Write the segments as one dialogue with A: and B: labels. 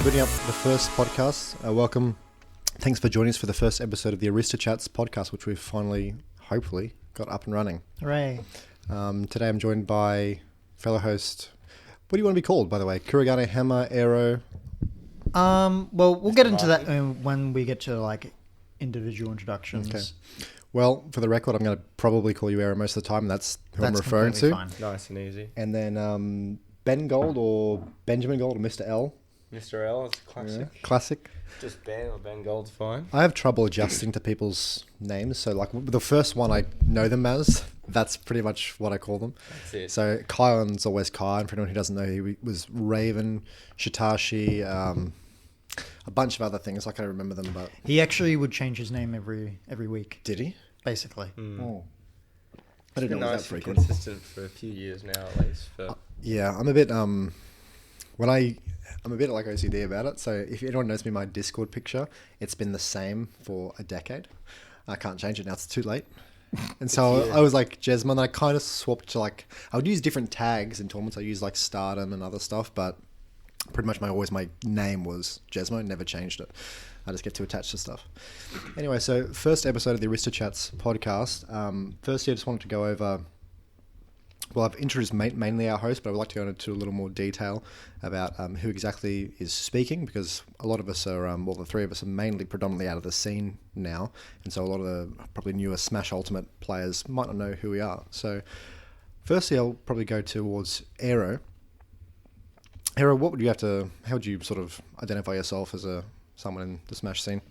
A: booting up the first podcast. Welcome. Thanks for joining us for the first episode of the Aristochats podcast, which we've finally, hopefully, got up and running.
B: Hooray.
A: Today I'm joined by fellow host, what do you want to be called, by the way? Kuragane, Hammer, Aero?
B: Well, we'll get into that when we get to like individual introductions.
A: Okay. Well, for the record, I'm going to probably call you Aero most of the time. That's who I'm referring to.
B: Fine.
C: Nice and easy.
A: And then Ben Gold or Benjamin Gold or Mr. L.
C: Mr. L, it's a classic.
A: Yeah, classic.
C: Just Ben or Ben Gold's fine.
A: I have trouble adjusting to people's names. So like the first one I know them as, that's pretty much what I call them.
C: That's it.
A: So Kyan's always Kyan. For anyone who doesn't know, he was Raven, Shitashi, a bunch of other things. I can't remember them, but...
B: He actually would change his name every week.
A: Did he?
B: Basically.
A: Oh. I
C: It's
A: didn't
C: been
A: know it was
C: nice
A: that
C: and
A: frequent.
C: consistent for a few years now, at least.
A: Yeah, I'm a bit... I'm a bit like OCD about it. So if anyone knows me, my Discord picture, it's been the same for a decade. I can't change it now. It's too late. And so I was like Jesma, and I kind of swapped to like... I would use different tags in tournaments. I use like Stardom and other stuff, but pretty much my name was Jesmo. Never changed it. I just get too attached to stuff. Anyway, so first episode of the Aristochats podcast. Firstly, I just wanted to go over... Well, I've introduced mainly our host, but I would like to go into a little more detail about who exactly is speaking, because a lot of us are, the three of us are mainly predominantly out of the scene now, and so a lot of the probably newer Smash Ultimate players might not know who we are. So, firstly, I'll probably go towards Aero. Aero, how would you sort of identify yourself as someone in the Smash scene?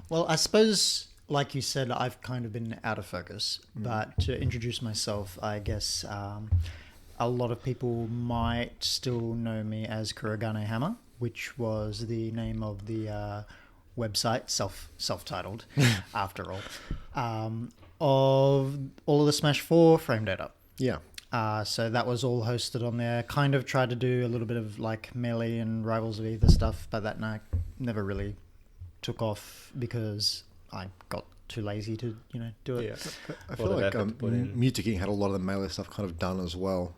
B: Well, I suppose... Like you said, I've kind of been out of focus, but to introduce myself, I guess a lot of people might still know me as Kuragane Hammer, which was the name of the website, self-titled, after all, of all of the Smash 4 frame data.
A: Yeah.
B: So that was all hosted on there. Kind of tried to do a little bit of like Melee and Rivals of Either stuff, but that never really took off because... I got too lazy to, do it.
C: Yeah.
A: I feel like Mewtwo King had a lot of the Melee stuff kind of done as well.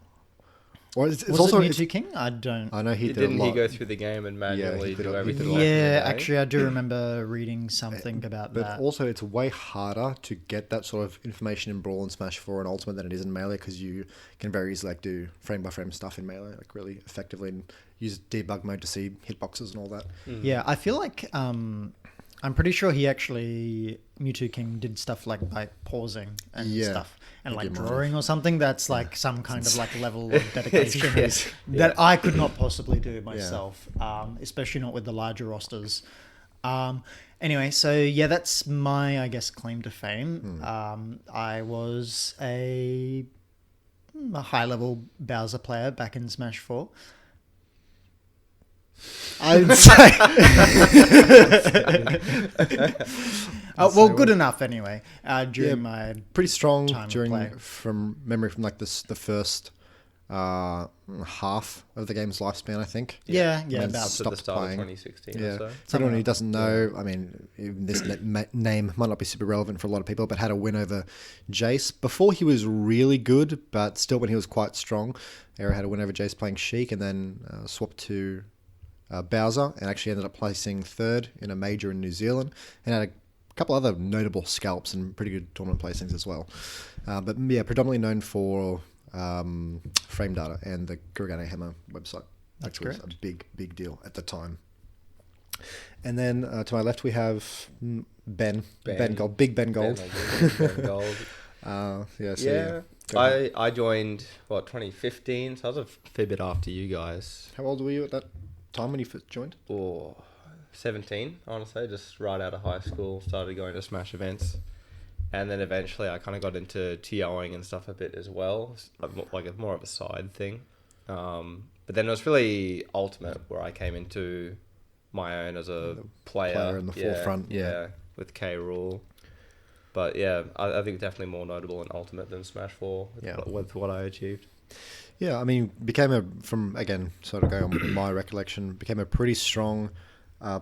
A: Or it's
B: Was
A: also
B: it Mewtwo King? I don't...
A: I know he did a
C: Didn't
A: lot.
C: he go through the game and manually do everything?
B: Yeah, actually, I do remember reading something about
A: but
B: that.
A: But also, it's way harder to get that sort of information in Brawl and Smash 4 and Ultimate than it is in Melee, because you can very easily do frame-by-frame stuff in Melee, like really effectively, and use debug mode to see hitboxes and all that.
B: Yeah, I feel like... I'm pretty sure he actually, Mewtwo King, did stuff like by pausing and stuff and like drawing or something. That's like some kind of like level of dedication that I could not possibly do myself, especially not with the larger rosters. Anyway, so yeah, that's my, I guess, claim to fame. I was a high-level Bowser player back in Smash 4. I'd say. Well, good enough anyway. During my
A: pretty strong
B: time
A: from memory from like the first half of the game's lifespan, I think.
B: Yeah,
C: about
A: stopped
C: the start
A: playing.
C: of 2016
A: Yeah.
C: or so.
A: For anyone who doesn't know, I mean, even this name might not be super relevant for a lot of people, but had a win over Jace. Before he was really good, but still when he was quite strong, Aero had a win over Jace playing Sheik, and then swapped to Bowser, and actually ended up placing third in a major in New Zealand, and had a couple other notable scalps and pretty good tournament placings as well. But yeah, predominantly known for frame data and the Kuragane Hammer website.
B: That's
A: which was
B: correct.
A: a big deal at the time. And then to my left we have Ben Gold, Big Ben Gold.
C: Ben Gold. I joined 2015, so I was a fair bit after you guys.
A: How old were you at that time when you first joined?
C: 17, honestly, just right out of high school, started going to Smash events, and then eventually I kind of got into TOing and stuff a bit as well, like more of a side thing. But then it was really Ultimate where I came into my own as a player
A: in the forefront.
C: Yeah, with K. Rool. But yeah, I think definitely more notable in Ultimate than Smash 4 with what I achieved.
A: Yeah, I mean, sort of going on with my recollection, became a pretty strong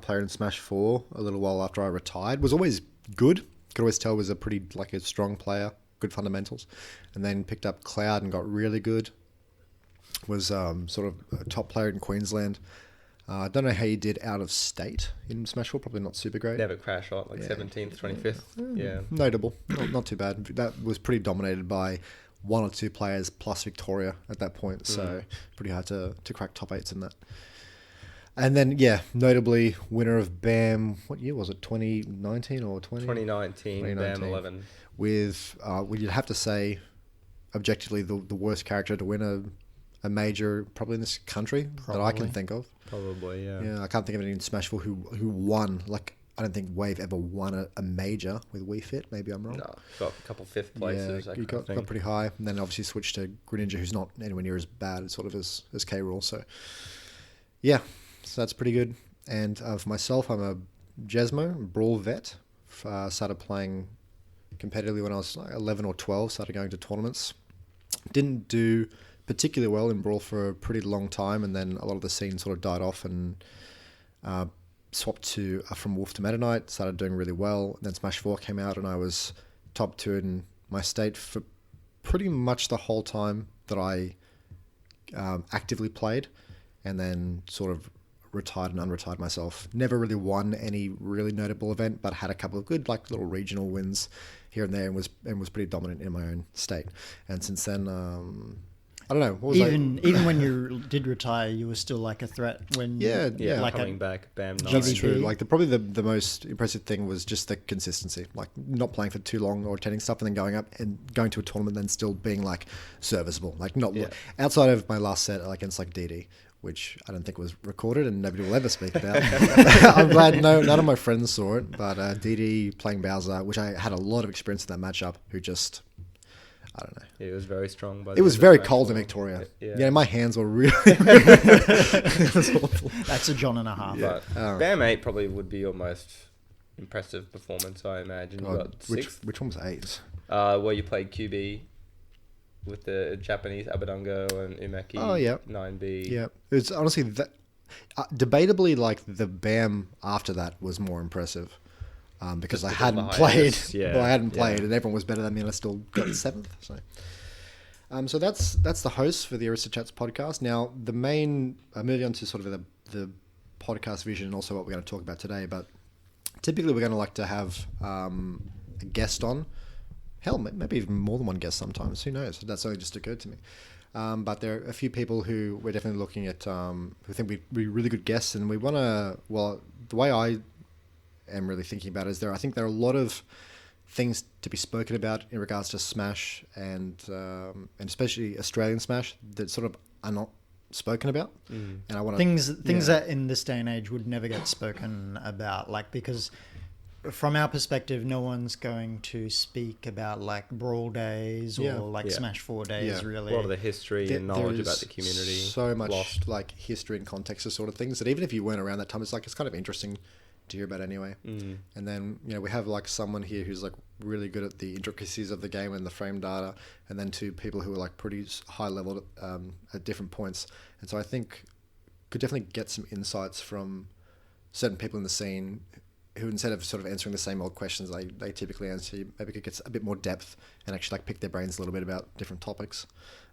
A: player in Smash 4 a little while after I retired. Was always good. Could always tell was a strong player, good fundamentals. And then picked up Cloud and got really good. Was sort of a top player in Queensland. I don't know how you did out of state in Smash 4. Probably not super great.
C: Never crash out, like 17th, 25th. Yeah.
A: Notable. Not too bad. That was pretty dominated by 1 or 2 players plus Victoria at that point. So pretty hard to crack top 8s in that. And then, notably, winner of BAM, what year was it? 2019 or 20?
C: 2019, BAM 11.
A: With, you'd have to say, objectively, the worst character to win a major probably in this country that I can think of.
C: Probably, yeah.
A: Yeah, I can't think of any in Smash 4 who won. Like, I don't think Wave ever won a major with Wii Fit. Maybe I'm wrong.
C: No, got a couple 5th places.
A: Yeah, got pretty high. And then obviously switched to Greninja, who's not anywhere near as bad sort of as K-Rool. So, yeah, so that's pretty good. And for myself, I'm a Jesmo, Brawl vet. Started playing competitively when I was like 11 or 12. Started going to tournaments. Didn't do particularly well in Brawl for a pretty long time, and then a lot of the scene sort of died off and swapped to from Wolf to Meta Knight, started doing really well. And then Smash 4 came out and I was top 2 in my state for pretty much the whole time that I actively played, and then sort of retired and unretired myself. Never really won any really notable event, but had a couple of good like little regional wins here and there, and was pretty dominant in my own state. And since then, I don't know. What was
B: even when you did retire, you were still like a threat. When
C: like coming back, bam.
A: That's true. Like probably the most impressive thing was just the consistency. Like not playing for too long or attending stuff, and then going up and going to a tournament, then still being like serviceable. Like not outside of my last set against like DD, which I don't think was recorded and nobody will ever speak about. I'm glad none of my friends saw it, but DD playing Bowser, which I had a lot of experience in that matchup, who just, I don't know.
C: Yeah, it was very strong.
A: It was very cold in Victoria. Yeah, my hands were really...
B: It was awful. That's a John and a half.
C: Yeah. But BAM 8 probably would be your most impressive performance, I imagine. You got 6th.
A: Which one was 8?
C: Where you played QB with the Japanese Abadungo and Umeki.
A: Oh, yeah.
C: 9B.
A: Yeah. It's honestly, debatably, like, the BAM after that was more impressive. Because I hadn't played. And everyone was better than me, and I still got 7th. So that's the host for the Aristochats podcast. Now, moving on to sort of the podcast vision and also what we're going to talk about today, but typically we're going to like to have a guest on. Hell, maybe even more than one guest sometimes. Who knows? That's only just occurred to me. But there are a few people who we're definitely looking at who think we'd be really good guests, and we want to, the way I am really thinking about it is I think there are a lot of things to be spoken about in regards to Smash and especially Australian Smash that sort of are not spoken about. And I want
B: things that in this day and age would never get spoken about, like, because from our perspective, no one's going to speak about like Brawl days or Smash 4 days, really.
C: A lot of the history and knowledge about the community.
A: So much like history and context of sort of things that even if you weren't around that time, it's kind of interesting to hear about anyway. And then, we have like someone here who's like really good at the intricacies of the game and the frame data, and then 2 people who are like pretty high level at different points. And so I think could definitely get some insights from certain people in the scene who, instead of sort of answering the same old questions they typically answer, maybe could get a bit more depth and actually like pick their brains a little bit about different topics.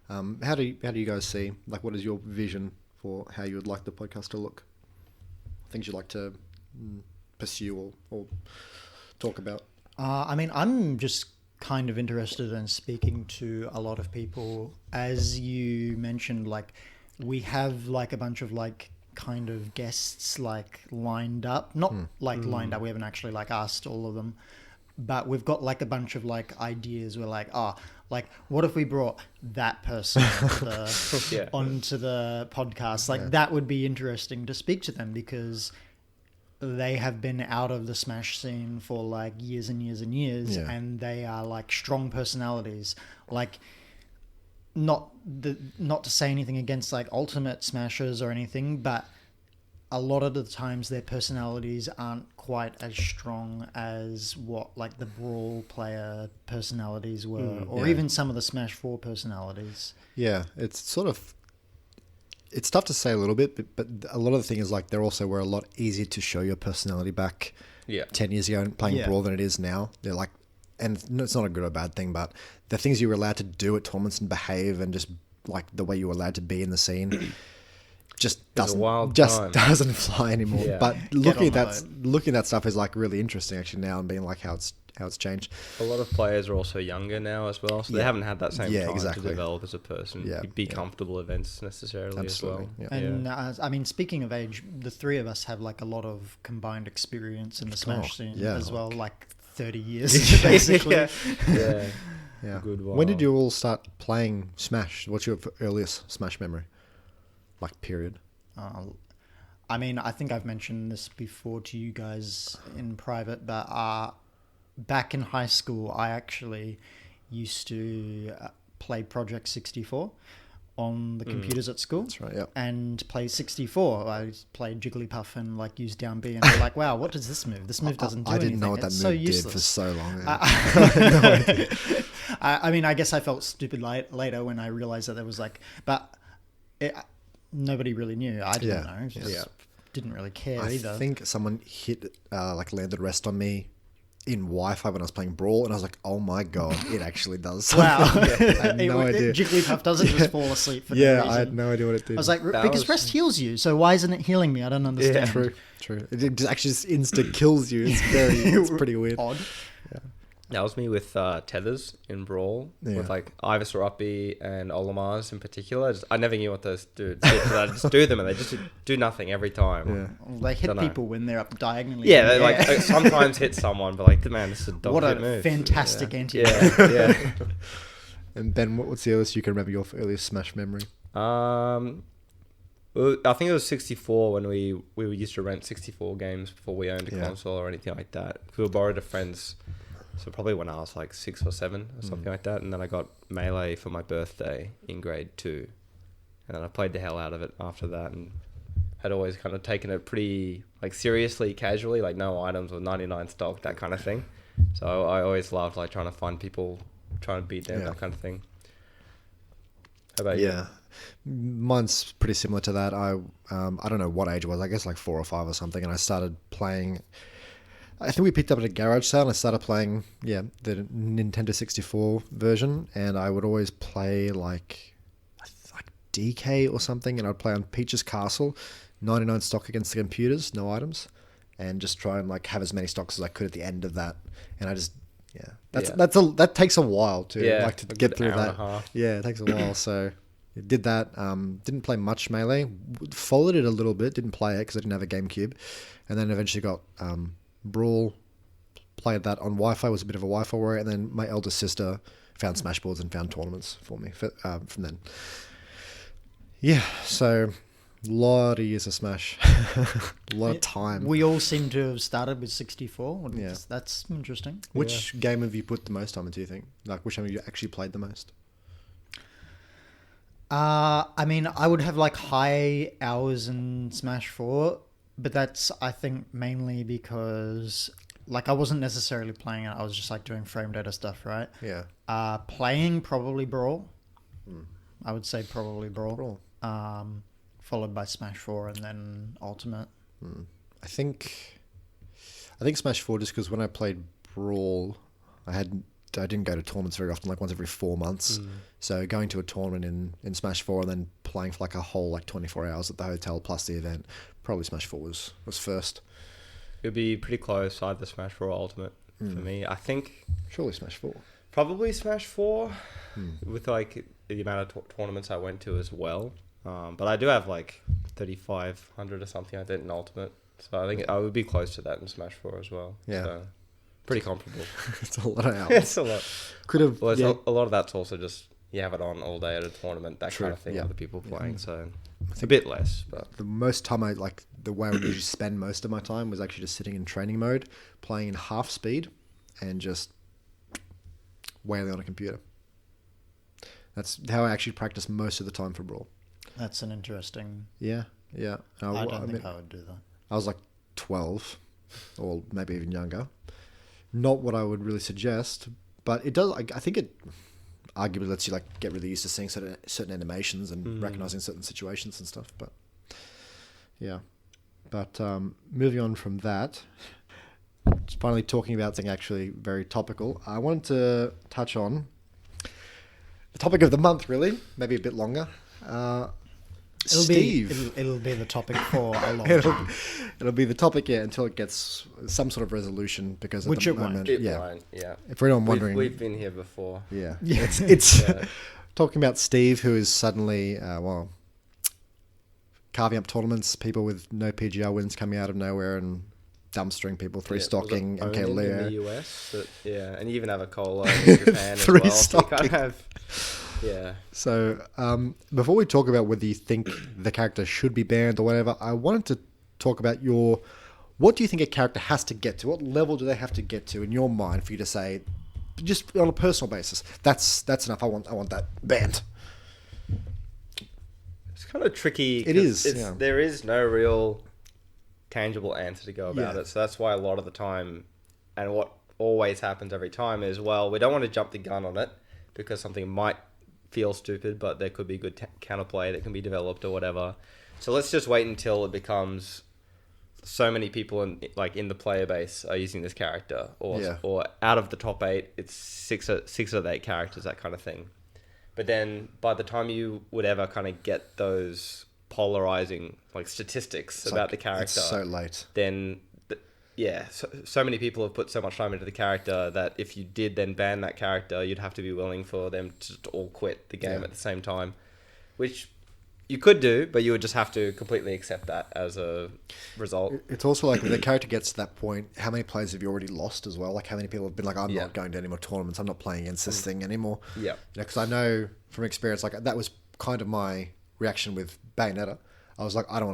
A: How do you guys see, like, what is your vision for how you would like the podcast to look? Things you'd like to pursue or talk about?
B: I mean, I'm just kind of interested in speaking to a lot of people. As you mentioned, like, we have like a bunch of like kind of guests like lined up, not lined up, we haven't actually like asked all of them, but we've got like a bunch of like ideas. We're like, like, what if we brought that person onto the podcast? Like, that would be interesting to speak to them, because they have been out of the Smash scene for like years and years and years, and they are like strong personalities. Like, not to say anything against like ultimate smashers or anything, but a lot of the times their personalities aren't quite as strong as what like the Brawl player personalities were, or even some of the Smash 4 personalities. Yeah,
A: it's tough to say a little bit, but a lot of the thing is like there also were a lot easier to show your personality back 10 years ago playing Brawl than it is now. They're like, and it's not a good or bad thing, but the things you were allowed to do at tournaments and behave and just like the way you were allowed to be in the scene, just
C: It's a wild
A: doesn't
C: time.
A: doesn't fly anymore.
C: Yeah.
A: But
B: on
A: looking at
B: the
A: that looking at that stuff is like really interesting actually now, and being like how it's changed.
C: A lot of players are also younger now as well, so they
A: Yeah.
C: haven't had that same
A: Yeah,
C: time
A: exactly.
C: to develop as a person,
A: Yeah,
C: be
A: yeah.
C: comfortable events necessarily
A: Absolutely.
C: as
A: Yeah.
C: well.
B: And I mean, speaking of age, the three of us have like a lot of combined experience in the Smash scene
A: yeah,
B: as well,
A: like-
B: like 30 years basically.
C: Yeah.
A: Yeah.
C: Good
A: When did
C: while.
A: you all start playing Smash? What's your earliest Smash memory? Like period.
B: I mean, I think I've mentioned this before to you guys in private, but back in high school, I actually used to play Project 64 on the computers at school.
A: That's right. Yeah.
B: And play 64. I played Jigglypuff and like use down B, and they're like, "Wow, what does this move? This move doesn't do
A: I
B: anything.
A: didn't know what that
B: It's
A: move
B: so
A: did
B: useless."
A: for so long.
B: I mean, I guess I felt stupid later when I realized that there was like, but nobody really knew. I didn't know. Just didn't really care
A: I
B: either.
A: think someone hit landed rest on me in Wi-Fi when I was playing Brawl, and I was like, "Oh my god, it actually does something."
B: Wow.
A: I had no idea.
B: Jigglypuff doesn't just fall asleep for no
A: Yeah,
B: reason.
A: I had no idea what it did.
B: I was like,
C: That
B: because
C: was-
B: rest heals you, so why isn't it healing me? I don't understand.
A: True. It just actually just insta kills you. It's pretty weird.
B: Odd.
C: That was me with tethers in Brawl,
A: Yeah.
C: with like Ivysaur Uppy and Olimars in particular. I never knew what those dudes did, but I just do them and they just do nothing every time.
A: Yeah.
B: Well, they hit
C: Dunno.
B: people when they're up diagonally.
C: Yeah,
B: in
C: they
B: the
C: like
B: air.
C: sometimes hit someone, but like, man, this is a dog
B: What a
C: shit move.
B: fantastic anti.
C: Yeah.
A: And Ben, what's the earliest you can remember your earliest Smash memory?
C: Well, I think it was 64 when we used to rent 64 games before we owned a
A: Yeah.
C: console or anything like that. We were borrowed a friend's, so probably when I was like 6 or 7 or something like that. And then I got Melee for my birthday in grade 2. And then I played the hell out of it after that, and had always kind of taken it pretty like seriously, casually, like no items or 99 stock, that kind of thing. So I always loved like trying to find people, trying to beat them,
A: Yeah.
C: that kind of thing. How about you?
A: Yeah, mine's pretty similar to that. I don't know what age it was. I guess like 4 or 5 or something, and I started playing. I think we picked up at a garage sale, and I started playing the Nintendo 64 version, and I would always play like DK or something, and I'd play on Peach's Castle, 99 stock against the computers, no items, and just try and like have as many stocks as I could at the end of that, and I just. Yeah, that takes a while to like to
C: a
A: get
C: good
A: through
C: hour and
A: that.
C: a half.
A: Yeah, it takes a while. So did that. Didn't play much Melee. Followed it a little bit. Didn't play it because I didn't have a GameCube, and then eventually got Brawl. Played that on Wi-Fi. Was a bit of a Wi-Fi warrior, and then my eldest sister found Smashboards and found tournaments for me from then. Yeah, so a lot of years of Smash, a lot of time.
B: We all seem to have started with 64.
A: Yeah.
B: That's interesting.
A: Which game have you put the most time into, you think? Like, which one have you actually played the most?
B: I mean, I would have like high hours in Smash 4, but that's, I think, mainly because like I wasn't necessarily playing it. I was just like doing frame data stuff, right?
A: Yeah.
B: Playing probably Brawl. I would say probably Brawl.
A: Brawl.
B: Followed by Smash 4 and then Ultimate.
A: I think Smash 4 just because when I played Brawl, I didn't go to tournaments very often, like once every 4 months. So going to a tournament in Smash 4 and then playing for like a whole like 24 hours at the hotel plus the event, probably Smash 4 was first.
C: It'd be pretty close, either Smash 4 or Ultimate for me. I think
A: Surely Smash 4.
C: probably Smash 4 with like the amount of tournaments I went to as well. But I do have like 3,500 or something I did in Ultimate. So I think I would be close to that in Smash 4 as well.
A: Yeah.
C: So pretty comparable.
A: It's a lot of hours.
C: It's a lot.
A: Could have.
C: Well,
A: Yeah.
C: a lot of that's also just you have it on all day at a tournament, that
A: True,
C: kind of thing,
A: yeah.
C: other people playing. So it's a bit less, but
A: The most time the way I would usually spend most of my time was actually just sitting in training mode, playing in half speed, and just wailing on a computer. That's how I actually practice most of the time for Brawl.
B: That's an interesting...
A: Yeah.
B: I don't think I would do that.
A: I was like 12, or maybe even younger. Not what I would really suggest, but it does. I think it arguably lets you like get really used to seeing certain animations and recognizing certain situations and stuff. But yeah, but moving on from that, finally talking about something actually very topical. I wanted to touch on the topic of the month, really, maybe a bit longer. Steve.
B: It'll be the topic for a long
A: It'll,
B: time.
A: it'll be the topic, until it gets some sort of resolution. Because at
B: Which
A: the
B: it won't.
A: moment,
C: It
A: yeah.
C: won't, yeah.
A: If anyone wondering,
C: We've been here before.
A: yeah,
B: Yeah.
A: it's
C: Yeah.
A: talking about Steve, who is suddenly carving up tournaments, people with no PGR wins coming out of nowhere and dumpstering people, three stocking,
C: Was
A: MK
C: it only in
A: Leo.
C: the US, but, yeah, and you even have a cola in Japan as
A: Three
C: well. So you
A: stocking.
C: kind of have, yeah.
A: So, before we talk about whether you think the character should be banned or whatever, I wanted to talk about what do you think a character has to get to? What level do they have to get to in your mind for you to say, just on a personal basis, that's enough. I want that banned.
C: It's kind of tricky.
A: It is, yeah.
C: There is no real tangible answer to go about
A: Yeah.
C: it. So that's why a lot of the time, and what always happens every time is, well, we don't want to jump the gun on it because something might feel stupid, but there could be good counterplay that can be developed or whatever. So let's just wait until it becomes so many people in the player base are using this character, or out of the top 8, it's six out of 8 characters, that kind of thing. But then by the time you would ever kind of get those polarizing statistics about the character,
A: It's so late.
C: then so many people have put so much time into the character that if you did then ban that character, you'd have to be willing for them to all quit the game at the same time, which you could do, but you would just have to completely accept that as a result.
A: It's also like, if the character gets to that point, how many players have you already lost as well? Like, how many people have been like, I'm not going to any more tournaments, I'm not playing against this thing anymore.
C: Yeah.
A: Because I know from experience, like, that was kind of my reaction with Bayonetta. I was like, I don't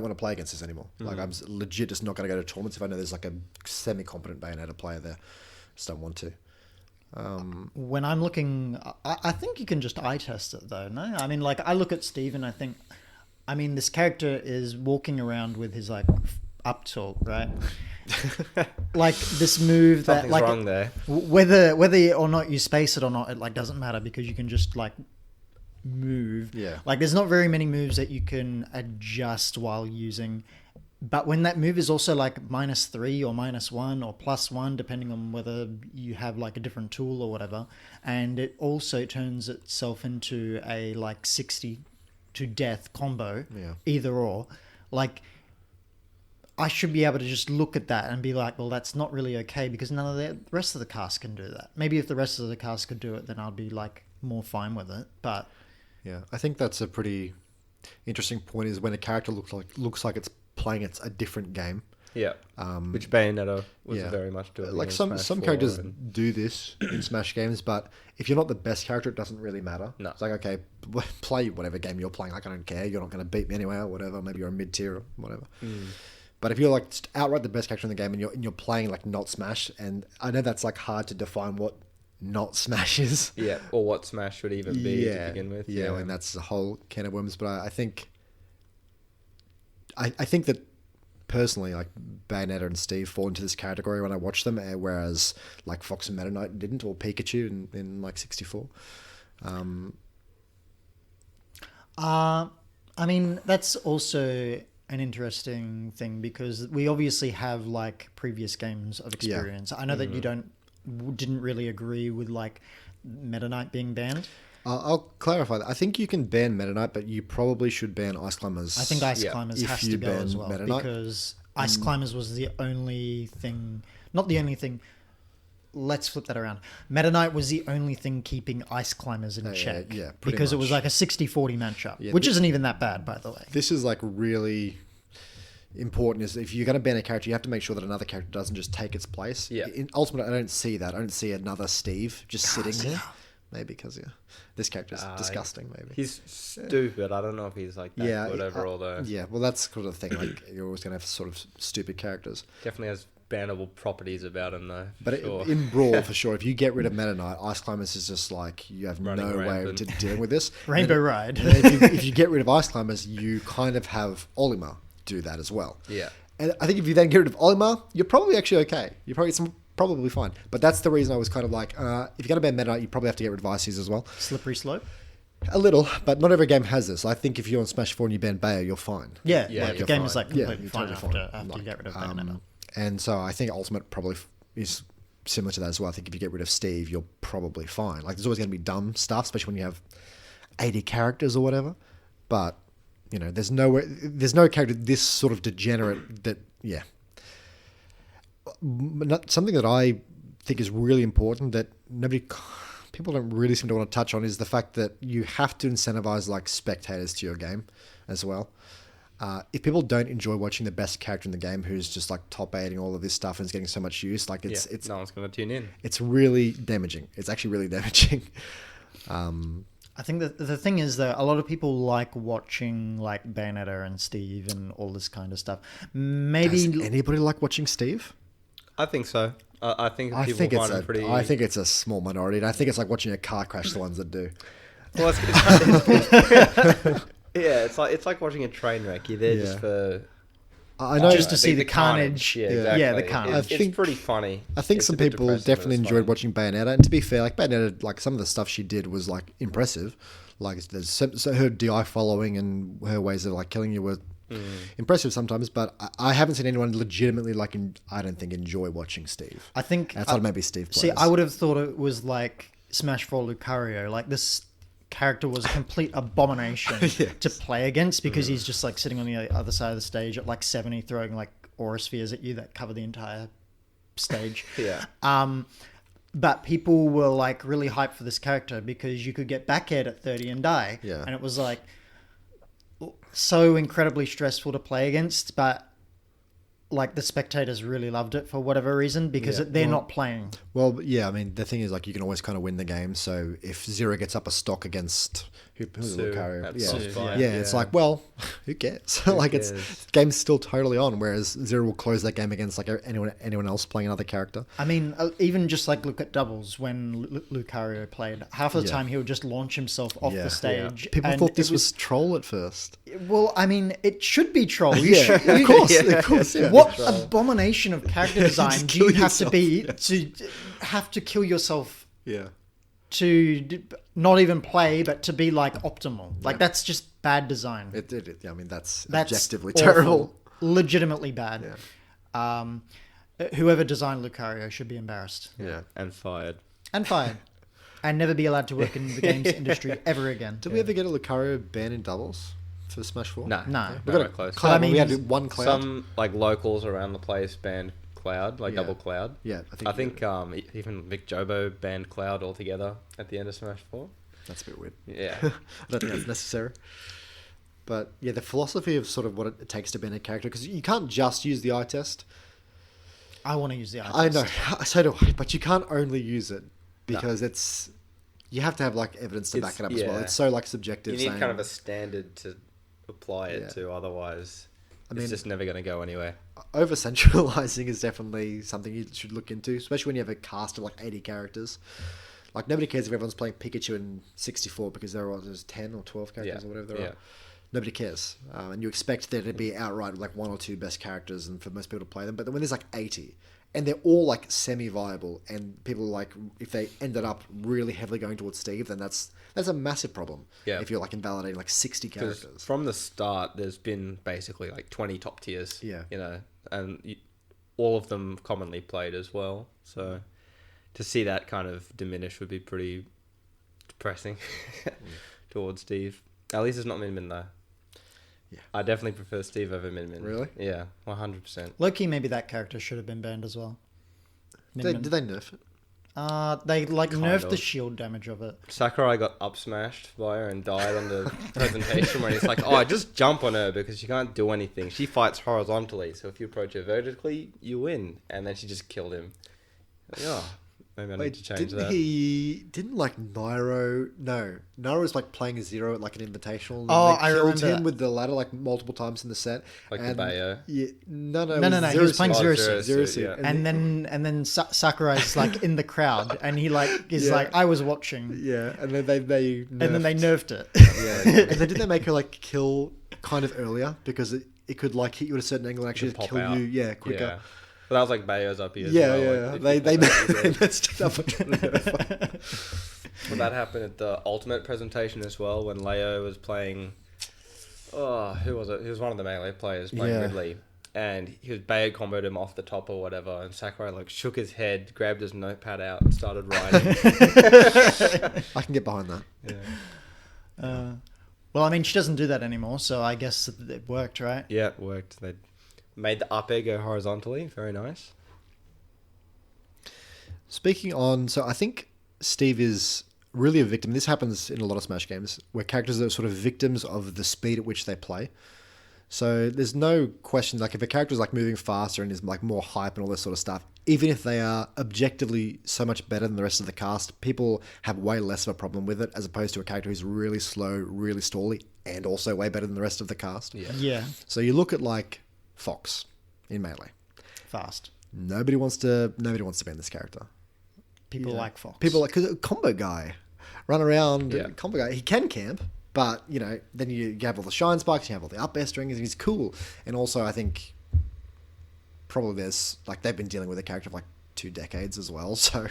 A: want to play against this anymore. Like, I'm legit just not going to go to tournaments if I know there's like a semi-competent Bayonetta player there. Just don't want to.
B: When I'm looking, I think you can just eye test it though. No, I mean, I look at Steve and I think, this character is walking around with his up tilt, right? This move
C: Something's
B: that
C: wrong there.
B: whether or not you space it or not, it doesn't matter because you can just move.
A: Yeah.
B: There's not very many moves that you can adjust while using. But when that move is also -3 or -1 or +1, depending on whether you have a different tool or whatever, and it also turns itself into a 60 to death combo, either or, I should be able to just look at that and be like, well, that's not really okay because none of the rest of the cast can do that. Maybe if the rest of the cast could do it, then I'd be more fine with it. But
A: yeah, I think that's a pretty interesting point, is when a character looks like it's playing a different game.
C: Yeah. Which Bayonetta was very much doing.
A: Some characters do this in Smash games, but if you're not the best character, it doesn't really matter.
C: No.
A: It's okay, play whatever game you're playing. I don't care. You're not going to beat me anyway or whatever. Maybe you're a mid-tier or whatever. But if you're just outright the best character in the game and you're playing not Smash, and I know that's hard to define what not Smash is.
C: Yeah, or what Smash should even be to begin with.
A: Yeah, and that's a whole can of worms. But I think that personally, Bayonetta and Steve fall into this category when I watch them, whereas Fox and Meta Knight didn't, or Pikachu in 64.
B: That's also an interesting thing because we obviously have previous games of experience. I know that you didn't really agree with Meta Knight being banned.
A: I'll clarify that. I think you can ban Meta Knight, but you probably should ban Ice Climbers.
B: I think Ice Climbers
A: If
B: has
A: you
B: to go
A: ban
B: as well
A: Meta Knight.
B: because Ice Climbers was the only thing, not the only thing. Let's flip that around. Meta Knight was the only thing keeping Ice Climbers in check.
A: Yeah, pretty
B: because it was
A: much.
B: a 60-40 matchup, which isn't even that bad, by the way.
A: This is really important, is if you're going to ban a character, you have to make sure that another character doesn't just take its place.
C: Yeah.
A: In Ultimate, I don't see that. I don't see another Steve just sitting there. Maybe because this character's disgusting. Maybe
C: he's stupid. I don't know if he's that good overall though.
A: Yeah, well, that's kind of the thing. You're always going to have sort of stupid characters.
C: Definitely has bannable properties about him though.
A: But
C: sure.
A: in Brawl, for sure, if you get rid of Meta Knight, Ice Climbers is just you have
C: Running
A: no way
C: rampant.
A: to dealing with this.
B: Rainbow Ride.
A: And if you get rid of Ice Climbers, you kind of have Olimar do that as well.
C: Yeah.
A: And I think if you then get rid of Olimar, you're probably actually okay. You're probably fine. But that's the reason I was kind of if you're going to ban Meta Knight, you probably have to get rid of Aussies as well.
B: Slippery slope.
A: A little, but not every game has this. I think if you're on Smash 4 and you ban Bayo, you're fine.
B: Yeah,
C: Yeah,
B: the
C: you're
B: game
C: fine.
B: is completely
A: you're
B: fine
A: totally
B: after you get rid of Bayonetta.
A: And so I think Ultimate probably is similar to that as well. I think if you get rid of Steve, you're probably fine. There's always going to be dumb stuff, especially when you have 80 characters or whatever. But there's no character this sort of degenerate that, yeah. Something that I think is really important that people don't really seem to want to touch on is the fact that you have to incentivize like spectators to your game as well. If people don't enjoy watching the best character in the game who's just like top 8ing all of this stuff and is getting so much use, like it's
C: no one's going to tune in.
A: It's really damaging. It's actually really damaging.
B: I think that the thing is that a lot of people like watching like Bayonetta and Steve and all this kind of stuff. Maybe
A: does anybody like watching Steve?
C: I think so. I think people find it pretty.
A: I think it's a small minority, and I think it's like watching a car crash. The ones that do.
C: Well, it's like watching a train wreck. You're there just for.
A: I know,
B: just to see the carnage.
C: Yeah, exactly.
B: Yeah, the carnage.
C: It's pretty funny.
A: I think some people definitely enjoyed watching Bayonetta, and to be fair, like Bayonetta, like some of the stuff she did was like impressive. Like so her DI following and her ways of like killing you were impressive sometimes, but I haven't seen anyone legitimately I don't think enjoy watching Steve.
B: I think
A: outside maybe Steve plays.
B: See, I would have thought it was like Smash 4 Lucario. Like this character was a complete abomination to play against because he's just like sitting on the other side of the stage at like 70 throwing like aura spheres at you that cover the entire stage. But people were like really hyped for this character because you could get back aired at 30 and die.
A: Yeah.
B: And it was like so incredibly stressful to play against, but like the spectators really loved it for whatever reason because they're not playing.
A: Well, yeah, I mean, the thing is like you can always kind of win the game. So if Zero gets up a stock against who's Lucario, it's like, well, who cares? Like it's game's still totally on. Whereas Zero will close that game against like anyone else playing another character.
B: I mean, even just like look at doubles when Lucario played. Half of the time he would just launch himself off the stage.
A: Yeah. People thought this was troll at first.
B: Well, I mean, it should be troll.
A: Of course. Yeah.
B: What abomination of character design do you have to be to have to kill yourself?
A: Yeah.
B: To not even play, but to be like optimal. Like that's just bad design.
A: I mean, that's objectively
B: awful.
A: terrible.
B: Legitimately bad.
A: Yeah.
B: Whoever designed Lucario should be embarrassed.
A: Yeah.
C: And fired.
B: And never be allowed to work in the games industry ever again.
A: Did we ever get a Lucario ban in doubles for Smash 4?
C: No.
A: We got a
C: close.
A: Cloud.
B: I mean,
A: we had one Cloud.
C: Some like locals around the place banned Cloud, like double Cloud.
A: Yeah,
C: I think even Vic Jobo banned Cloud altogether at the end of Smash 4.
A: That's a bit weird.
C: Yeah.
A: I don't think that's necessary. But yeah, the philosophy of sort of what it takes to ban a character, because you can't just use the eye test.
B: I want to use the eye test.
A: I know, so do I, but you can't only use it because you have to have like evidence to back it up as well. It's so like subjective.
C: You need kind of a standard to apply it to, otherwise it's just never going to go anywhere.
A: Over centralizing is definitely something you should look into, especially when you have a cast of like 80 characters. Like nobody cares if everyone's playing Pikachu in 64 because there's 10 or 12 characters or whatever there are. Nobody cares, and you expect there to be outright like one or two best characters, and for most people to play them. But when there's like 80, and they're all like semi-viable, and people like if they ended up really heavily going towards Steve, then that's a massive problem. Yeah. If you're like invalidating like 60 characters
C: from the start, there's been basically like 20 top tiers. Yeah. And all of them commonly played as well. So to see that kind of diminish would be pretty depressing towards Steve. At least it's not Min Min though. Yeah. I definitely prefer Steve over Min Min.
A: Really?
C: Yeah, 100%.
B: Low-key, maybe that character should have been banned as well.
A: Did they nerf it?
B: They like nerfed the shield damage of it.
C: Sakurai got up smashed by her and died on the presentation where he's like, just jump on her because she can't do anything. She fights horizontally, so if you approach her vertically, you win. And then she just killed him. Maybe I need to change that.
A: Didn't like Nairo? No, Nairo was like playing a Zero at like an invitational. And
B: I
A: killed him with the ladder like multiple times in the set.
C: Like the Bayo.
A: Yeah, no.
B: He was playing Zero
A: Suit.
B: Yeah. And then Sakurai's like in the crowd, and he like is like, I was watching.
A: Yeah, and then they
B: nerfed it.
A: Yeah, and then didn't they make her like kill kind of earlier because it could like hit you at a certain angle and actually kill out. You? Yeah, quicker. Yeah.
C: But that was like Bayo's up here.
A: Yeah. They messed it up.
C: Well, that happened at the Ultimate presentation as well when Leo was playing. Who was it? He was one of the melee players playing Ridley, and he was Bayo comboed him off the top or whatever, and Sakurai like shook his head, grabbed his notepad out, and started writing.
A: I can get behind that.
B: Yeah. Well, I mean, she doesn't do that anymore, so I guess it worked, right?
C: Yeah, it worked. They made the up air go horizontally. Very nice.
A: Speaking on, so I think Steve is really a victim. This happens in a lot of Smash games where characters are sort of victims of the speed at which they play. So there's no question, like if a character is like moving faster and is like more hype and all this sort of stuff, even if they are objectively so much better than the rest of the cast, people have way less of a problem with it as opposed to a character who's really slow, really stally, and also way better than the rest of the cast.
B: Yeah.
A: So you look at like Fox in Melee.
B: Fast.
A: Nobody wants to ban this character.
B: People like Fox.
A: People like, because combo guy, run around,
C: Yeah.
A: combo guy. He can camp, but then you have all the shine spikes, you have all the up air strings, and he's cool. And also, I think probably there's like they've been dealing with a character for like 2 decades as well, so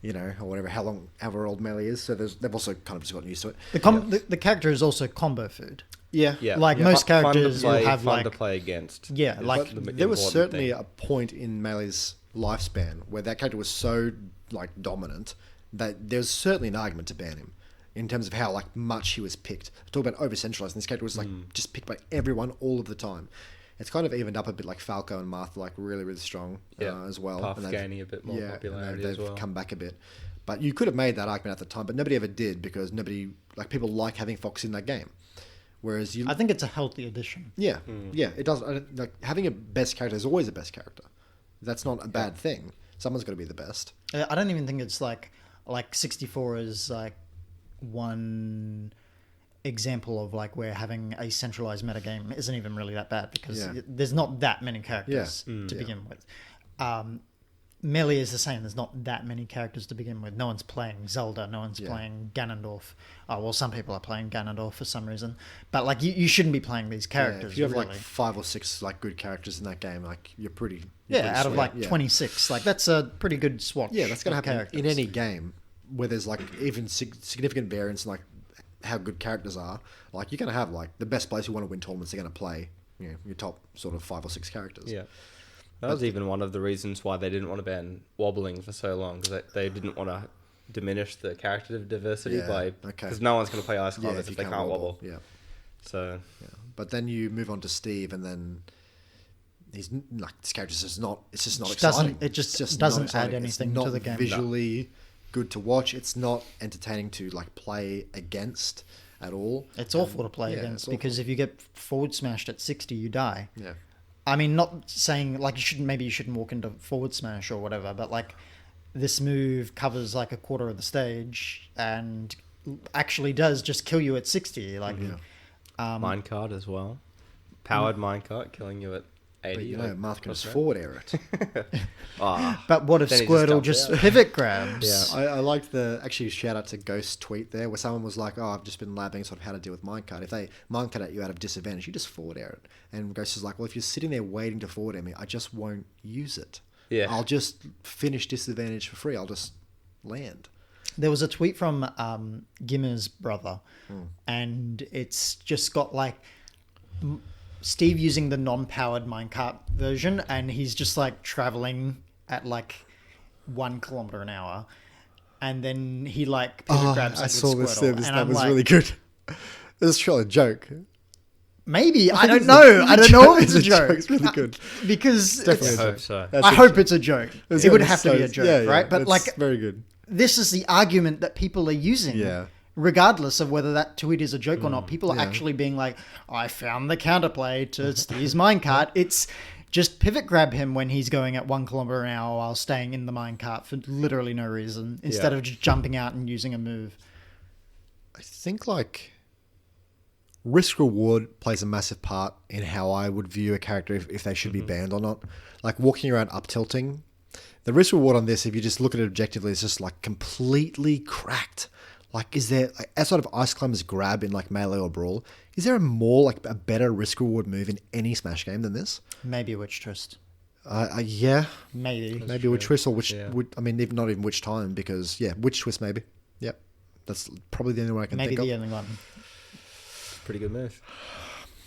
A: or whatever, however old Melee is. So they've also kind of just gotten used to it.
B: The character is also combo food.
A: Yeah,
B: Like most characters
C: fun to play,
B: will have
C: fun
B: like
C: to play against.
B: Yeah,
C: is
B: like
C: the
A: there was
C: important
A: certainly
C: thing.
A: a point in Melee's lifespan where that character was so like dominant that there's certainly an argument to ban him in terms of how like much he was picked. Talk about over centralized, and this character was like just picked by everyone all of the time. It's kind of evened up a bit, like Falco and Martha, like really, really strong as well.
C: Puff
A: and they've-
C: gaining a bit more popularity
A: they've
C: as well.
A: come back a bit. But you could have made that argument at the time, but nobody ever did because people like having Fox in that game. Whereas
B: I think it's a healthy addition.
A: yeah, it does. Like having a best character is always a best character. That's not a bad thing. Someone's got to be the best.
B: I don't even think it's like 64 is like one example of like where having a centralized metagame isn't even really that bad because there's not that many characters to begin with. Melee is the same. There's not that many characters to begin with. No one's playing Zelda. No one's playing Ganondorf. Oh, well, some people are playing Ganondorf for some reason. But like you shouldn't be playing these characters.
A: If you have
B: really.
A: like 5 or 6 like good characters in that game, like you're pretty.
B: Out of
A: sweet.
B: like 26, like that's a pretty good swatch.
A: Yeah, that's going to
B: of
A: happen
B: characters.
A: in any game where there's like even significant variance in like how good characters are. Like you're going to have like the best players who want to win tournaments are going to play your top sort of 5 or 6 characters.
C: Yeah. That was even one of the reasons why they didn't want to ban wobbling for so long, because they didn't want to diminish the character diversity because no one's going to play ice climbers if they can't wobble.
A: Yeah.
C: So.
A: Yeah. But then you move on to Steve, and then he's like this character's just not. It's just not exciting.
B: It just
A: not
B: doesn't
A: exciting.
B: add anything
A: it's not
B: to the game.
A: Visually good to watch. It's not entertaining to like play against at all.
B: It's awful to play against because if you get forward smashed at 60, you die.
A: Yeah.
B: I mean, not saying like you shouldn't walk into forward smash or whatever, but like this move covers like a quarter of the stage and actually does just kill you at 60. Like
C: minecart as well. Powered minecart killing you at 80.
A: But Marth can just forward air it.
B: But what if
C: Then he
B: Squirtle
C: just
B: just pivot grabs?
C: Yeah.
A: I liked actually shout out to Ghost tweet there where someone was like, I've just been labbing sort of how to deal with minecart. If they minecart at you out of disadvantage, you just forward air it. And Ghost is like, well, if you're sitting there waiting to forward air me, I just won't use it.
C: Yeah.
A: I'll just finish disadvantage for free. I'll just land.
B: There was a tweet from Gimmer's brother, and it's just got like Steve using the non-powered minecart version, and he's just like traveling at like 1 kilometer an hour, and then he like pivot grabs.
A: I
B: it
A: saw
B: with
A: this.
B: Squirtle,
A: That
B: and I'm
A: was
B: like,
A: really good. This is surely a joke.
B: Maybe I
A: think
B: don't
A: it's
B: know.
A: a-
B: I don't know if it's a
A: it's a joke.
B: joke.
A: It's really good.
B: because
A: Definitely
B: it's-
A: a
C: I
A: joke.
C: hope so.
A: That's
B: I
A: a
B: hope
A: joke.
B: it's a joke.
A: It's
B: It would
A: so-
B: have to be a joke, right? But
A: it's
B: like
A: very good.
B: this is the argument that people are using.
A: Yeah.
B: Regardless of whether that tweet is a joke or not, people are actually being like, I found the counterplay to Steve's minecart. It's just pivot grab him when he's going at 1 kilometer an hour while staying in the minecart for literally no reason, instead of just jumping out and using a move.
A: I think like risk reward plays a massive part in how I would view a character if they should be banned or not. Like walking around up tilting, the risk reward on this, if you just look at it objectively, is just like completely cracked. Like, is there outside of Ice Climber's grab in like Melee or Brawl, is there a better risk reward move in any Smash game than this?
B: Maybe Witch Twist.
A: Yeah,
B: Maybe.
A: maybe Witch Twist or not even Witch Time because Witch Twist maybe. Yep, that's probably the only one I can
B: Maybe
A: think
B: the
A: of.
B: only one.
C: Pretty good move.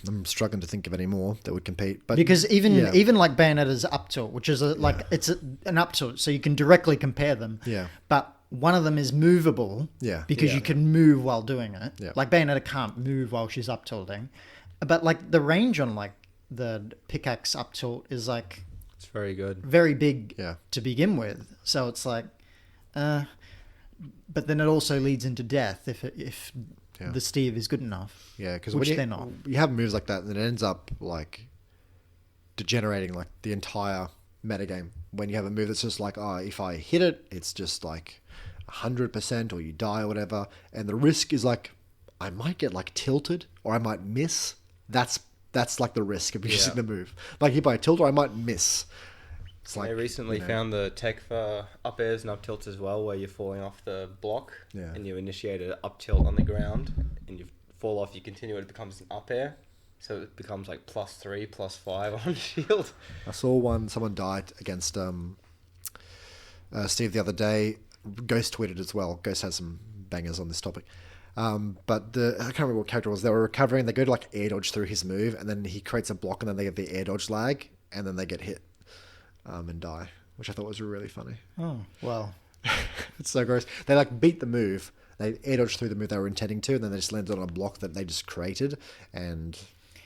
A: I'm struggling to think of any more that would compete. But
B: Because even like Bayonetta's up tilt, which is it's an up tilt, so you can directly compare them.
A: Yeah.
B: But one of them is movable.
A: Yeah.
B: Because
C: Yeah.
B: you can move while doing it.
A: Yeah.
B: Like Bayonetta can't move while she's up tilting. But like the range on like the pickaxe up tilt is like
C: It's very good.
B: very big
A: Yeah.
B: to begin with. So it's like, but then it also leads into death if
A: Yeah.
B: the Steve is good enough.
A: Yeah, because
B: Which
A: when
B: they're not.
A: you have moves like that, and it ends up like degenerating like the entire metagame. When you have a move that's just like, oh, if I hit it, it's just like 100% or you die or whatever, and the risk is like I might get like tilted or I might miss. That's like the risk of using the move. Like if I tilt or I might miss. It's like,
C: I recently found the tech for up airs and up tilts as well, where you're falling off the block and you initiate an up tilt on the ground and you fall off, you continue, it becomes an up air. So it becomes like +3, +5 on shield.
A: I saw someone died against Steve the other day. Ghost tweeted as well. Ghost has some bangers on this topic. But I can't remember what character it was. They were recovering. They go to like air dodge through his move, and then he creates a block, and then they get the air dodge lag, and then they get hit and die, which I thought was really funny.
B: Oh, well.
A: It's so gross. They like beat the move. They air dodged through the move they were intending to, and then they just landed on a block that they just created, and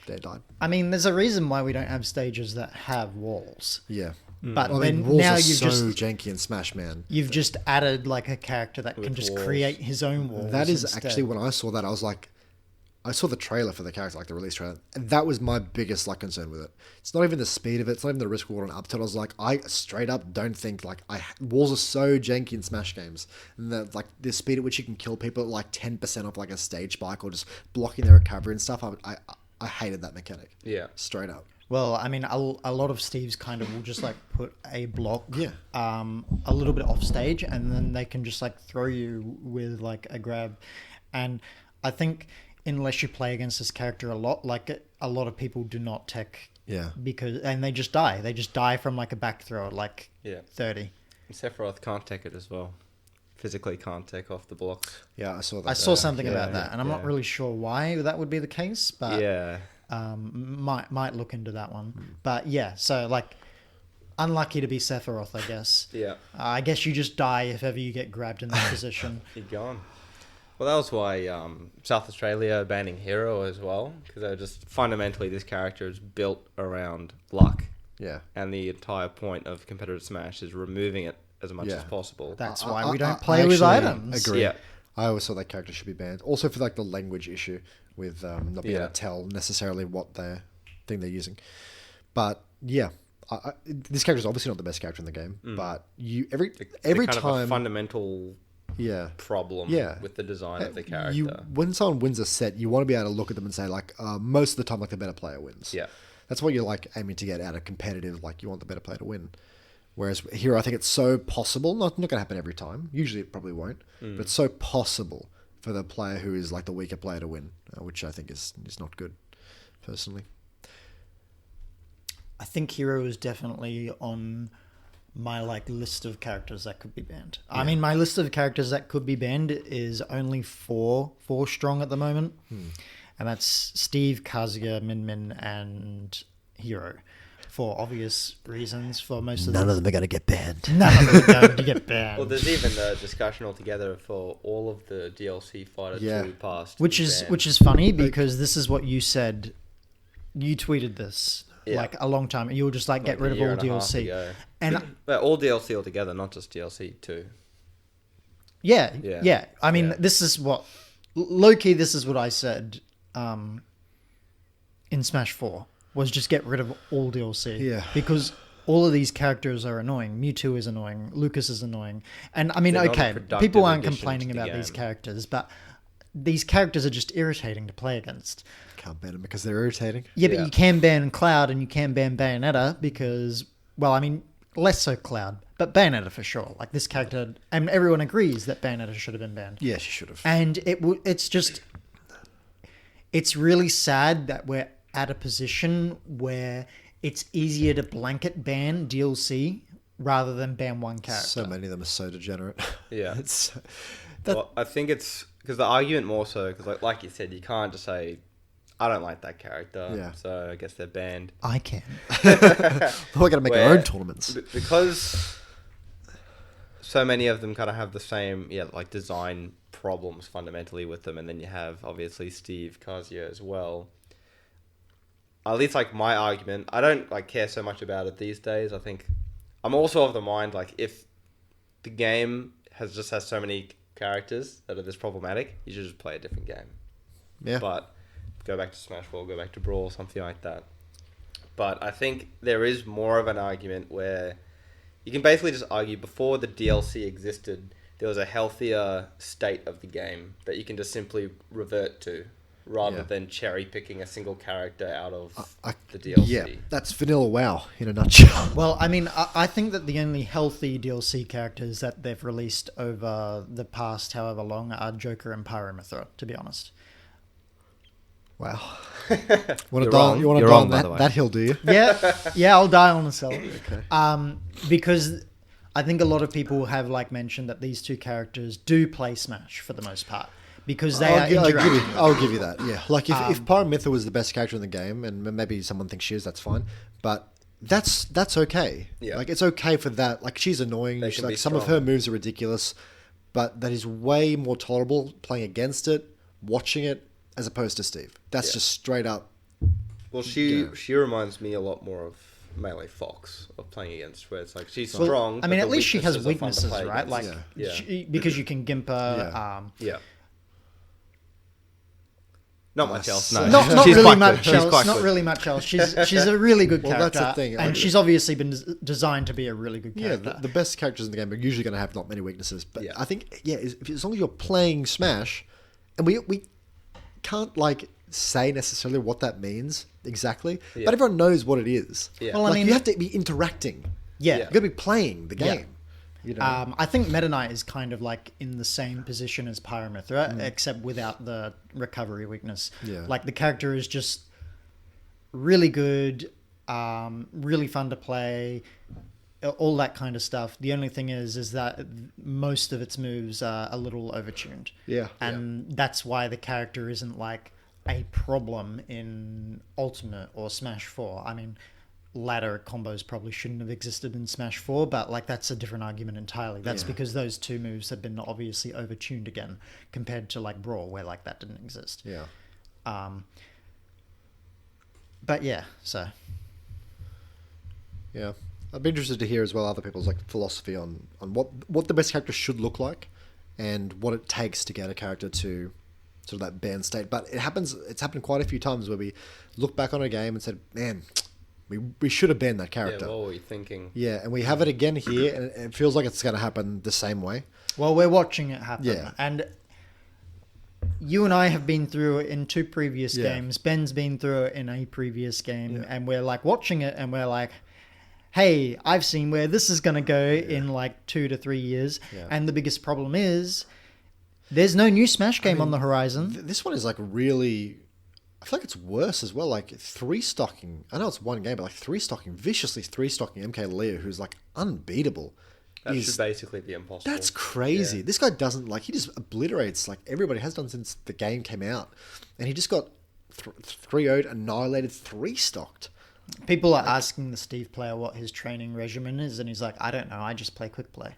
A: they died.
B: I mean, there's a reason why we don't have stages that have walls.
A: Yeah.
B: But
A: Well, I
B: then
A: mean, walls
B: now
A: are
B: you've
A: so
B: just
A: janky in Smash, man.
B: you've just added like a character that can
C: With
B: just
C: walls.
B: create his own walls.
A: That is
B: instead.
A: actually when I saw that, I was like, I saw the trailer for the character, like the release trailer, and that was my biggest like concern with it. It's not even the speed of it. It's not even the risk reward on up tilt. I was like, I straight up don't think like walls are so janky in Smash games, and that like the speed at which you can kill people at like 10% off like a stage spike or just blocking their recovery and stuff. I hated that mechanic.
C: Yeah.
A: Straight up.
B: Well, I mean, a lot of Steve's kind of will just like put a block,
A: Yeah.
B: a little bit off stage, and then they can just like throw you with like a grab. And I think unless you play against this character a lot, like a lot of people do not tech,
A: Yeah.
B: and they just die. They just die from like a back throw at like 30.
C: And Sephiroth can't tech it as well. Physically can't tech off the blocks.
A: Yeah, I saw that.
B: I saw something
C: yeah,
B: about that, and I'm not
C: yeah.
B: really sure why that would be the case, but
C: Yeah.
B: might look into that one. But yeah, so like unlucky to be Sephiroth, I guess.
C: Yeah.
B: I guess you just die if ever you get grabbed in that position.
C: You're gone. Well, that was why South Australia banning Hero as well, because they were just fundamentally this character is built around luck,
A: Yeah.
C: and the entire point of competitive Smash is removing it as much as possible.
B: That's
A: I-
B: why
A: I-
B: we don't
A: I
B: play with
A: actually
B: items.
A: Agree.
C: Yeah.
A: I always thought that character should be banned. Also for like the language issue with not being able
C: Yeah.
A: to tell necessarily what they're using. But yeah, this character is obviously not the best character in the game. But every
C: They're kind of a
A: time,
C: fundamental
A: yeah,
C: problem
A: Yeah.
C: with the design of the character.
A: when someone wins a set, you want to be able to look at them and say like, most of the time, like the better player wins.
C: Yeah.
A: That's what you're like aiming to get out of competitive. Like you want the better player to win. Whereas here, I think it's so possible. Not going to happen every time. Usually, it probably won't. But it's so possible for the player who is like the weaker player to win, which I think is not good, personally.
B: I think Hero is definitely on my like list of characters that could be banned. I mean, my list of characters that could be banned is only four strong at the moment, and that's Steve, Kazuya, Min Min, and Hero. For obvious reasons, for most of
A: None of them are going to get banned.
B: none of them are going to get banned.
C: Well, there's even a discussion altogether for all of the DLC Fighter 2 past.
B: which is funny because this is what you said. You tweeted this like a long time. You were just like, get rid of all DLC. And
C: but all DLC altogether, not just DLC 2.
B: yeah. I mean, this is what low-key. This is what I said in Smash 4 was just get rid of all DLC.
A: Yeah.
B: Because all of these characters are annoying. Mewtwo is annoying. Lucas is annoying. And I mean,
C: They're not a
B: okay,
C: productive
B: people aren't
C: addition
B: complaining
C: to the
B: about these
C: game.
B: characters, but these characters are just irritating to play against.
A: Can't ban them because they're irritating.
B: Yeah, but
C: Yeah.
B: you can ban Cloud and you can ban Bayonetta because, well, I mean, less so Cloud, but Bayonetta for sure. Like this character, and everyone agrees that Bayonetta should have been banned.
A: Yeah, she should have.
B: And it's really sad that we're at a position where it's easier to blanket ban DLC rather than ban one character.
A: So many of them are so degenerate.
C: Yeah.
A: It's
C: Well, I think it's because the argument more so because like you said, you can't just say I don't like that character,
A: Yeah.
C: so I guess they're banned.
B: I can.
A: we're going to make our
C: Where-
A: own tournaments.
C: Because so many of them kind of have the same, like design problems fundamentally with them, and then you have obviously Steve Kazuya as well. At least like my argument, I don't like care so much about it these days. I think I'm also of the mind like if the game has so many characters that are this problematic, you should just play a different game.
A: Yeah.
C: But go back to Smash 4, go back to Brawl, something like that. But I think there is more of an argument where you can basically just argue before the DLC existed, there was a healthier state of the game that you can just simply revert to rather than cherry picking a single character out of the DLC.
A: Yeah, that's vanilla WoW in a nutshell.
B: Well, I mean, I think that the only healthy DLC characters that they've released over the past however long are Joker and Pyramithra, to be honest.
A: Wow.
C: You're
A: You
C: wrong,
A: want to die on that hill, do you?
B: Yeah, I'll die on the cell.
A: Okay.
B: Because I think a lot of people have like mentioned that these two characters do play Smash for the most part. Because they are interacting.
A: I'll give you that, yeah. Like, if Pyramithra was the best character in the game, and maybe someone thinks she is, that's fine. But that's okay.
C: Yeah.
A: Like, it's okay for that. Like, she's annoying.
C: They can be
A: some of
C: strong.
A: her moves are ridiculous. But that is way more tolerable playing against it, watching it, as opposed to Steve. That's just straight up.
C: Well, she reminds me a lot more of mainly Fox of playing against, where it's like she's strong.
B: I mean,
C: but
B: at
C: the
B: least she has
C: weaknesses are fun to
B: weaknesses,
C: play
B: right? Like,
C: against.
B: because you can gimp her.
C: Yeah. Not much else. No,
B: Not
C: She's
B: really
C: quite
B: much
C: good.
B: else.
C: Quite
B: Not
C: good.
B: really much else. She's a really good
A: Well,
B: character,
A: that's the thing.
B: and she's obviously been designed to be a really good
A: Yeah,
B: character.
A: the best characters in the game are usually going to have not many weaknesses. But
C: Yeah.
A: I think, as long as you're playing Smash, and we can't, like, say necessarily what that means exactly, but everyone knows what it is.
C: Yeah.
B: Well, I mean,
A: you have to be interacting.
B: Yeah.
A: You got to be playing the game.
B: Yeah.
A: You know?
B: I think Meta Knight is kind of like in the same position as Pyramithra, except without the recovery weakness.
A: Yeah.
B: Like the character is just really good, really fun to play, all that kind of stuff. The only thing is that most of its moves are a little overtuned.
A: Yeah.
B: And that's why the character isn't like a problem in Ultimate or Smash 4. I mean, ladder combos probably shouldn't have existed in Smash 4, but like that's a different argument entirely. That's because those two moves have been obviously overtuned again compared to like Brawl, where like that didn't exist.
A: Yeah.
B: But yeah, so
A: Yeah. I'd be interested to hear as well other people's like philosophy on what the best character should look like and what it takes to get a character to sort of that banned state. But it's happened quite a few times where we look back on a game and said, man, we should have banned that character.
C: Yeah, what were you thinking?
A: Yeah, and we have it again here, and it feels like it's going to happen the same way.
B: well, we're watching it happen.
A: Yeah.
B: And you and I have been through it in two previous games. Ben's been through it in a previous game, and we're like watching it and we're like, hey, I've seen where this is going to go in like 2 to 3 years.
A: Yeah.
B: And the biggest problem is there's no new Smash game on the horizon.
A: This one is like really... I feel like it's worse as well. Like 3-stocking. I know it's one game, but like 3-stocking, viciously 3-stocking MK Leo, who's like unbeatable.
C: That should basically be impossible.
A: That's crazy.
C: Yeah.
A: This guy doesn't he just obliterates like everybody has done since the game came out, and he just got 3-0'd, annihilated, 3-stocked.
B: People are asking the Steve player what his training regimen is, and he's like, I don't know, I just play quick play.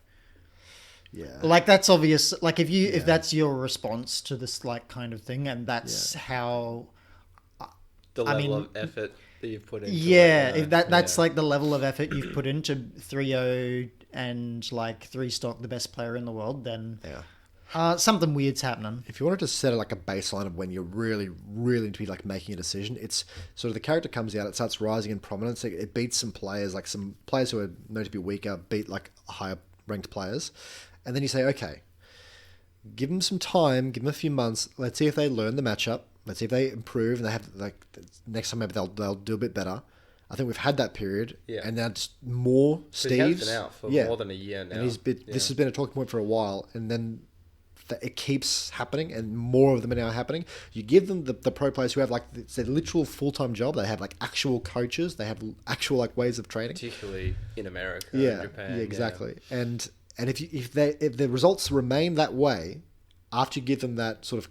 A: Yeah,
B: Like that's obvious. Like if that's your response to this like kind of thing, and that's how.
C: The level of effort that you've put into
B: Yeah,
C: it,
B: if that's like the level of effort you've put into 3-0 and like 3-stock the best player in the world, then something weird's happening.
A: if you wanted to set like a baseline of when you're really, really need to be like making a decision, it's sort of the character comes out, it starts rising in prominence, it beats some players, like some players who are known to be weaker, beat like higher ranked players, and then you say, okay, give them some time, give them a few months, let's see if they learn the matchup, let's see if they improve, and they have like next time maybe they'll do a bit better. I think we've had that period, and now just more Steves.
C: He's been out for more than a year now.
A: And this has been a talking point for a while, and then it keeps happening, and more of them are now happening. You give them the pro players who have like it's a literal full-time job. They have like actual coaches. They have actual like ways of training.
C: Particularly in America,
A: Yeah,
C: Japan.
A: yeah, exactly. And if the results remain that way after you give them that sort of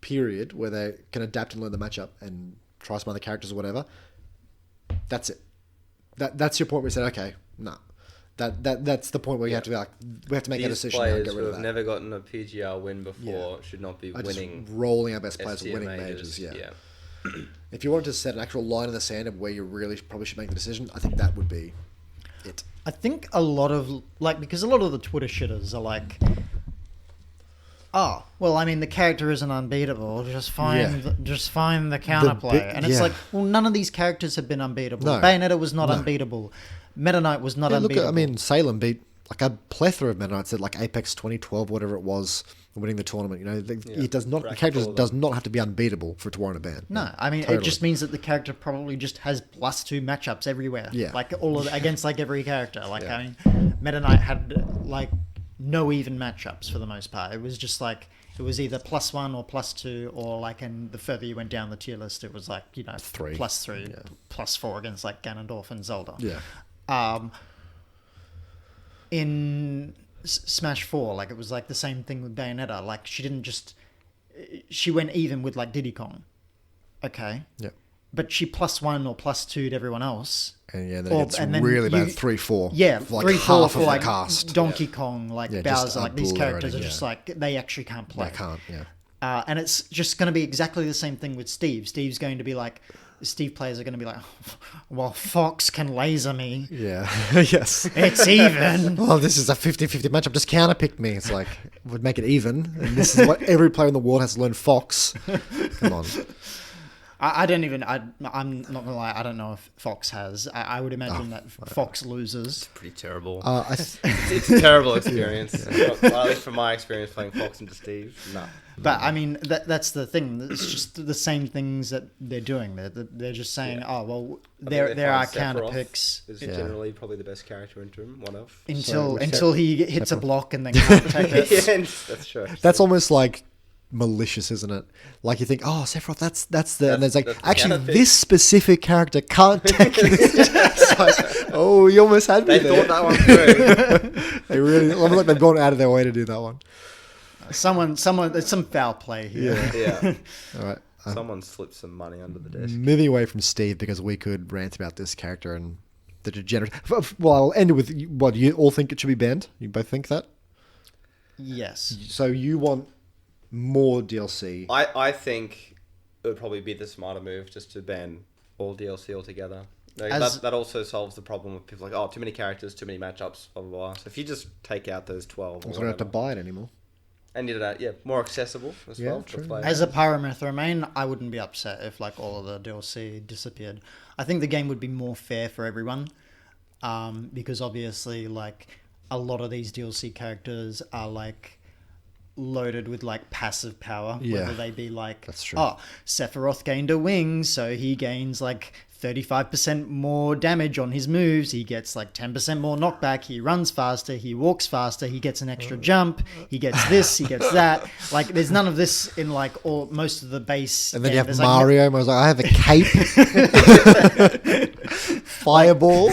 A: period where they can adapt and learn the matchup and try some other characters or whatever, that's it. That's your point where you said, okay, no, That's the point where you have to be like, we have to make a decision now and
C: These
A: get
C: players
A: rid
C: who
A: of
C: have
A: that.
C: never gotten a PGR win before should not be winning.
A: Just rolling our best players,
C: STM
A: winning majors. If you wanted to set an actual line in the sand of where you really probably should make the decision, I think that would be it.
B: I think a lot of because a lot of the Twitter shitters are like, oh, well, I mean, the character isn't unbeatable. Just find the counterplay, and it's like, well, none of these characters have been unbeatable.
A: No.
B: Bayonetta was not unbeatable. Meta Knight was not unbeatable.
A: Look, I mean, Salem beat like a plethora of Meta Knights at like Apex 2012, whatever it was, winning the tournament. You know, it does not. The character does not have to be unbeatable for it to warrant a ban.
B: No, I mean, it just means that the character probably just has +2 matchups everywhere.
A: Yeah,
B: like against like every character. Like I mean, Meta Knight had like no even matchups for the most part. It was just like it was either +1 or +2, or like, and the further you went down the tier list, it was like, you know,
A: 3,
B: +3, +4 against like Ganondorf and Zelda.
A: Yeah.
B: In Smash 4, like it was like the same thing with Bayonetta. Like she went even with like Diddy Kong. Okay.
A: Yeah.
B: But she +1 or +2 to everyone else.
A: And then it's really bad 3-4.
B: Yeah,
A: for like
B: 3-4
A: half
B: for
A: of
B: like
A: the cast.
B: Donkey Kong, like Bowser, like these characters are just like, they actually can't play.
A: They can't,
B: and it's just going to be exactly the same thing with Steve. Steve's going to be like, Steve players are going to be like, well, Fox can laser me.
A: Yeah. Yes.
B: It's even.
A: Oh, this is a 50-50 matchup. Just counterpick me. It's like, would make it even. And this is what every player in the world has to learn Fox. Come on.
B: I'm not going to lie, I don't know if Fox has. I would imagine that Fox loses.
C: It's pretty terrible.
A: It's
C: a terrible experience. Well, at least from my experience playing Fox into Steve, no.
B: But I mean, that's the thing. It's just the same things that they're doing. They're just saying, oh, well, there are counter picks.
C: Is generally probably the best character into him, one of.
B: Until he hits a block and then can't take it.
C: Yeah, that's true.
A: That's almost like malicious, isn't it? Like you think, oh, Sephiroth, that's the, and there's like, actually, this specific character can't take this. It's like, oh, you almost had me there.
C: They thought that one through.
A: They really, I mean, like they've gone out of their way to do that one.
B: Someone, there's some foul play here.
C: Yeah.
A: All right.
C: Someone slipped some money under the desk.
A: Moving away from Steve, because we could rant about this character and the degenerate. Well, I'll end it with, what, do you all think it should be banned? You both think that?
B: Yes.
A: So you want more DLC?
C: I think it would probably be the smarter move just to ban all DLC altogether. That also solves the problem with people like, oh, too many characters, too many matchups, blah, blah, blah. So if you just take out those 12...
A: You don't have to buy it anymore.
C: And more accessible as well.
A: True.
B: As a Pyromancer main, I wouldn't be upset if like all of the DLC disappeared. I think the game would be more fair for everyone, because obviously like a lot of these DLC characters are like loaded with like passive power, whether they be like,
A: that's true.
B: Oh, Sephiroth gained a wing, so he gains like 35% more damage on his moves, he gets like 10% more knockback, he runs faster, he walks faster, he gets an extra jump, he gets this, he gets that. Like there's none of this in like most of the base.
A: And then
B: game.
A: you have
B: There's
A: Mario, and I was like, I have a cape. Fireball.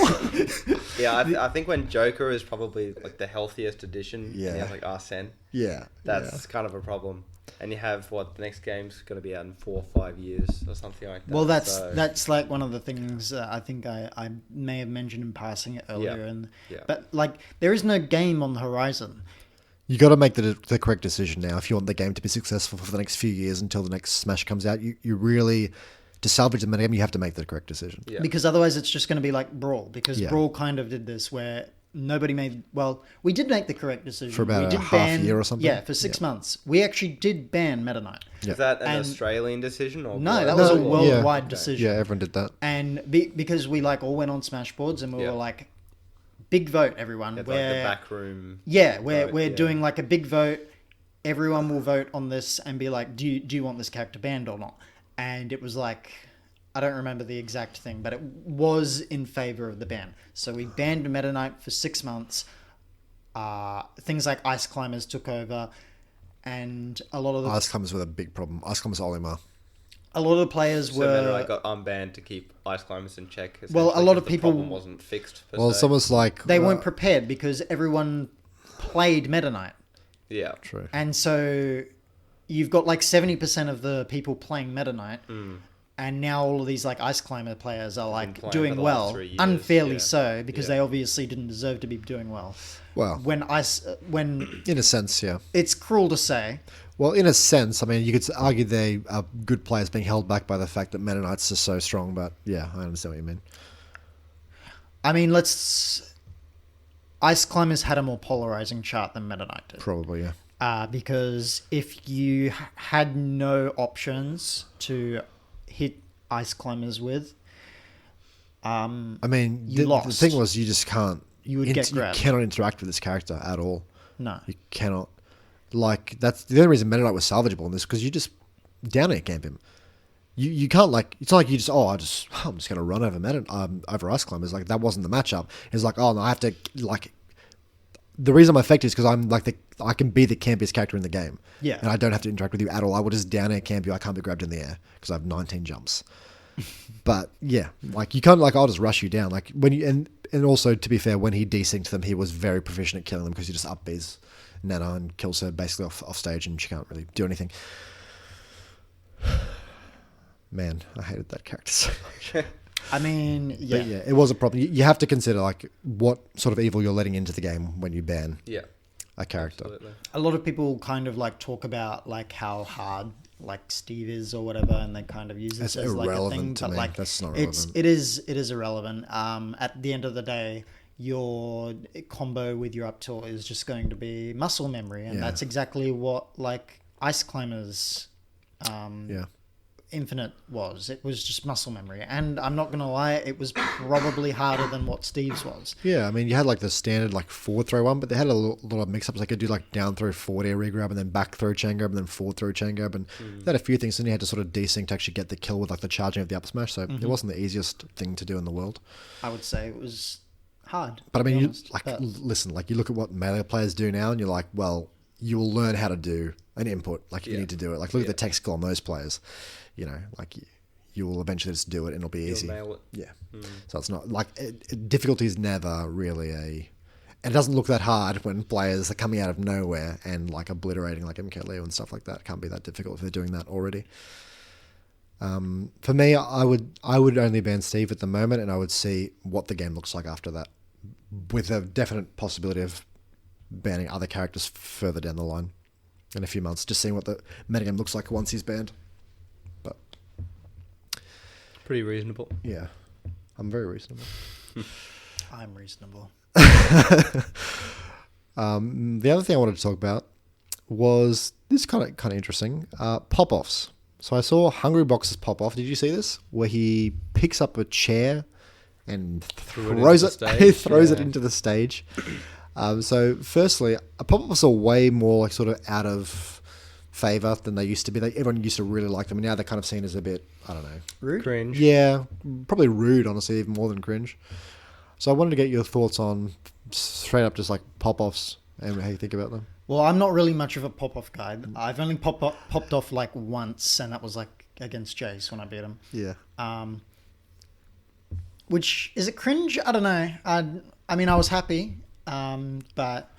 C: Yeah, I think when Joker is probably like the healthiest addition, and you have like Arsene.
A: Yeah.
C: That's kind of a problem. And you have the next game's going to be out in 4 or 5 years or something like that.
B: Well, that's like one of the things I think I may have mentioned in passing it earlier. But like there is no game on the horizon.
A: You got to make the correct decision now if you want the game to be successful for the next few years until the next Smash comes out. You really, to salvage the game, you have to make the correct decision.
B: Yeah. Because otherwise it's just going to be like Brawl. Because Brawl kind of did this where nobody made... Well, we did make the correct decision.
A: For about a half year or something?
B: Yeah, for 6 months. We actually did ban Meta Knight.
C: Is that an Australian decision? Or
B: no, that was a worldwide decision.
A: Yeah, everyone did that.
B: And because we like all went on Smash boards and we were like, big vote, everyone.
C: It's like the back room.
B: Yeah, we're doing like a big vote. Everyone will vote on this and be like, do you want this character banned or not? And it was like... I don't remember the exact thing, but it was in favor of the ban. So we banned Meta Knight for 6 months. Things like Ice Climbers took over, and a lot of the...
A: Ice Climbers were a big problem. Ice Climbers Olimar.
B: A lot of the players were...
C: So Meta Knight got unbanned to keep Ice Climbers in check.
B: Well, a lot of people...
C: The problem wasn't fixed,
A: well, it's almost like...
B: They weren't prepared because everyone played Meta Knight.
C: Yeah.
A: True.
B: And so you've got like 70% of the people playing Meta Knight... and now all of these like Ice Climber players are
C: Been
B: like
C: playing
B: doing
C: for the last
B: well,
C: 3 years,
B: unfairly
C: yeah.
B: so, because
C: Yeah.
B: they obviously didn't deserve to be doing well.
A: Well,
B: When
A: in a sense, yeah.
B: it's cruel to say,
A: Well, in a sense, I mean, you could argue they are good players being held back by the fact that Mennonites are so strong, but yeah, I understand what you mean.
B: I mean, Ice Climbers had a more polarizing chart than Meta Knight did.
A: Probably, yeah.
B: Because if you had no options to hit Ice Climbers with,
A: I mean,
B: you
A: the
B: lost.
A: thing was, you just can't.
B: You would get
A: You
B: grabbed.
A: cannot interact with this character at all.
B: No.
A: You cannot. Like, that's the only reason Mennonite was salvageable in this, because you just down air camp him. You can't, like, it's not like you just, I'm just going to run over over Ice Climbers. Like, that wasn't the matchup. It's like, oh, no, I have to, like, the reason I'm effective is because I'm, like, I can be the campiest character in the game.
B: Yeah.
A: And I don't have to interact with you at all. I will just down air camp you. I can't be grabbed in the air because I have 19 jumps. But, yeah, like, you can't, like, I'll just rush you down. Like, when you, and also, to be fair, when he desynced them, he was very proficient at killing them because he just up B's Nana and kills her basically off stage and she can't really do anything. Man, I hated that character so much.
B: I mean, yeah.
A: But yeah, it was a problem. You have to consider, like, what sort of evil you're letting into the game when you ban a character.
C: Absolutely.
B: A lot of people kind of like talk about like how hard like Steve is or whatever, and they kind of use this
A: That's
B: as like a
A: irrelevant
B: thing.
A: to
B: But
A: me.
B: like,
A: That's not relevant.
B: it is irrelevant. At the end of the day, your combo with your up tilt is just going to be muscle memory, and
A: Yeah.
B: that's exactly what like Ice Climbers
A: Yeah.
B: Infinite was. It was just muscle memory, and I'm not gonna lie, it was probably harder than what Steve's was.
A: Yeah, I mean, you had like the standard like forward throw one, but they had a lot of mix-ups. They could do like down throw, forward air regrab, and then back throw chain grab, and then forward throw chain grab, and they had a few things. Then you had to sort of desync to actually get the kill with like the charging of the up smash. So it wasn't the easiest thing to do in the world.
B: I would say it was hard.
A: But I
B: to be
A: mean,
B: honest, but-
A: listen, like you look at what melee players do now, and you're like, well, you will learn how to do an input. Like you need to do it. Like look at the tech skill on those players. You know, like you will eventually just do it, and it'll be easy.
C: You'll nail it.
A: Yeah. So it's not like difficulty is never really and it doesn't look that hard when players are coming out of nowhere and like obliterating like MK Leo and stuff like that. It can't be that difficult if they're doing that already. For me, I would only ban Steve at the moment, and I would see what the game looks like after that, with a definite possibility of banning other characters further down the line in a few months, just seeing what the metagame looks like once he's banned. But
C: Pretty reasonable.
A: yeah, I'm very reasonable.
B: I'm reasonable.
A: The other thing I wanted to talk about was this kind of interesting. Pop-offs. So I saw Hungry Box's pop-off. Did you see this? Where he picks up a chair and throws it into the stage. So firstly, pop-offs are way more like sort of out of favor than they used to be. Everyone used to really like them, and now they're kind of seen as a bit, I don't know,
B: Rude?
C: Cringe.
A: yeah, probably rude, honestly, even more than cringe. So I wanted to get your thoughts on straight up just like pop-offs and how you think about them.
B: Well, I'm not really much of a pop-off guy. I've only popped off like once, and that was like against Jace when I beat him.
A: Yeah.
B: Which, is it cringe? I don't know. I mean, I was happy, but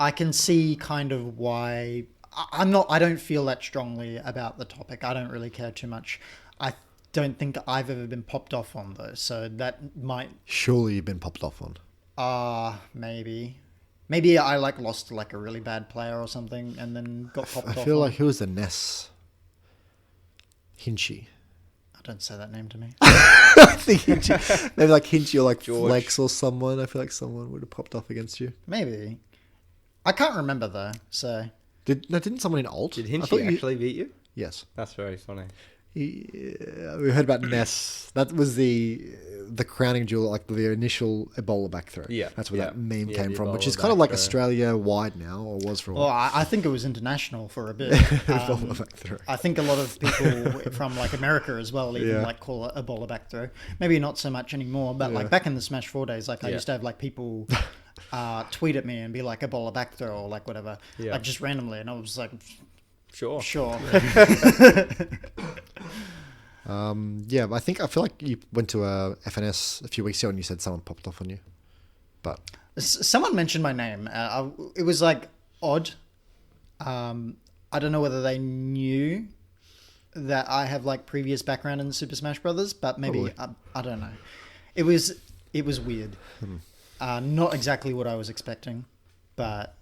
B: I can see kind of why... I don't feel that strongly about the topic. I don't really care too much. I don't think I've ever been popped off on though, so that might...
A: Surely you've been popped off on.
B: Maybe. Maybe I like lost to like a really bad player or something and then got popped off.
A: I feel
B: on.
A: like who was the Ness? Hinchy.
B: Don't say that name to me.
A: I think Hinchy. Maybe like Hinchy or like
C: George.
A: Flex or someone. I feel like someone would have popped off against you.
B: Maybe. I can't remember though, so...
A: Didn't someone in Alt?
C: Did
A: I thought
C: Hinchy actually beat you?
A: Yes.
C: That's very funny.
A: We heard about Ness. That was the crowning jewel, like the initial Ebola back throw.
C: Yeah,
A: That's where
C: yeah.
A: that meme
C: Yeah,
A: came
C: the
A: from, which
C: Ebola
A: is kind of like
C: back throw.
A: Australia wide now, or was for a
B: Well,
A: while.
B: I think it was international for a bit.
A: Ebola back throw.
B: I think a lot of people from like America as well even
A: Yeah.
B: like call it Ebola back throw. Maybe not so much anymore, but
A: Yeah.
B: like back in the Smash 4 days, like I
C: Yeah.
B: used to have like people tweet at me and be like Ebola back throw or like whatever,
C: Yeah.
B: like just randomly, and I was like,
C: Sure.
B: sure.
A: Yeah, but I feel like you went to a FNS a few weeks ago and you said someone popped off on you. But
B: Someone mentioned my name. It was like odd. I don't know whether they knew that I have like previous background in Super Smash Brothers, but maybe I don't know. It was weird. Not exactly what I was expecting, but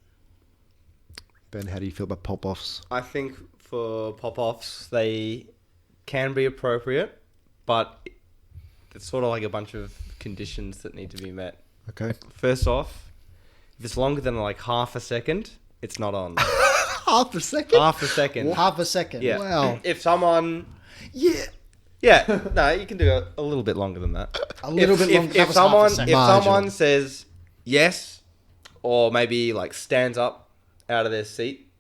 A: Ben, how do you feel about pop-offs?
C: I think for pop-offs, they can be appropriate, but it's sort of like a bunch of conditions that need to be met.
A: Okay.
C: First off, if it's longer than like half a second, it's not on.
A: Half a second?
C: Half a second.
B: half a second.
C: Yeah.
A: Wow.
C: If someone...
B: Yeah.
C: Yeah. No, you can do a little bit longer than that.
B: A little bit longer.
C: If someone says yes, or maybe like stands up out of their seat,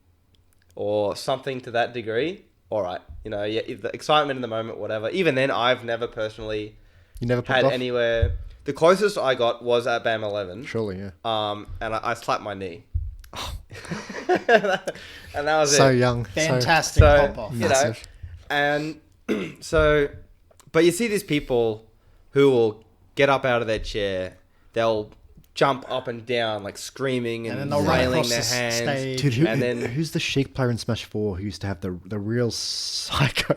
C: or something to that degree, all right. You know, yeah, if the excitement in the moment, whatever. Even then, I've never personally had anywhere... The closest I got was at BAM 11.
A: Surely, yeah.
C: And I slapped my knee. And that was
A: so
C: it.
A: young.
B: Fantastic pop-off.
C: You know, and so... But you see these people who will get up out of their chair, they'll jump up and down, like screaming and
B: then
C: railing their hands.
B: Stage.
A: Dude,
C: then
A: who's the Sheik player in Smash 4 who used to have the real psycho?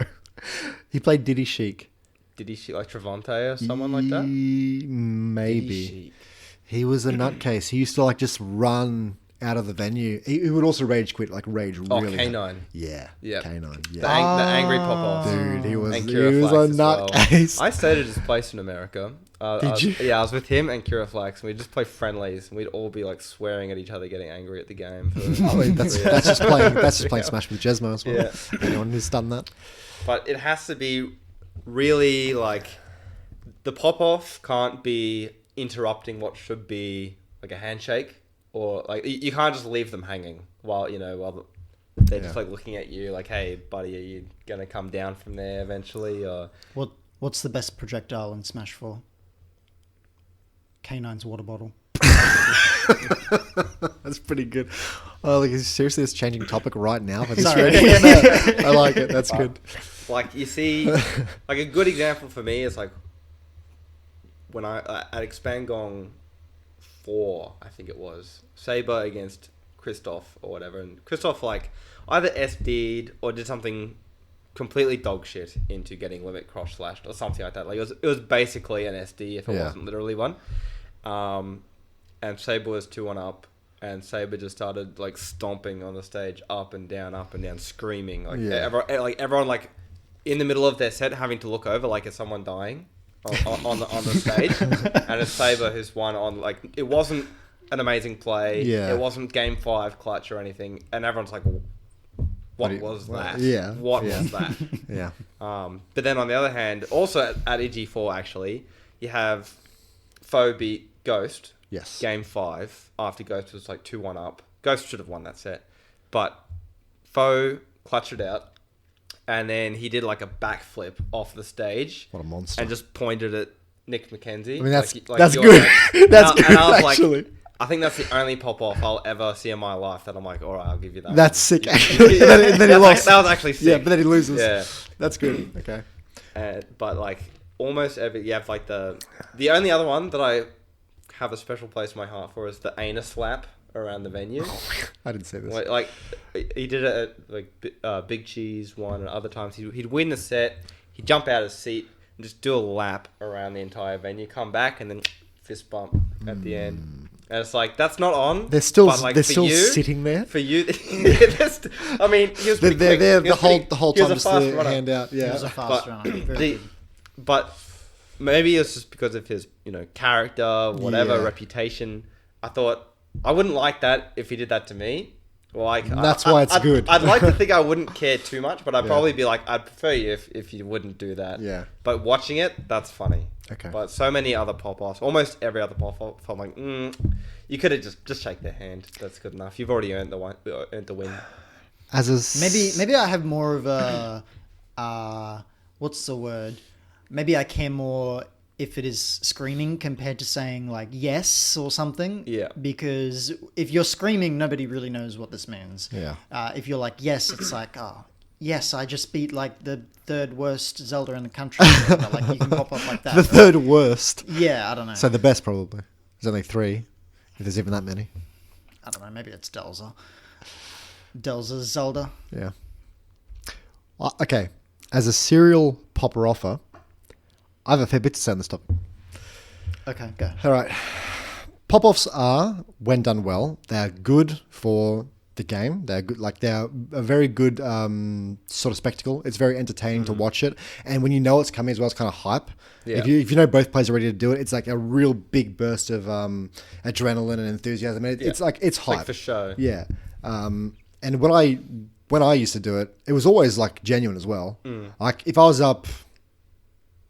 A: He played Diddy Sheik.
C: Did he like Travante or someone like that?
A: Maybe. He was a nutcase. He used to like just run out of the venue. He would also rage quit, like rage really.
C: K9.
A: Hard. Yeah. K9. Yeah.
C: The angry pop-off.
A: Dude, he was a
C: Well.
A: nutcase.
C: I stayed at his place in America.
A: Did you?
C: Yeah, I was with him and Kira Flax, and we'd just play friendlies, and we'd all be like swearing at each other, getting angry at the game.
A: That's just playing Smash with Jesmo as well.
C: Yeah.
A: Anyone who's done that.
C: But it has to be really like the pop-off can't be interrupting what should be like a handshake, or like you can't just leave them hanging while they're just like looking at you like, hey buddy, are you gonna come down from there eventually? Or
B: what's the best projectile in Smash 4? K9's water bottle.
A: That's pretty good. Oh, like seriously, it's changing topic right now for this
B: Sorry.
A: radio. I like it. That's good.
C: Like you see, like a good example for me is like when I at Expangong 4, I think it was Saber against Christoph or whatever, and Christoph like either SD'd or did something completely dog shit into getting limit cross slashed or something like that. Like it was basically an SD if it wasn't literally one. And Saber was 2-1 up, and Saber just started like stomping on the stage up and down, screaming like everyone like in the middle of their set having to look over like is someone dying on the stage, and it's Saber who's won on like it wasn't an amazing play, it wasn't game 5 clutch or anything, and everyone's like, what was that? What was that?
A: Yeah.
C: But then on the other hand, also at EG4 actually, you have Foe beat Ghost.
A: Yes.
C: Game 5 after Ghost was like 2-1 up. Ghost should have won that set, but Foe clutched it out, and then he did like a backflip off the stage.
A: What a monster!
C: And just pointed at Nick McKenzie.
A: I mean, that's good.
C: That's
A: good.
C: And I was
A: actually.
C: like, I think that's the only pop off I'll ever see in my life that I'm like, all right, I'll give you that.
A: That's sick. Actually, and then he lost.
C: That was actually sick.
A: Yeah, but then he loses.
C: Yeah,
A: that's good. Okay.
C: But like almost every, you have like the only other one that I have a special place in my heart for is the anus slap around the venue.
A: I didn't say this.
C: Like he did it at like Big Cheese one, and other times he'd win the set, he'd jump out of his seat and just do a lap around the entire venue, come back and then fist bump at the end. And it's like, that's not on.
A: They're still
C: you,
A: sitting there.
C: For you, I mean, he was pretty quick.
A: They're the whole time just the
C: runner.
A: hand out. Yeah,
B: He was a fast runner.
C: But maybe it's just because of his, character, whatever, reputation. I thought I wouldn't like that if he did that to me. Like
A: that's why it's good.
C: I'd like to think I wouldn't care too much, but I'd probably be like, I'd prefer you if you wouldn't do that.
A: Yeah.
C: But watching it, that's funny.
A: Okay.
C: But so many other pop-offs, almost every other pop-off, I'm like, you could have just shake their hand. That's good enough. You've already earned the win.
B: Maybe I have more of a what's the word? Maybe I care more if it is screaming compared to saying like yes or something.
C: Yeah.
B: Because if you're screaming, nobody really knows what this means.
A: Yeah.
B: If you're like yes, it's like yes, I just beat like the third worst Zelda in the country. Like you can pop up like that.
A: The third worst.
B: Yeah, I don't know.
A: So the best probably. There's only 3, if there's even that many.
B: I don't know. Maybe it's Delza's Zelda.
A: Yeah. Okay. as a serial popper offer, I have a fair bit to say on this topic.
B: Okay, go.
A: All right. Pop-offs are, when done well, they're good for the game. They're good, like they're a very good sort of spectacle. It's very entertaining to watch it, and when you know it's coming as well, it's kind of hype.
C: Yeah.
A: If you know both players are ready to do it, it's like a real big burst of adrenaline and enthusiasm. It's like it's hype.
C: Like for show.
A: Yeah. And when I used to do it, it was always like genuine as well. Like if I was up,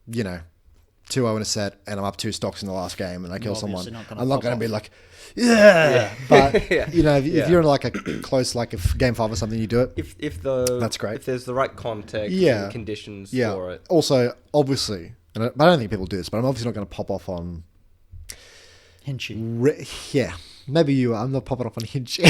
A: 2-0 in a set, and I'm up 2 stocks in the last game, and I kill someone, I'm not going to be like, yeah. But if you're in like a close, like a game 5 or something, you do it. That's great.
C: If there's the right context, and conditions for it.
A: Also, obviously, but I don't think people do this, but I'm obviously not going to pop off on
B: Hinchy.
A: Maybe you are. I'm not popping off on Hinchy.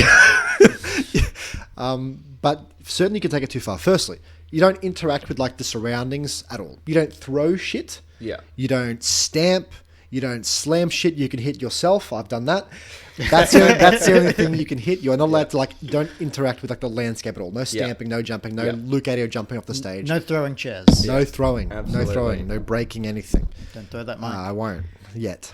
A: But certainly you can take it too far. Firstly, you don't interact with like the surroundings at all. You don't throw shit.
C: Yeah.
A: You don't stamp. You don't slam shit. You can hit yourself. I've done that. That's the only thing you can hit. You are not allowed to don't interact with like the landscape at all. No stamping, no jumping, no Lucatio jumping off the stage.
B: No throwing chairs.
A: No throwing.
C: Absolutely.
A: No throwing. No breaking anything.
B: Don't throw that mic.
A: I won't yet.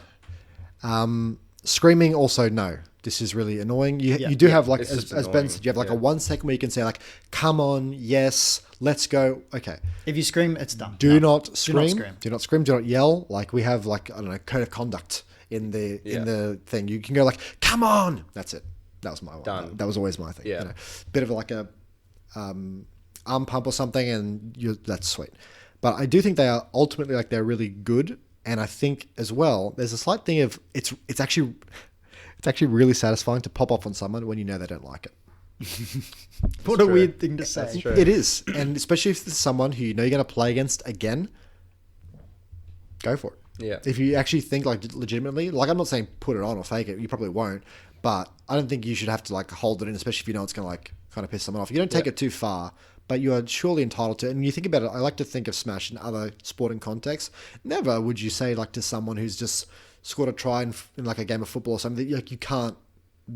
A: Screaming also no. This is really annoying. You do have like as Ben said, you have like a 1 second where you can say like, "Come on, yes, let's go." Okay.
B: If you scream, it's done.
A: Do not scream. Do not scream. Do not yell. Like we have like I don't know code of conduct in the thing. You can go like, "Come on." That's it. That was my one.
C: Done.
A: That was always my thing.
C: Yeah.
A: Bit of like a arm pump or something, and that's sweet. But I do think they are ultimately like they're really good, and I think as well there's a slight thing of it's actually really satisfying to pop off on someone when you know they don't like it.
B: What a weird thing to say.
C: That's true.
A: It is, and especially if it's someone who you know you're going to play against again, go for it.
C: Yeah.
A: If you actually think like legitimately, like I'm not saying put it on or fake it, you probably won't, but I don't think you should have to like hold it in, especially if you know it's going to like kind of piss someone off. You don't take it too far, but you are surely entitled to. And when you think about it, I like to think of Smash in other sporting contexts. Never would you say like to someone who's just scored a try in like a game of football or something that like you can't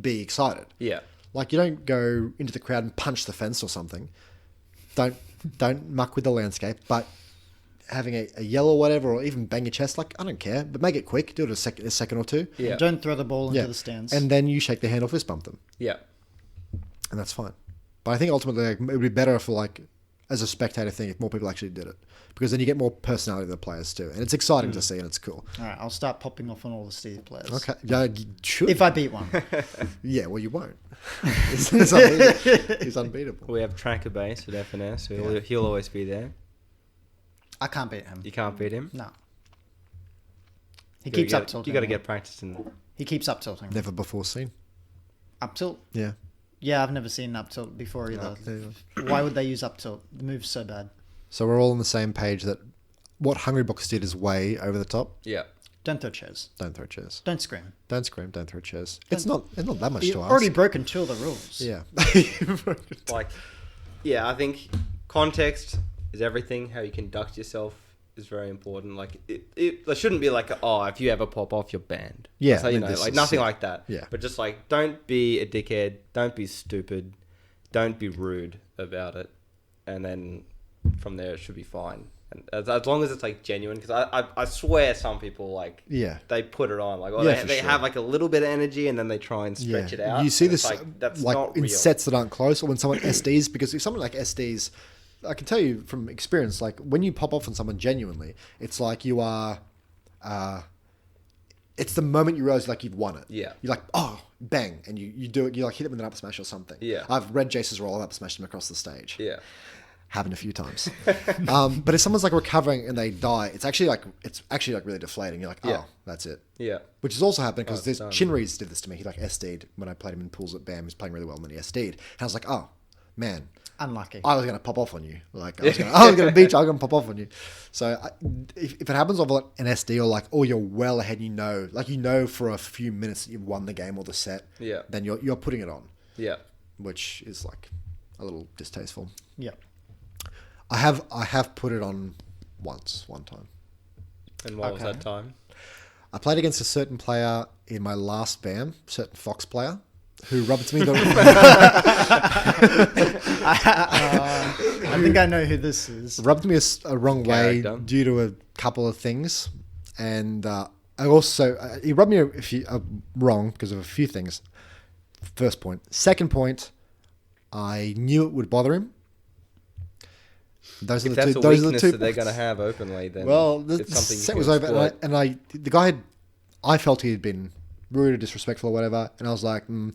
A: be excited.
C: Yeah.
A: Like you don't go into the crowd and punch the fence or something. Don't muck with the landscape. But having a yell or whatever, or even bang your chest, like I don't care, but make it quick. Do it a second or two.
C: Yeah.
B: Don't throw the ball into the stands.
A: And then you shake their hand or fist bump them.
C: Yeah.
A: And that's fine. But I think ultimately like, it would be better for like as a spectator thing if more people actually did it, because then you get more personality of the players too, and it's exciting to see and it's cool.
B: All right, I'll start popping off on all the Steve players.
A: Okay, yeah, you should.
B: If I beat one.
A: Yeah, well you won't. He's unbeatable.
C: We have Tracker Base with FNS. So he'll always be there.
B: I can't beat him.
C: You can't beat him.
B: No. He keeps up tilting.
C: You got to get practice in.
B: He keeps up tilting.
A: Never before seen.
B: Up tilt?
A: Yeah.
B: Yeah, I've never seen up tilt before either. Why would they use up tilt? The move's so bad.
A: So we're all on the same page that what Hungrybox did is way over the top.
C: Yeah.
B: Don't throw chairs.
A: Don't throw chairs.
B: Don't scream.
A: Don't scream. Don't throw chairs. It's not that much
B: You've
A: to ask.
B: already broken 2 of the rules.
A: Yeah.
C: Like, yeah, I think context is everything. How you conduct yourself is very important. Like, there shouldn't be like, if you ever pop off, you're banned.
A: Yeah.
C: So, like nothing like that.
A: Yeah.
C: But just like, don't be a dickhead. Don't be stupid. Don't be rude about it. And then from there, it should be fine. And as long as it's like genuine, because I swear some people like they put it on like they have like a little bit of energy and then they try and stretch it out.
A: You see this
C: that's
A: like
C: not
A: in
C: real.
A: sets that aren't close, or when someone SDs, because if someone like SDs, I can tell you from experience, like when you pop off on someone genuinely, it's like you are, it's the moment you realize like you've won it.
C: Yeah.
A: You're like, oh, bang, and you do it. You like hit them with an up smash or something.
C: Yeah.
A: I've read Jace's roll, I've up smashed him across the stage.
C: Yeah.
A: Happened a few times. But if someone's like recovering and they die, it's actually like really deflating. You're like, that's it.
C: Yeah.
A: Which has also happened because Chinrees did this to me. He like SD'd when I played him in pools at BAM. He was playing really well and then he SD'd. And I was like, oh man,
B: unlucky.
A: I was going to pop off on you. Like I was going to beat you. I was going to pop off on you. So if it happens over like an SD or like, oh, you're well ahead, you know for a few minutes that you've won the game or the set.
C: Yeah.
A: Then you're putting it on.
C: Yeah.
A: Which is like a little distasteful.
B: Yeah.
A: I have put it on one time.
C: And what was that time?
A: I played against a certain player in my last BAM, certain Fox player, who rubbed me
B: I think I know who this is.
A: rubbed me a wrong way due to a couple of things, and I also he rubbed me wrong because of a few things. First point. Second point, I knew it would bother him. Those are the two. Those are the two
C: that they're going to have openly. Then
A: the set was over, and the guy I felt he had been rude or disrespectful or whatever, and I was like, I'm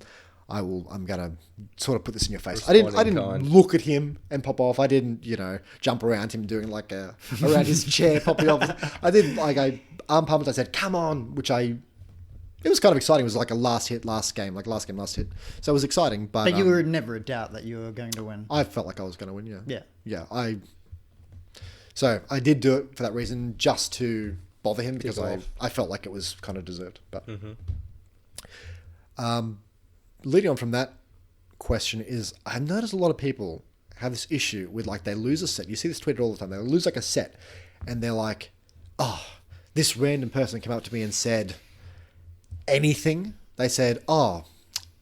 A: gonna sort of put this in your face. I didn't look at him and pop off. I didn't, jump around him doing like around his chair popping off. I did I arm pumped. I said, "Come on," it was kind of exciting. It was like a last hit, last game, last hit. So it was exciting. But
B: you were never a doubt that you were going to win.
A: I felt like I was going to win. Yeah.
B: Yeah.
A: Yeah. So I did do it for that reason, just to bother him because I felt like it was kind of deserved. But leading on from that question is, I've noticed a lot of people have this issue with they lose a set. You see this tweeted all the time. They lose a set, and they're like, "Oh, this random person came up to me and said anything." They said, "Oh,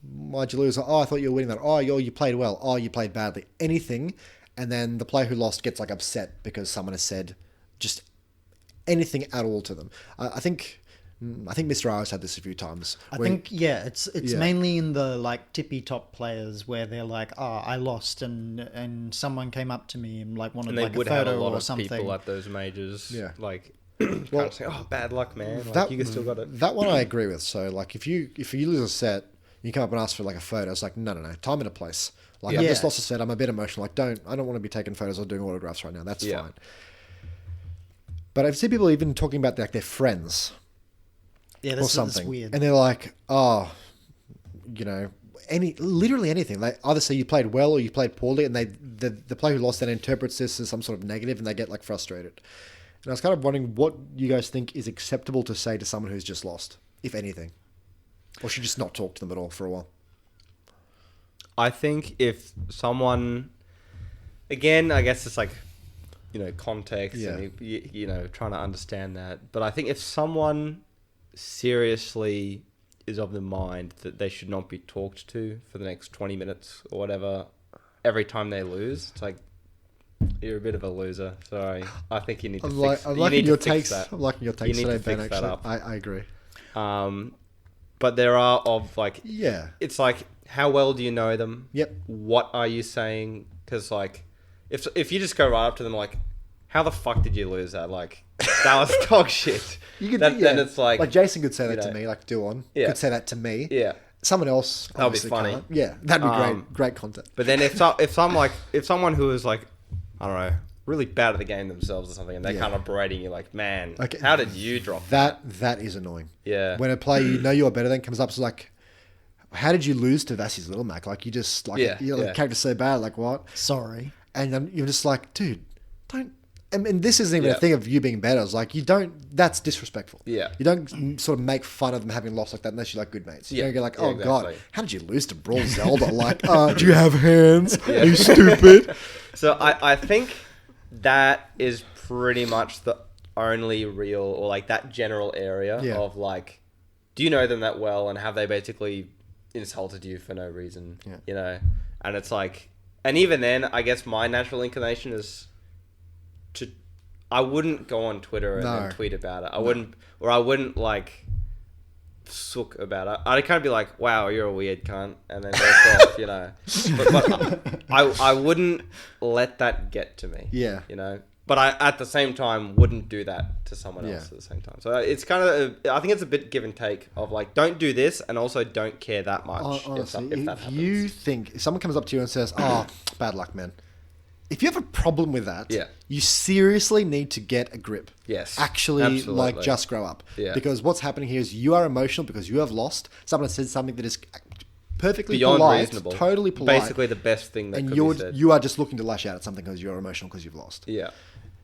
A: why'd you lose? Oh, I thought you were winning that. Oh, you played well. Oh, you played badly. Anything." And then the player who lost gets upset because someone has said just anything at all to them. I think Mr. R's had this a few times.
B: It's mainly in the tippy top players where they're like, "Oh, I lost," and someone came up to me and wanted a photo or something.
C: People at those majors,
A: well,
C: say, "Oh, bad luck, man." You still got it.
A: That one I agree with. So if you lose a set, you come up and ask for a photo. It's no, time and a place. I've just lost a set. I'm a bit emotional. I don't want to be taking photos or doing autographs right now. That's fine. But I've seen people even talking about their friends.
B: Yeah,
A: or something.
B: That's weird.
A: And they're like, "Oh, literally anything." They either say you played well or you played poorly, and the player who lost then interprets this as some sort of negative, and they get frustrated. And I was kind of wondering what you guys think is acceptable to say to someone who's just lost, if anything, or should you just not talk to them at all for a while?
C: I think if someone, again, I guess it's context and trying to understand that. But I think if someone seriously is of the mind that they should not be talked to for the next 20 minutes or whatever, every time they lose, it's you're a bit of a loser. Sorry. I think you need to fix that.
A: I'm liking your takes today, Ben, actually. I agree.
C: But there are it's how well do you know them?
A: Yep.
C: What are you saying? Because if you just go right up to them how the fuck did you lose that? That was dog shit. Then it's
A: Jason could say that to me, do on. Yeah. Could say that to me.
C: Yeah.
A: Someone else.
C: That'll be funny.
A: Can't. Yeah, that'd be great content.
C: But then if someone who is I don't know, really bad at the game themselves or something, and they're kind of berating you
A: man,
C: how did you drop
A: that? That is annoying.
C: Yeah.
A: When a player you're better than comes up, it's how did you lose to Vassie's Little Mac? You just the character's so bad. What?
B: Sorry.
A: And then you're just dude, don't. And this isn't even a thing of you being better. It's you don't. That's disrespectful.
C: Yeah.
A: You don't sort of make fun of them having lost like that unless you're good mates. You don't go oh exactly. God, how did you lose to Brawl Zelda? Do you have hands? Are you stupid?
C: So I think that is pretty much the only real or that general area of do you know them that well and have they basically insulted you for no reason?
A: Yeah.
C: And it's and even then, I guess my natural inclination is I wouldn't go on Twitter and then tweet about it. I wouldn't sook about it. I'd kind of be wow, you're a weird cunt, and then go off, But I wouldn't let that get to me.
A: Yeah.
C: But I, at the same time, wouldn't do that to someone else at the same time. So it's kind of, I think it's a bit give and take of don't do this and also don't care that much
A: honestly,
C: if that happens.
A: You think, if someone comes up to you and says, "Oh, bad luck, man." If you have a problem with that, you seriously need to get a grip.
C: Yes.
A: Actually,
C: absolutely.
A: just grow up.
C: Yeah.
A: Because what's happening here is you are emotional because you have lost. Someone has said something that is perfectly
C: beyond
A: polite,
C: reasonable.
A: Totally polite.
C: Basically the best thing that
A: and
C: could be said.
A: You are just looking to lash out at something because you're emotional because you've lost.
C: Yeah.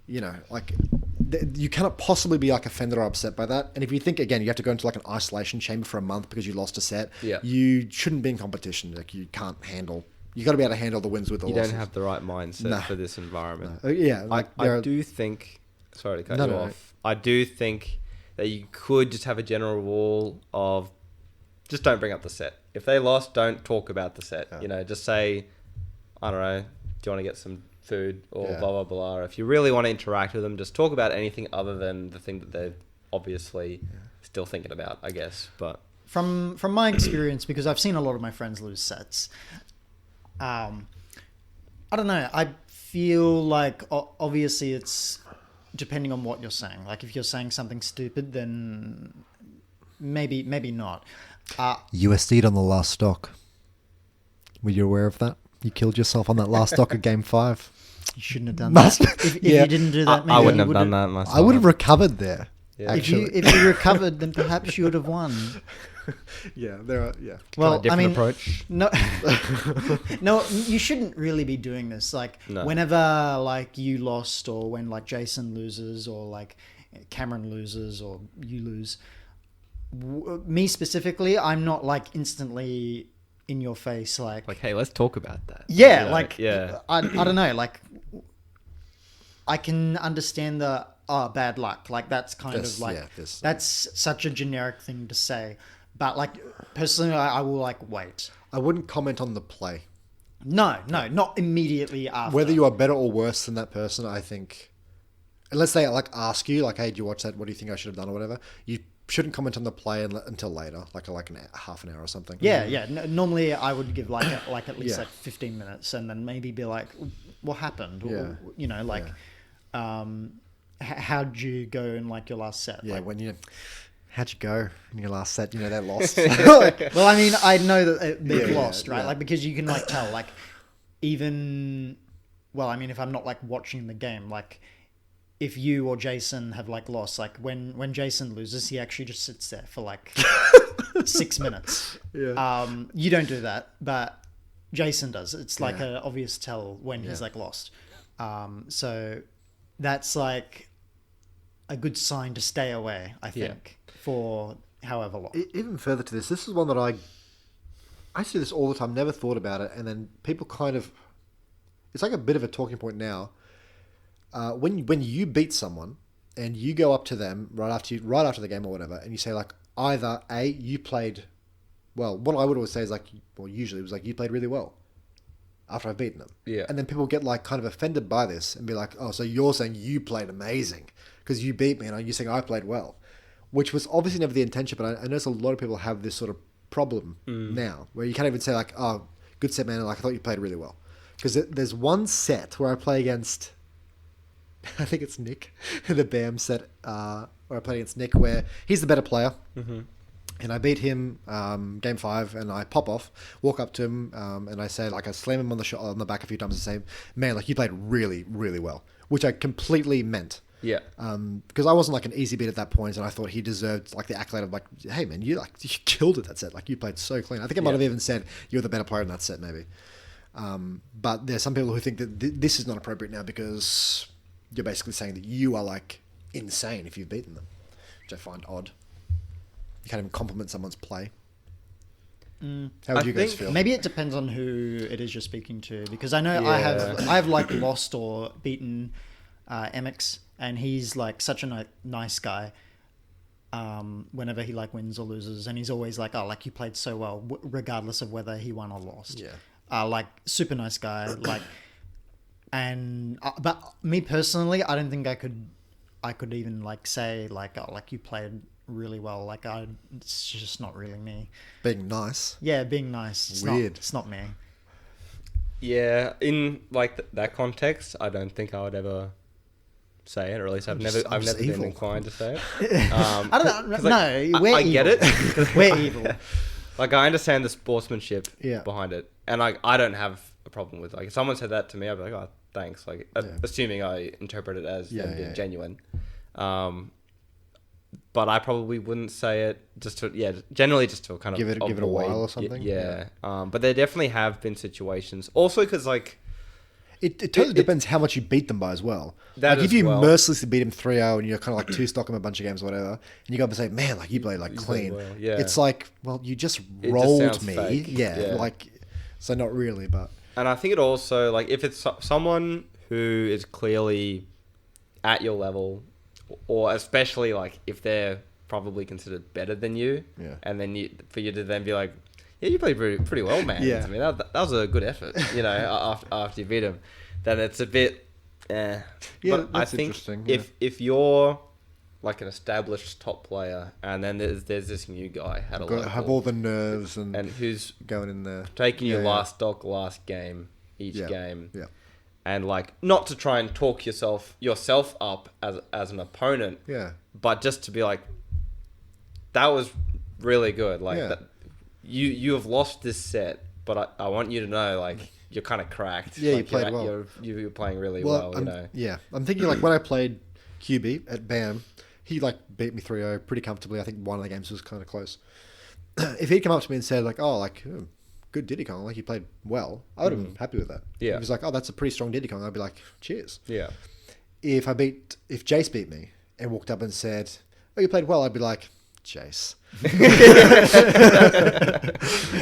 A: You cannot possibly be offended or upset by that. And if you think, again, you have to go into an isolation chamber for a month because you lost a set, you shouldn't be in competition. You can't handle... You got to be able to handle the wins with the losses.
C: You don't have the right mindset for this environment.
A: No. Yeah.
C: I do think... Sorry to cut you off. I do think that you could just have a general rule of just don't bring up the set. If they lost, don't talk about the set.
A: Yeah.
C: You know, just say, I don't know, do you want to get some food or
A: Yeah.
C: blah, blah, blah. If you really want to interact with them, just talk about anything other than the thing that they're obviously still thinking about, I guess. But
B: From my experience, because I've seen a lot of my friends lose sets, I don't know. I feel like obviously it's depending on what you're saying. Like if you're saying something stupid, then maybe not.
A: USD'd on the last stock. Were you aware of that? You killed yourself on that last stock of Game 5.
B: You shouldn't have done that. If you didn't do that, maybe
C: I wouldn't
B: you
C: have done that myself.
A: I would have recovered there.
C: Yeah.
A: Actually.
B: If you recovered, then perhaps you would have won.
A: Yeah, there are. Yeah.
B: Well,
C: different
B: I mean,
C: approach.
B: no, no, you shouldn't really be doing this. Like,
C: No.
B: whenever like you lost, or when like Jason loses, or like Cameron loses, or you lose. Me specifically, I'm not like instantly in your face, like
C: Hey, let's talk about that.
B: yeah,
C: You know,
B: like
C: yeah.
B: I don't know, like I can understand the bad luck, like that's kind of like that's such a generic thing to say, but like personally, I will like wait.
A: I wouldn't comment on the play.
B: No, not immediately after.
A: Whether you are better or worse than that person, I think, unless they like ask you, like, "Hey, did you watch that? What do you think I should have done?" or whatever, you shouldn't comment on the play until later, like half an hour or something.
B: Yeah. Normally, I would give like at least
A: Yeah.
B: like 15 minutes, and then maybe be like, "What happened?"
A: Yeah.
B: Or, you know, like, how'd you go in like your last set?
A: Yeah,
B: Like,
A: when how'd you go in your last set? You know, they lost.
B: well, I mean, I know that they've
A: Yeah,
B: lost, right?
A: yeah.
B: Like, because you can like tell, like, even, well, I mean, if I'm not like watching the game, like, if you or Jason have like lost, like when Jason loses, he actually just sits there for like 6 minutes.
A: Yeah.
B: You don't do that, but Jason does. It's like
A: Yeah.
B: an obvious tell when he's
A: Yeah.
B: like lost. So that's like a good sign to stay away, I think, for however long.
A: Even further to this is one that I see this all the time, never thought about it, and then people kind of, it's like a bit of a talking point now. When you beat someone and you go up to them right after the game or whatever, and you say like either A, you played well, what I would always say is like, well, usually it was like, you played really well after I've beaten them.
C: Yeah.
A: And then people get like kind of offended by this and be like, oh, so you're saying you played amazing because you beat me, and you're saying I played well, which was obviously never the intention, but I notice a lot of people have this sort of problem now where you can't even say like, oh, good set, man, like I thought you played really well. Because there's one set where I play against, I think it's Nick, the BAM set, where I played against Nick, where he's the better player. Mm-hmm. And I beat him game 5, and I pop off, walk up to him, and I say, like, I slam him on the back a few times and say, man, like, you played really, really well, which I completely meant.
C: Yeah.
A: Because I wasn't like an easy beat at that point, and I thought he deserved like the accolade of like, hey man, you killed it that set. Like, you played so clean. I think I might have even said you're the better player in that set, maybe. But there's some people who think that this is not appropriate now because you're basically saying that you are like insane if you've beaten them, which I find odd. You can't even compliment someone's play. How would you guys feel?
B: Maybe it depends on who it is you're speaking to, because I know
C: Yeah.
B: I have like lost or beaten Emix, and he's like such a nice guy. Whenever he like wins or loses, and he's always like, oh, like you played so well, regardless of whether he won or lost.
A: Yeah.
B: Like super nice guy. Like, and but me personally, I don't think I could even like say like, oh, like you played really well. Like it's just not really me.
A: Being nice.
B: Yeah, being nice. It's
A: Weird.
B: It's not me.
C: Yeah, in like that context, I don't think I would ever say it, or at least I've never been
A: evil.
C: inclined to say it.
B: I don't know.
C: 'cause,
B: No, we're
C: I
B: evil.
C: get it.
B: We're evil.
C: Like, I understand the sportsmanship
A: Yeah.
C: behind it, and I don't have a problem with, like, if someone said that to me, I'd be like, oh, thanks. Like, assuming I interpret it as them being genuine. But I probably wouldn't say it generally just to kind of
A: Give it a while or something.
C: Yeah. But there definitely have been situations. Also, because like
A: It totally depends how much you beat them by as well.
C: That
A: like if
C: as
A: you
C: well.
A: mercilessly beat him 3-0 and you're kind of like 2-stock him a bunch of games or whatever, and you go up and say, man, like you played like clean.
C: well, yeah.
A: It's like, well, you just
C: It just
A: rolled
C: sounds
A: me.
C: fake.
A: Yeah,
C: Yeah.
A: like, so not really, but.
C: And I think it also, like, if it's someone who is clearly at your level, or especially, like, if they're probably considered better than you.
A: Yeah.
C: And then for you to then be like, yeah, you played pretty well, man.
A: Yeah.
C: I mean, that was a good effort, after you beat him. Then it's a bit,
A: Yeah,
C: but
A: that's
C: I think
A: interesting. Yeah.
C: if you're like an established top player, and then there's this new guy at a
A: Got to
C: local,
A: have all the nerves and
C: who's
A: going in there.
C: taking you
A: Yeah,
C: last stock, last game, each
A: Yeah.
C: game.
A: Yeah.
C: And like, not to try and talk yourself up as an opponent,
A: Yeah.
C: but just to be like, that was really good. Like
A: Yeah.
C: that, you have lost this set, but I want you to know, like, you're kind of cracked.
A: Yeah, you
C: like,
A: played well.
C: You're playing really well.
A: Yeah, I'm thinking like when I played QB at BAM, he like beat me 3-0 pretty comfortably. I think one of the games was kind of close. If he'd come up to me and said like, "Oh, like good Diddy Kong, like you played well," I would have been happy with that.
C: Yeah.
A: If he was like, "Oh, that's a pretty strong Diddy Kong," I'd be like, "Cheers."
C: Yeah.
A: If Jace beat me and walked up and said, "Oh, you played well," I'd be like, "Jace."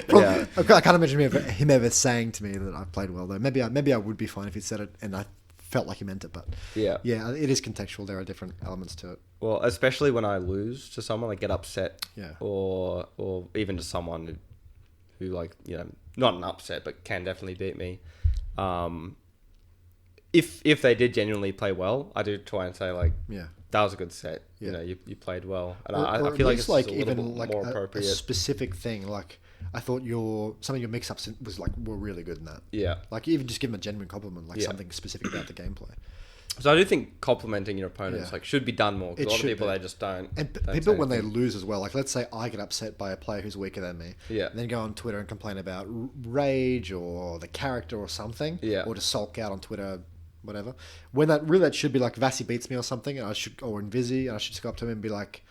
C: Yeah.
A: I can't imagine him ever saying to me that I played well though. Maybe I would be fine if he said it and I felt like he meant it, but
C: Yeah.
A: it is contextual. There are different elements to it.
C: Well, especially when I lose to someone, like get upset,
A: Yeah.
C: or even to someone who like, not an upset, but can definitely beat me. If they did genuinely play well, I do try and say like,
A: Yeah.
C: that was a good set.
A: Yeah.
C: You played well, and
A: Or
C: I
A: at
C: feel like
A: least,
C: it's like a
A: even
C: little
A: like
C: more
A: a
C: appropriate.
A: specific thing. Like I thought some of your mix-ups were really good in that.
C: Yeah.
A: Like even just give them a genuine compliment, like
C: Yeah.
A: something specific about the gameplay.
C: So I do think complimenting your opponents
A: Yeah.
C: should be done more. 'Cause
A: It
C: a lot of
A: should
C: people
A: be.
C: they just don't.
A: And
C: don't
A: people
C: say
A: when they
C: anything.
A: lose as well, like let's say I get upset by a player who's weaker than me,
C: Yeah.
A: and then go on Twitter and complain about rage or the character or something,
C: Yeah.
A: or just sulk out on Twitter, whatever. When that should be like Vasi beats me or something, and or Invisi, and I should just go up to him and be like,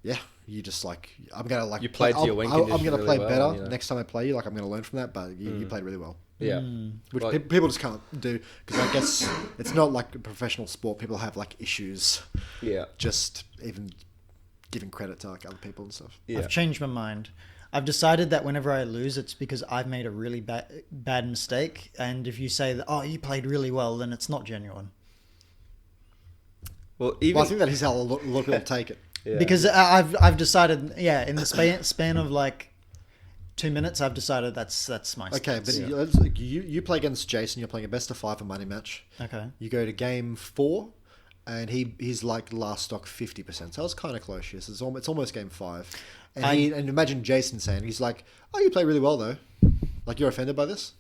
A: "Yeah, you just like I'm gonna like
C: You played to your win
A: I'm
C: condition
A: gonna
C: really
A: play
C: well,
A: better next time I play you. Like I'm gonna learn from that, but you played really well."
C: Yeah.
A: Which
C: Like-
A: people just can't do because I guess it's not like a professional sport. People have like issues.
C: Yeah.
A: Just even giving credit to like other people and stuff.
C: Yeah.
B: I've changed my mind. I've decided that whenever I lose, it's because I've made a really bad mistake. And if you say that, "Oh, you played really well," then it's not genuine.
C: Well, even
A: Well, I think that is how a lot of people take it.
C: yeah.
B: Because I've decided, in the span of like 2 minutes, I've decided that's my
A: Okay, but
B: stance.
A: you play against Jason. You're playing a best of 5 a money match.
B: Okay.
A: You go to game 4, and he's like last stock 50%. So it's kind of close. Yes, it's almost game 5. And and imagine Jason saying he's like, "Oh, you play really well though." Like you're offended by this?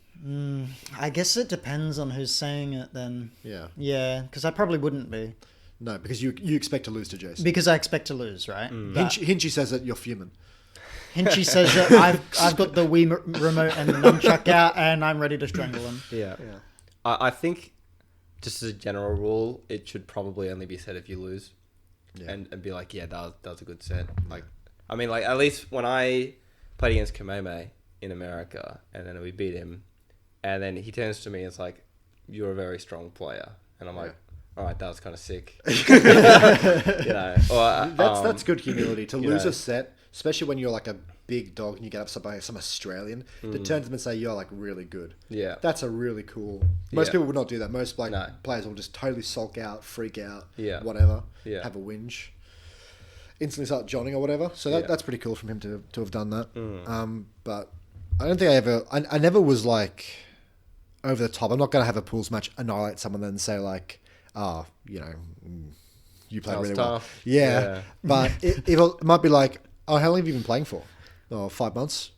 B: I guess it depends on who's saying it then.
A: Yeah.
B: Yeah, because I probably wouldn't be.
A: No, because you expect to lose to Jason.
B: Because I expect to lose, right? But
A: Hinchy says that you're fuming.
B: Hinchy says that I've got the Wii remote and the nunchuck out and I'm ready to strangle him.
C: Yeah.
A: Yeah.
C: I think, just as a general rule, it should probably only be said if you lose,
A: Yeah.
C: and be like, yeah, that was a good set. Like, I mean, like at least when I played against Kameme in America, and then we beat him, and then he turns to me and is like, "You're a very strong player," and I'm like, "All right, that was kind of sick."
A: That's good humility to lose
C: know.
A: a set, especially when you're like a big dog and you get upset by some Australian to turn to them and say you're like really good.
C: Yeah.
A: That's a really cool. Most
C: Yeah.
A: people would not do that. Most like
C: No.
A: players will just totally sulk out, freak out,
C: Yeah.
A: whatever,
C: Yeah.
A: have a whinge, instantly start johnning or whatever. So
C: Yeah.
A: that's pretty cool from him to have done that. But I don't think I never was like over the top. I'm not going to have a pools match annihilate someone then say like, "Oh, you played
C: That was
A: really well."
C: tough.
A: Yeah.
C: Yeah.
A: But it might be like, "Oh, how long have you been playing for?" "Oh, 5 months."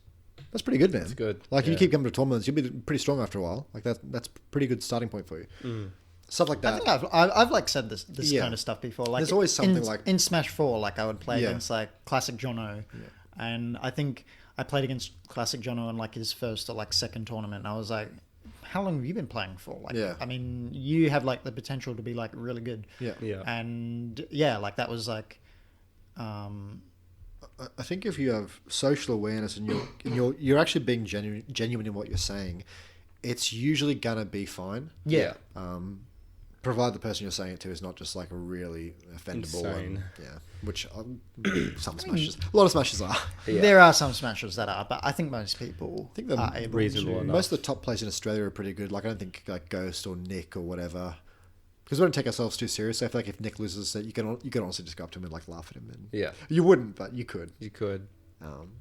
A: That's pretty good, man.
C: That's good.
A: Like if you
C: Yeah.
A: keep coming to tournaments, you'll be pretty strong after a while. Like that's pretty good starting point for you. Stuff like
B: I
A: that.
B: think I've like said this
A: Yeah.
B: kind of stuff before. Like
A: There's always something like-
B: in Smash 4, like I would play
A: Yeah.
B: against like Classic Jono, and I think I played against Classic Jono in like his first or like second tournament. And I was like, "How long have you been playing for?" Like,
A: Yeah.
B: I mean, you have like the potential to be like really good.
A: Yeah.
C: Yeah.
B: And yeah, like that was like,
A: I think if you have social awareness and you're actually being genuine in what you're saying, it's usually gonna be fine.
B: yeah.
A: Provided the person you're saying it to is not just like a really offendable
C: Insane.
A: which some smashes, a lot of smashes are.
C: Yeah.
B: There are some smashers that are, but I think most people
A: I think they're
B: are able
C: reasonable
B: to.
C: enough.
A: Most of the top players in Australia are pretty good. Like I don't think like Ghost or Nick or whatever Because we don't take ourselves too seriously. I feel like if Nick loses, you can honestly just go up to him and like laugh at him. And
C: Yeah.
A: you wouldn't, but you could.
C: You could.
A: Um,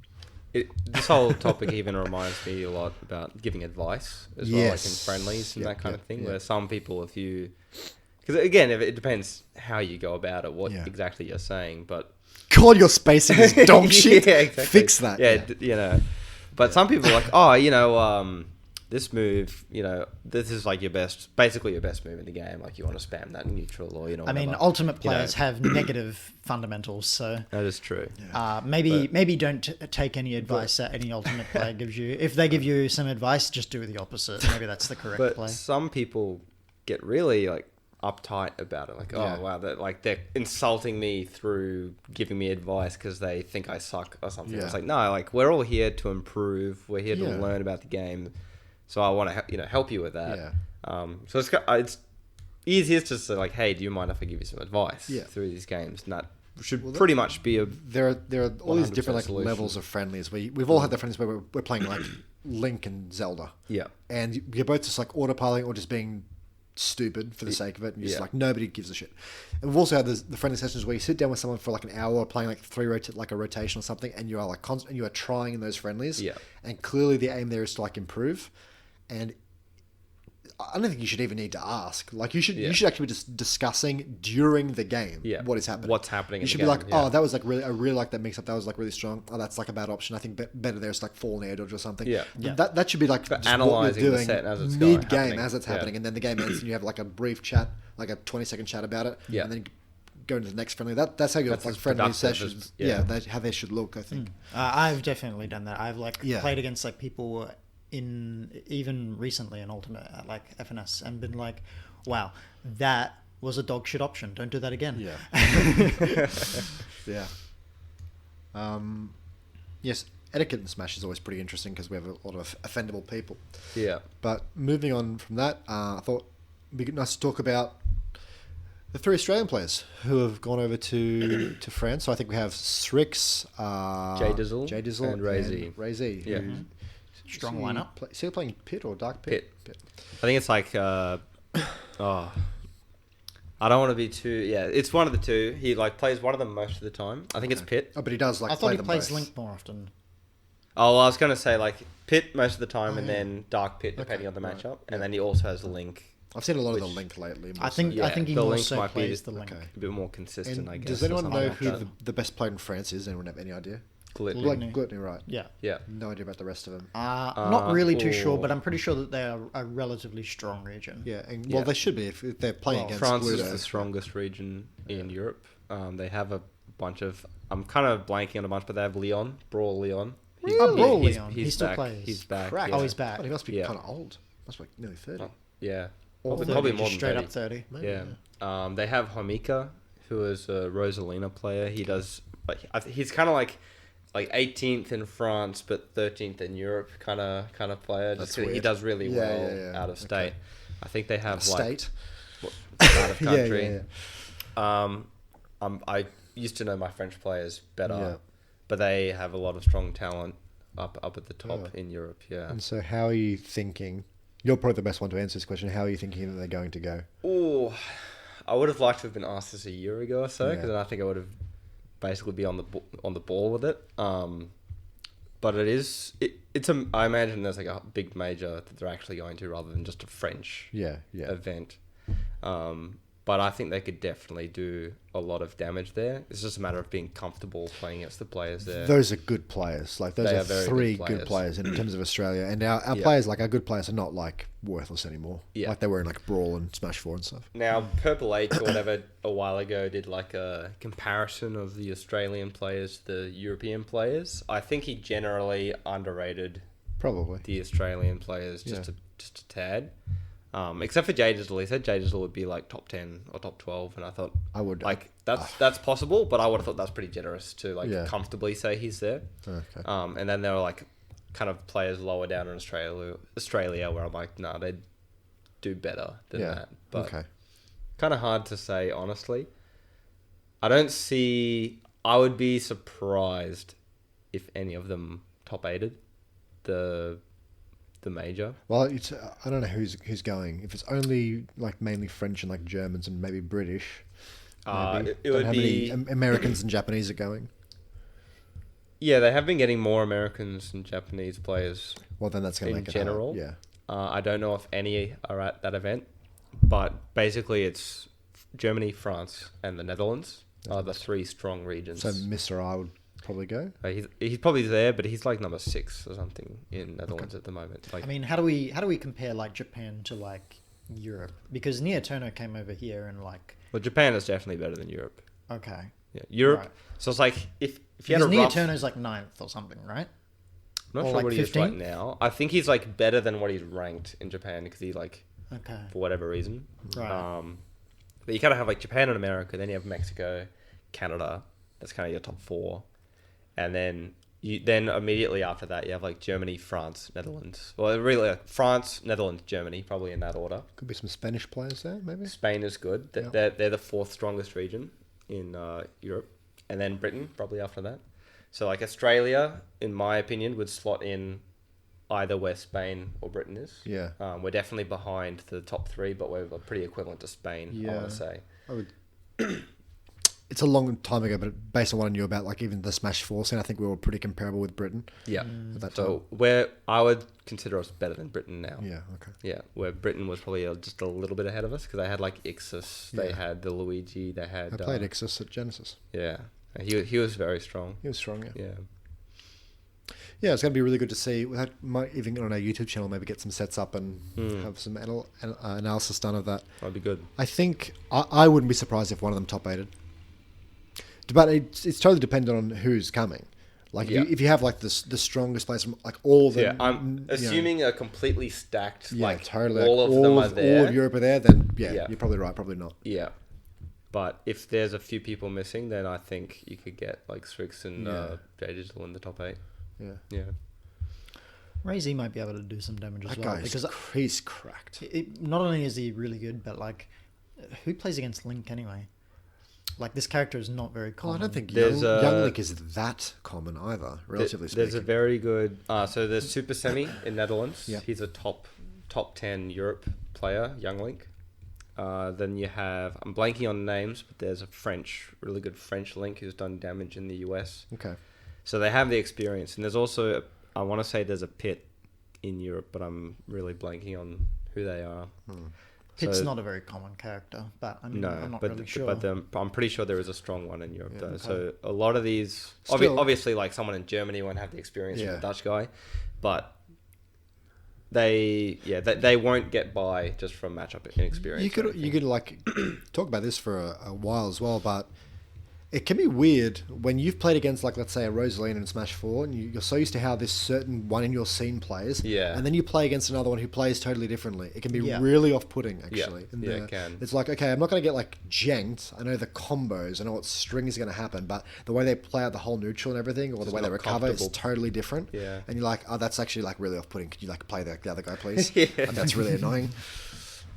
C: This whole topic even reminds me a lot about giving advice as well, like in
A: Yes.
C: friendlies and
A: Yep,
C: that kind
A: yep,
C: of thing.
A: yep.
C: Where some people, because again, if it depends how you go about it, what
A: Yeah.
C: exactly you're saying, but
A: God, your spacing is dog shit.
C: Yeah, exactly.
A: Fix that.
C: Yeah, you know. But some people are like, oh, this move, this is like basically your best move in the game. Like you want to spam that neutral or
B: I mean,
C: whatever.
B: ultimate players have negative fundamentals, so
C: That is true.
B: maybe don't take any advice that any ultimate player gives you. If they give you some advice, just do the opposite. Maybe that's the correct
C: But
B: play.
C: some people get really like uptight about it. Like,
A: Yeah.
C: oh wow, they're insulting me through giving me advice because they think I suck or something.
A: Yeah.
C: It's like, no, like we're all here to improve. We're here to
A: Yeah.
C: learn about the game. So I want to help you with that.
A: Yeah.
C: So it's easiest to say like, hey, do you mind if I give you some advice
A: Yeah.
C: through these games? And that should
A: Well,
C: pretty much be a
A: There are all these
C: 100%
A: different like
C: solution.
A: levels of friendlies. We've all had the friendlies where we're playing like Link and Zelda.
C: yeah.
A: And you're both just like autopiloting or just being stupid for the sake of it. And you're just
C: Yeah.
A: like, nobody gives a shit. And we've also had the friendly sessions where you sit down with someone for like an hour playing like a rotation or something. And you are like and you are trying in those friendlies.
C: Yeah.
A: And clearly the aim there is to like improve. And I don't think you should even need to ask. Like you should actually be just discussing during the game what is happening.
C: What's happening
A: You
C: in
A: should
C: the
A: be
C: game,
A: like,
C: yeah.
A: oh, that was like really, I really like that mix up. That was like really strong. Oh, that's like a bad option. I think better there is like fall air dodge or something.
C: Yeah.
B: Yeah.
A: That should be like
C: But
A: just
C: analysing
A: what
C: the
A: you're
C: set
A: doing
C: as it's
A: mid game
C: happening.
A: as it's
C: Yeah.
A: happening, and then the game ends and you have like a brief chat, like a 20-second chat about it.
C: Yeah.
A: And then go into the next friendly. That's how your
C: That's
A: like
C: as
A: friendly
C: productive as-
A: sessions.
C: yeah.
A: How they should look. I think.
B: I've definitely done that. I've like
A: Yeah.
B: played against like people in even recently in Ultimate at like FNS and been like, wow, that was a dog shit option. Don't do that again.
A: Yeah. Yeah. Yes, etiquette in Smash is always pretty interesting because we have a lot of offendable people.
C: Yeah.
A: But moving on from that, I thought it'd be nice to talk about the 3 Australian players who have gone over to France. So I think we have Sriks,
C: Jdizzle, and RaZe.
A: RaZe.
C: Yeah.
B: Strong lineup.
A: Is he playing Pit or Dark Pit?
C: Pit. I think it's like, I don't want to be too. Yeah, it's one of the two. He like plays one of them most of the time. I think it's Pit.
A: Oh, but he does like
B: I thought
A: play
B: he
A: them
B: plays
A: both.
B: Link more often.
C: Oh, well, I was going to say like Pit most of the time,
A: Oh,
C: and
A: yeah.
C: then Dark Pit depending
A: Okay,
C: on the
A: right,
C: matchup,
A: yeah.
C: and then he also has Link.
A: I've seen a lot of the
C: Which-
A: Link lately.
B: I think
C: Yeah,
B: he
C: the
B: more
C: Link
B: so
C: might be-
B: plays the Link.
A: Okay.
C: A bit more consistent,
A: And
C: I guess.
A: does
C: or
A: anyone
C: something
A: know
C: like
A: who
C: that.
A: the best player in France is? Anyone have any idea?
C: Gluttony.
B: Gluttony.
A: Gluttony, right?
B: Yeah.
C: Yeah.
A: No idea about the rest of them.
B: Not really too sure,
C: or-
B: but I'm pretty sure that they are a relatively strong region.
A: Yeah, and
C: Yeah.
A: well, they should be if they're playing
B: Well,
A: against
C: France
A: Gluto.
C: is the strongest region in Europe. They have a bunch of. I'm kind of blanking on a bunch, but they have Leon, Brawl Leon.
B: Oh, Brawl Leon. He
C: He's
B: still
C: back.
B: plays.
C: He's back.
A: Crack.
C: Yeah.
B: Oh, he's back.
A: God, he must be
C: Yeah.
A: kind of old. Must be like nearly 30.
C: Oh, yeah.
A: Or
C: Probably
B: 30,
C: more
B: just
C: than
B: straight
C: 30.
B: up 30.
A: Maybe,
C: Yeah. They have Homika, who is a Rosalina player. He does. He's kind of like 18th in France, but 13th in Europe, kind of player.
A: That's
C: Just 'cause he
A: weird.
C: does really
A: Yeah,
C: well
A: yeah.
C: out of state.
A: Okay.
C: I think they have like
A: State.
C: out of
A: Yeah,
C: country.
A: yeah,
C: I used to know my French players better,
A: Yeah.
C: but they have a lot of strong talent up at the top
A: Yeah.
C: in Europe. Yeah.
A: And so, how are you thinking? You're probably the best one to answer this question. How are you thinking that they're going to go?
C: Oh, I would have liked to have been asked this a year ago or so, because
A: Yeah.
C: then I think I would have basically be on the ball with it. But I imagine there's like a big major that they're actually going to rather than just a French
A: Yeah, yeah.
C: event. But I think they could definitely do a lot of damage there. It's just a matter of being comfortable playing against the players there.
A: Those are good players. Like those
C: They
A: are
C: are very
A: 3
C: good
A: good players in terms of Australia. And our
C: Yeah.
A: players, like our good players, are not like worthless anymore.
C: Yeah.
A: Like they were in like Brawl and Smash 4 and stuff.
C: Now, Purple 8 or whatever a while ago did like a comparison of the Australian players to the European players. I think he generally underrated
A: Probably.
C: the Australian players just a tad. Except for Jdizzle. He said Jdizzle would be like top 10 or top 12, and I thought
A: I would
C: like that's possible, but I would have thought that's pretty generous to like
A: Yeah.
C: comfortably say he's there.
A: Okay.
C: And then there were like kind of players lower down in Australia where I'm like, nah, they'd do better than that. But
A: okay.
C: kind of hard to say, honestly. I would be surprised if any of them top 8'd the the major.
A: Well, it's I don't know who's going. If it's only like mainly French and like Germans and maybe British, maybe.
C: It would
A: how
C: be
A: many Americans and Japanese are going.
C: Yeah, they have been getting more Americans and Japanese players.
A: Well, then that's going to
C: in
A: make it
C: general.
A: hard. Yeah.
C: I don't know if any are at that event, but basically it's Germany, France, and the Netherlands are the three strong regions.
A: So Mr. I would probably go.
C: He's probably there, but he's like number 6 or something in Netherlands at the moment. Like,
B: I mean, how do we compare like Japan to like Europe? Because Nia Turner came over here and like.
C: well, Japan is definitely better than Europe.
B: Okay.
C: Yeah, Europe.
B: Right.
C: So it's like if you
B: Because
C: had a
B: Nia
C: rough,
B: Turner's like 9th or something, right?
C: I'm not
B: or
C: sure
B: like
C: what he is
B: 15th?
C: right now. I think he's like better than what he's ranked in Japan because he like
B: Okay.
C: for whatever reason.
B: Right.
C: But you kind of have like Japan and America, then you have Mexico, Canada. That's kind of your top 4, and then immediately after that you have like Germany, France, Netherlands. Well, really like France, Netherlands, Germany, probably in that order.
A: Could be some Spanish players there, maybe.
C: Spain is good. They're the 4th strongest region in Europe, and then Britain probably after that. So like Australia, in my opinion, would slot in either where Spain or Britain is.
A: Yeah.
C: We're definitely behind the top 3, but we're pretty equivalent to Spain, I
A: Yeah.
C: want to say.
A: I would. It's a long time ago, but based on what I knew about, like even the Smash 4 scene, I think we were pretty comparable with Britain.
C: Yeah.
A: At that
C: So I would consider us better than Britain now.
A: Yeah. Okay.
C: Yeah, where Britain was probably just a little bit ahead of us because they had like Ixis, they
A: Yeah.
C: had the Luigi, they had.
A: I played Ixis at Genesis.
C: Yeah, he was very strong.
A: He was strong. Yeah.
C: Yeah.
A: Yeah, it's going to be really good to see. We might even on our YouTube channel maybe get some sets up and have some analysis done of that.
C: That'd be good.
A: I think I wouldn't be surprised if one of them top 8'd. But it's totally dependent on who's coming. Like if you have like the strongest players from like all of them.
C: Yeah, I'm assuming a completely stacked.
A: Yeah,
C: like
A: totally.
C: All
A: like,
C: of them are there.
A: All of Europe are there. Then
C: Yeah.
A: you're probably right. Probably not.
C: Yeah, but if there's a few people missing, then I think you could get like Sriks and Jdizzle in the top 8.
A: Yeah.
C: Yeah.
B: RaZe might be able to do some damage as
A: That
B: well
A: guy's
B: because
A: he's cracked.
B: not only is he really good, but like, who plays against Link anyway? Like this character is not very
A: Well,
B: common.
A: I don't think
C: There's
A: young Link is that common either, relatively speaking.
C: There's a very good. So there's Super Semi in Netherlands.
A: Yeah.
C: He's a top 10 Europe player, Young Link. Then you have, I'm blanking on names, but there's a really good French Link who's done damage in the US.
A: Okay.
C: So they have the experience, and there's also I want to say there's a Pit in Europe, but I'm really blanking on who they are.
B: Pit's
C: So-
B: not a very common character, but I'm not
C: but
B: really sure.
C: I'm pretty sure there is a strong one in Europe though.
A: okay.
C: So a lot of these,
A: Still-
C: obviously, like someone in Germany won't have the experience from
A: Yeah.
C: the Dutch guy, but they won't get by just from matchup inexperience.
A: You could like talk about this for a while as well, but it can be weird when you've played against, like, let's say a Rosalina in Smash 4, and you're so used to how this certain one in your scene plays,
C: Yeah.
A: and then you play against another one who plays totally differently. It can be
B: Yeah.
A: really off-putting, actually.
C: Yeah.
A: And
C: Yeah, it can.
A: It's like, okay, I'm not going to get, like, janked. I know the combos. I know what strings are going to happen, but the way they play out the whole neutral and everything, or the way they
C: not
A: recover, is
C: comfortable.
A: totally different.
C: Yeah.
A: And you're like, oh, that's actually, like, really off-putting. Could you, like, play the other guy, please?
C: Yeah.
A: That's really annoying.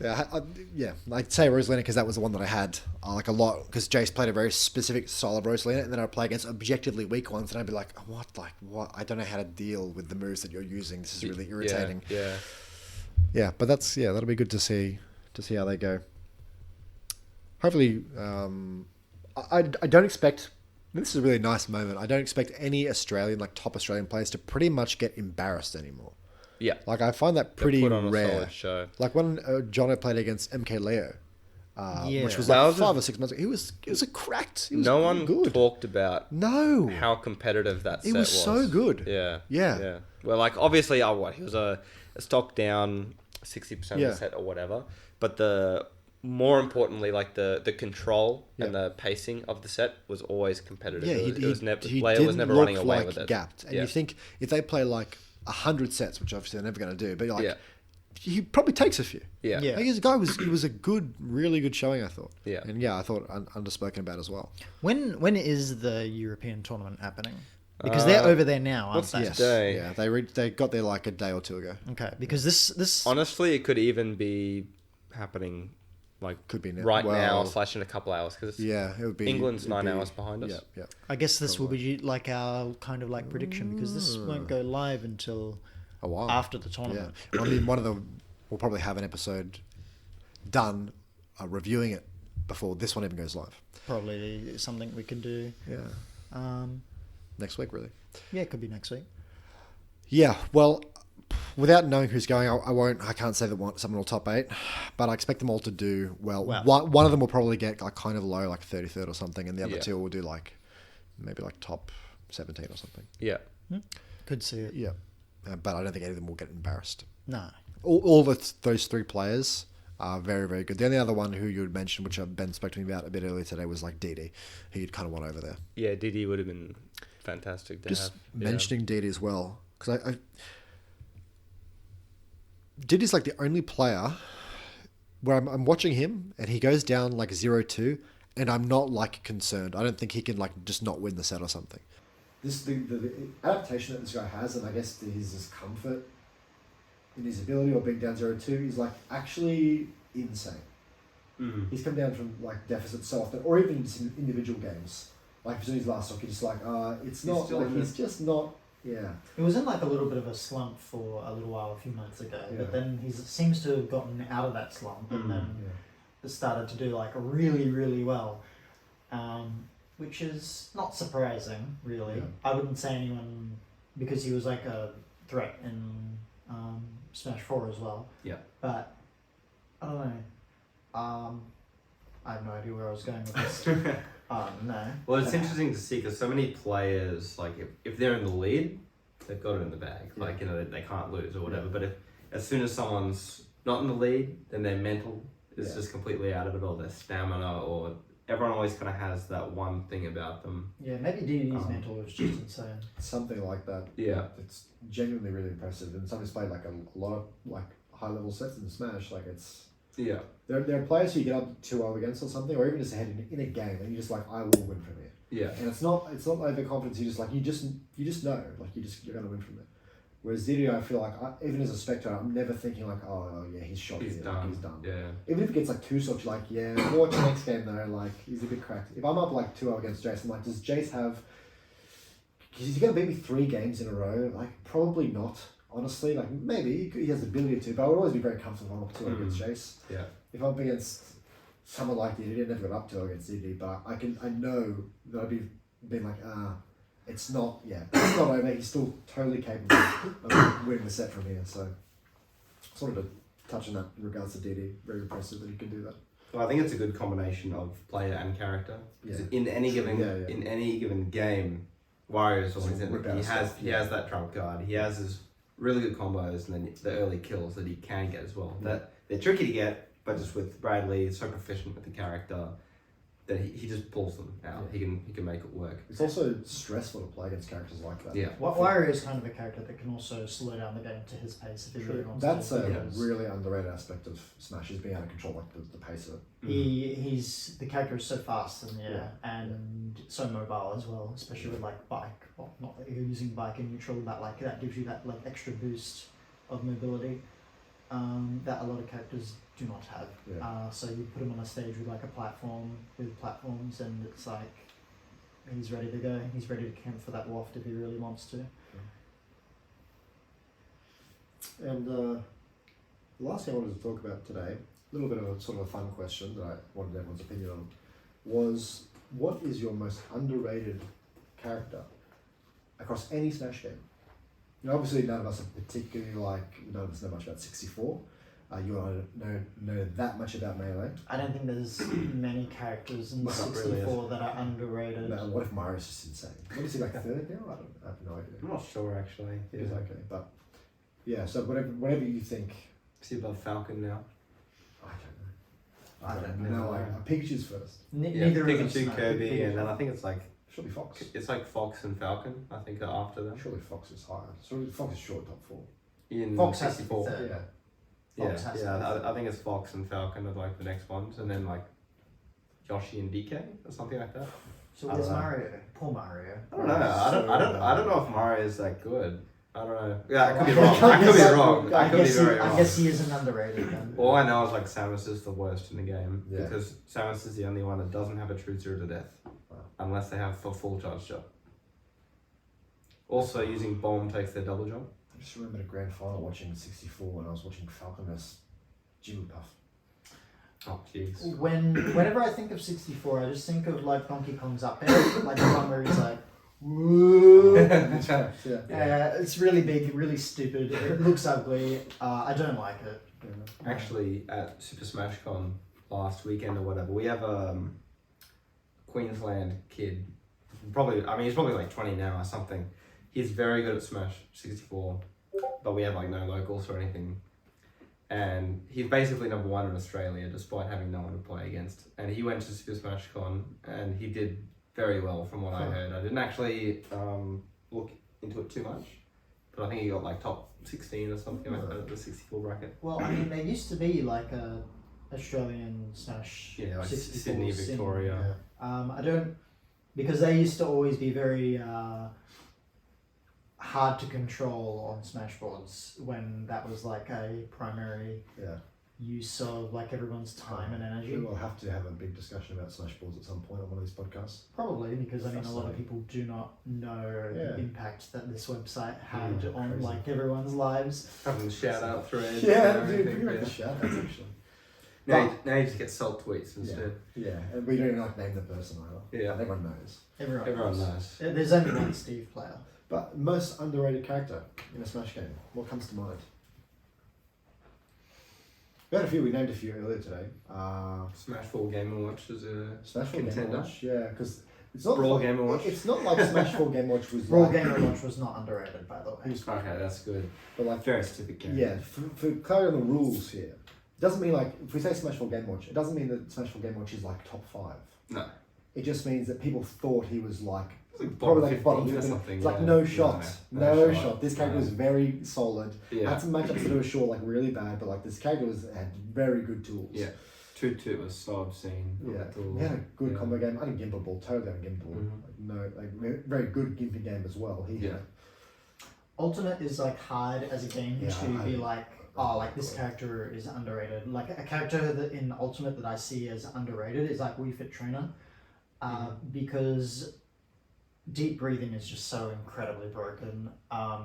A: Yeah, I'd say Rosalina because that was the one that I had like a lot, because Jace played a very specific style of Rosalina, and then I'd play against objectively weak ones, and I'd be like, what? I don't know how to deal with the moves that you're using. This is really irritating. Yeah, but that'll be good to see how they go. Hopefully, I don't expect. This is a really nice moment. I don't expect any top Australian players to pretty much get embarrassed anymore.
C: Yeah.
A: Like, I find that
C: They
A: pretty
C: put on a
A: rare.
C: solid show.
A: Like when Jono played against MK Leo,
B: Yeah.
A: which was
C: That
A: like
C: was
A: 5 or 6 months ago. He was a cracked. He was
C: No one
A: good.
C: talked about
A: No.
C: how competitive that set
A: It was so good.
C: Yeah.
A: Yeah.
C: Well, like, obviously, he was a stock down 60% of
A: Yeah.
C: the set or whatever. But more importantly, like the control and the pacing of the set was always competitive.
A: Yeah,
C: it was never,
A: he
C: Leia
A: didn't
C: was never
A: look
C: running away
A: like
C: with it.
A: gapped. And
C: Yeah.
A: you think if they play like 100 sets, which obviously they're never going to do, but you're like,
C: Yeah.
A: he probably takes a few.
C: Yeah.
B: Yeah.
A: Like, it was a good, really good showing, I thought.
C: Yeah.
A: And yeah, I thought underspoken about as well.
B: When is the European tournament happening? Because they're over there now, aren't
C: what's
B: they?
C: this day?
A: Yeah, they got there like a day or two ago.
B: Okay, because this
C: Honestly, it could even be happening like
A: Could be now.
C: right now
A: Well,
C: / in a couple hours because
A: Yeah, it would be.
C: England's
A: it'd
C: 9
A: be-
C: hours behind us.
A: Yeah, yeah.
B: I guess this will be like our kind of like prediction because this won't go live until
A: a while
B: after the tournament.
A: Yeah, I mean, we'll probably have an episode done reviewing it before this one even goes live.
B: Probably something we can do.
A: Yeah. Next week, really.
B: Yeah, it could be next week.
A: Yeah, well, without knowing who's going, I can't say that someone will top 8, but I expect them all to do well. One of them will probably get like kind of low, like 33rd or something, and the other two will do like maybe like top 17 or something.
C: Yeah.
B: Could see it.
A: Yeah. But I don't think any of them will get embarrassed.
B: No.
A: All those 3 players are very, very good. The only other one who you had mentioned, which Ben spoke to me about a bit earlier today, was like Didi, who you'd kind of want over there.
C: Yeah, Didi would have been fantastic to have.
A: Just mentioning Didi as well, because Didi's like the only player where I'm watching him and he goes down like 0-2 and I'm not like concerned. I don't think he can like just not win the set or something. The adaptation that this guy has, and I guess his comfort in his ability or being down 0-2 is like actually insane.
C: Mm-hmm.
A: He's come down from like deficit so often, or even just in individual games. Like if it's in his last stock, you're just like, it's not like he's just not. Yeah.
B: He was in like a little bit of a slump for a little while, a few months ago, but then he seems to have gotten out of that slump and then started to do like really, really well, which is not surprising, really. Yeah. I wouldn't say anyone, because he was like a threat in Smash 4 as well.
C: Yeah.
B: But I don't know. I have no idea where I was going with this. No.
C: Well, it's interesting to see because so many players, like if they're in the lead, they've got it in the bag. Yeah. Like, they can't lose or whatever. Yeah. But as soon as someone's not in the lead, then their mental is just completely out of it, or their stamina, or everyone always kind of has that one thing about them.
B: Yeah, maybe DD's mental was just insane.
A: Something like that.
C: Yeah.
A: It's genuinely really impressive. And someone's played like a lot of like high level sets in Smash. Like it's... Yeah. There are players who you get up 2-0 against or something, or even just ahead in a game, and you're just like, I will win from here.
C: Yeah. And
A: it's not overconfidence. You just like you just know, like you're gonna win from it. Whereas Zidio, I feel like even as a spectator, I'm never thinking like, oh yeah, he's shot. He's done. Like, he's done.
C: Yeah.
A: Even if it gets like 2 shots, you're like, yeah, watch the next game though. Like he's a bit cracked. If I'm up like 2-0 against Jace, I'm like, does Jace have? Is he gonna beat me 3 games in a row? Like probably not. Honestly, like maybe he has the ability to, but I would always be very comfortable if I'm up 2-0 against Jace.
C: Yeah.
A: If I'm up against someone like Didi, I never got up 2-0 against Didi, but I know that I'd be being like, it's not over. He's still totally capable of winning the set from here. So, sort of to touch on that in regards to Didi, very impressive that he can do that.
C: Well, I think it's a good combination of player and character. Yeah. In any given game, Warrior's always he has that trump card. He has his really good combos and then the early kills that he can get as well. That they're tricky to get, but just with Bradley, he's so proficient with the character that he just pulls them out. He can make it work. It's also stressful to play against characters like that.
B: Yeah. Warrior is kind of a character that can also slow down the game to his pace if he really wants
A: That's
B: to.
A: That's a really underrated aspect of Smash, is being able to control like the pace of
B: it. The character is so fast in the air and so mobile as well, especially with like bike. Well, not that you're using bike in neutral, but like that gives you that like extra boost of mobility that a lot of characters do not have. Yeah. So you put him on a stage with like a platform with platforms, and it's like he's ready to go. He's ready to camp for that waft if he really wants to.
A: And the last thing I wanted to talk about today, a little bit of a sort of a fun question that I wanted everyone's opinion on, was what is your most underrated character across any Smash game? You know, obviously none of us are particularly none of us know much about 64. You know that much about Melee.
B: I don't think there's many characters in 64 that are underrated.
A: No, what if Mario's just insane? What is he, like 3rd now? I have no idea.
C: I'm not sure actually.
A: He's okay, but yeah. So whatever you think.
C: Is he above Falcon now?
A: I don't know. Pikachu's first.
B: Neither
C: Pikachu, Kirby, and then I think it's like
A: surely Fox.
C: It's like Fox and Falcon. I think are after them.
A: Surely Fox is higher. Surely Fox is short top 4.
C: In
B: Fox
C: 64.
B: Has to be third.
C: I think it's Fox and Falcon are like the next ones, and then like Yoshi and DK or something like that.
B: So where's Mario? Poor Mario.
C: I don't know. I don't know if Mario is that good. I don't know. Yeah, I could be wrong. I could be wrong. I could be very wrong.
B: I guess he isn't underrated then.
C: All I know is like Samus is the worst in the game because Samus is the only one that doesn't have a true 0 to death unless they have a full charge jump. Also, using bomb takes their double jump.
A: I just remember the grand final watching 64 when I was watching Falcon vs Jigglypuff.
C: Oh, jeez.
B: Whenever I think of 64, I just think of like Donkey Kong's Up Air, like the one where he's like, whoa. It's really big, really stupid. It looks ugly. I don't like it.
C: Actually, at Super Smash Con last weekend or whatever, we have a Queensland kid. He's probably like 20 now or something. He's very good at Smash 64, but we have like no locals or anything. And he's basically number one in Australia despite having no one to play against. And he went to Super Smash Con and he did very well from what I heard. I didn't actually look into it too much, but I think he got like top 16 or something like that at the 64 bracket.
B: Well, I mean, there used to be like a Australian Smash.
C: Yeah, like
B: 64
C: Sydney, Victoria.
B: I don't, because they used to always be very hard to control on Smash boards when that was like a primary use of like everyone's time and energy.
A: We will have to have a big discussion about Smash boards at some point on one of these podcasts.
B: Probably, because I mean a lot of people do not know the impact that this website had on
A: crazy.
B: like everyone's lives.
C: Having shout out threads.
A: Yeah, dude, we like the shout outs actually.
C: Now you just get salt tweets instead.
A: Yeah, and we don't even like name the person either.
C: Yeah.
A: Everyone knows.
C: Everyone knows.
B: There's only one Steve player.
A: But most underrated character in a Smash game, what comes to mind? We had a few, we named a few earlier today.
C: Smash 4 Game & Watch is a
A: Smash 4 Game
C: contender.
A: Watch, yeah, because it's not
C: Brawl
A: like,
C: Game & Watch.
A: It's not like Smash 4 Game Watch was
B: Brawl
A: like...
B: Game & Watch was not underrated, by the way.
C: Okay, that's good.
A: But like,
C: Very specific game.
A: yeah, for clarity on the rules here, it doesn't mean like, if we say Smash 4 Game Watch, it doesn't mean that Smash 4 Game Watch is like top 5.
C: No.
A: It just means that people thought he was like,
C: Like
A: probably like
C: 15
A: bottom
C: or
A: 15.
C: something.
A: It's like
C: yeah.
A: no shot. No shot. This character
C: No.
A: was very solid.
C: Yeah.
A: Had some matchups that were sure like really bad, but like this character had very good tools.
C: Yeah. 2-2 was so obscene.
A: Yeah.
C: Tool.
A: He had a good
C: Yeah.
A: combo game. I think Gimbal Ball, totally had a Gimbal Ball.
C: Mhm.
A: Very good gimpy game as well.
B: Ultimate is like hard as a game to be like, oh, like this
A: God.
B: character is underrated. Like a character that in Ultimate that I see as underrated is like Wii Fit Trainer, because deep breathing is just so incredibly broken.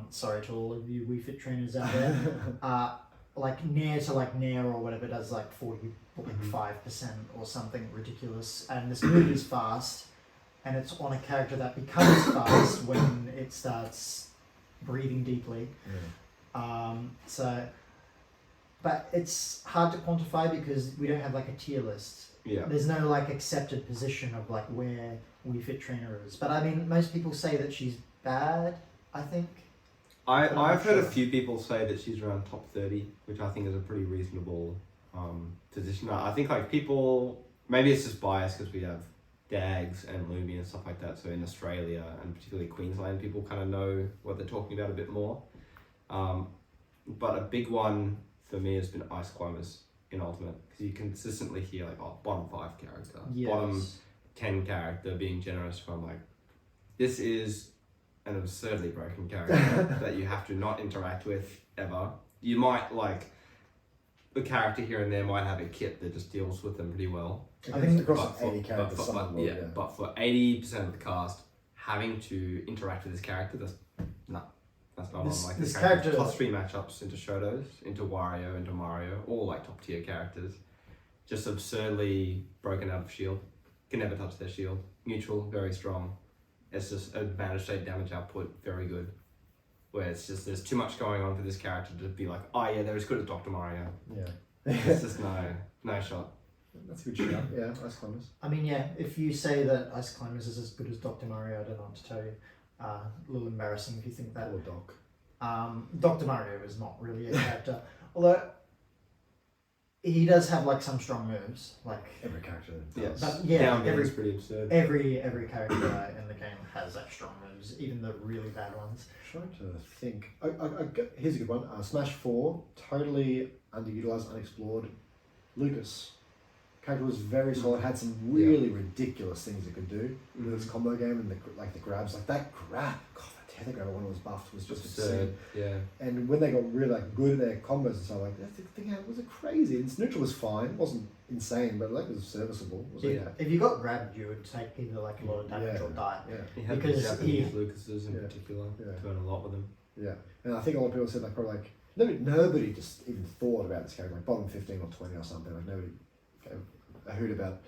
B: Sorry to all of you Wii Fit trainers out there. Like Nair to like Nair or whatever does like 45% or something ridiculous, and this move is fast, and it's on a character that becomes fast when it starts breathing deeply. But it's hard to quantify because we don't have like a tier list.
C: Yeah.
B: There's no like accepted position of like where Wii Fit Trainer is. But I mean, most people say that she's bad, I think.
C: I've heard a few people say that she's around top 30, which I think is a pretty reasonable position. I think like people, maybe it's just biased because we have Dags and Lumi and stuff like that. So in Australia and particularly Queensland, people kind of know what they're talking about a bit more. But a big one for me has been Ice Climbers in Ultimate, because you consistently hear like, oh, bottom 5 character, bottom 10 character, being generous from like, this is an absurdly broken character that you have to not interact with ever. You might like, the character here and there might have a kit that just deals with them pretty well.
A: I think across 80 characters,
C: but for 80% of the cast, having to interact with this character, that's not on. Like this character plus 3 matchups into Shotos, into Wario, into Mario, all like top tier characters, just absurdly broken out of shield. Can never touch their shield. Neutral, very strong. It's just advantage state damage output, very good. Where it's just there's too much going on for this character to be like, oh yeah, they're as good as Dr. Mario.
A: Yeah.
C: It's just no shot.
A: That's a good shout. Yeah, Ice Climbers.
B: I mean, yeah, if you say that Ice Climbers is as good as Dr. Mario, I don't know what to tell you. A little embarrassing if you think that.
A: Or Doc.
B: Dr. Mario is not really a character. Although, he does have like some strong moves. Like
A: Every character
C: does.
A: does.
B: But yeah,
C: Down is pretty absurd.
B: every character in the game has like strong moves, even the really bad ones.
A: Trying to think. Here's a good one. Smash 4, totally underutilized, unexplored. Lucas. Character was very solid, had some really ridiculous things it could do with its combo game and the grabs. Like that grab, God, that tether grab when it was buffed was just absurd.
C: Yeah.
A: And when they got really like good at their combos and stuff like that, the thing was crazy. And its neutral was fine, it wasn't insane, but like it was serviceable. It was okay.
B: If you got grabbed, you would take either like a lot of damage or die.
A: Yeah.
C: He had
B: Because
C: the Japanese Lucases in particular, doing a lot with them.
A: Yeah, and I think a lot of people said like probably like nobody just even thought about this character, like bottom 15 or 20 or something. Like nobody gave a hoot about it.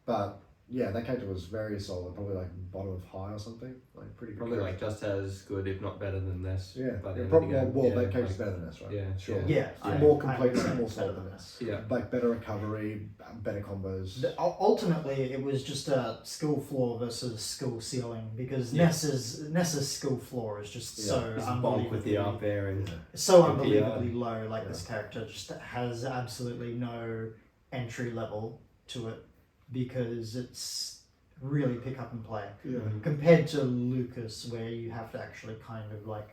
A: But yeah, that character was very solid. Probably like bottom of high or something. Like pretty good.
C: Probably
A: character.
C: like just as good, if not better than this.
A: Yeah,
C: by the end of
A: probably
C: the game.
A: well,
C: Yeah,
A: that character's
C: like-
A: better than this, right?
C: Yeah,
A: Sure.
B: Yeah,
A: More
B: I
A: complete,
B: would say
A: more
B: it's
A: solid
B: better
A: than
B: than
A: this.
C: Yeah.
A: Like better recovery, better combos.
B: Ultimately, it was just a skill floor versus skill ceiling because
C: Yeah.
B: Ness's skill floor is just so
C: It's bulk with the
B: unbelievably
C: up air and
B: so
C: Yeah.
B: unbelievably low. Like this character just has absolutely no entry level to it because it's really pick up and play
A: Yeah.
B: compared to Lucas, where you have to actually kind of like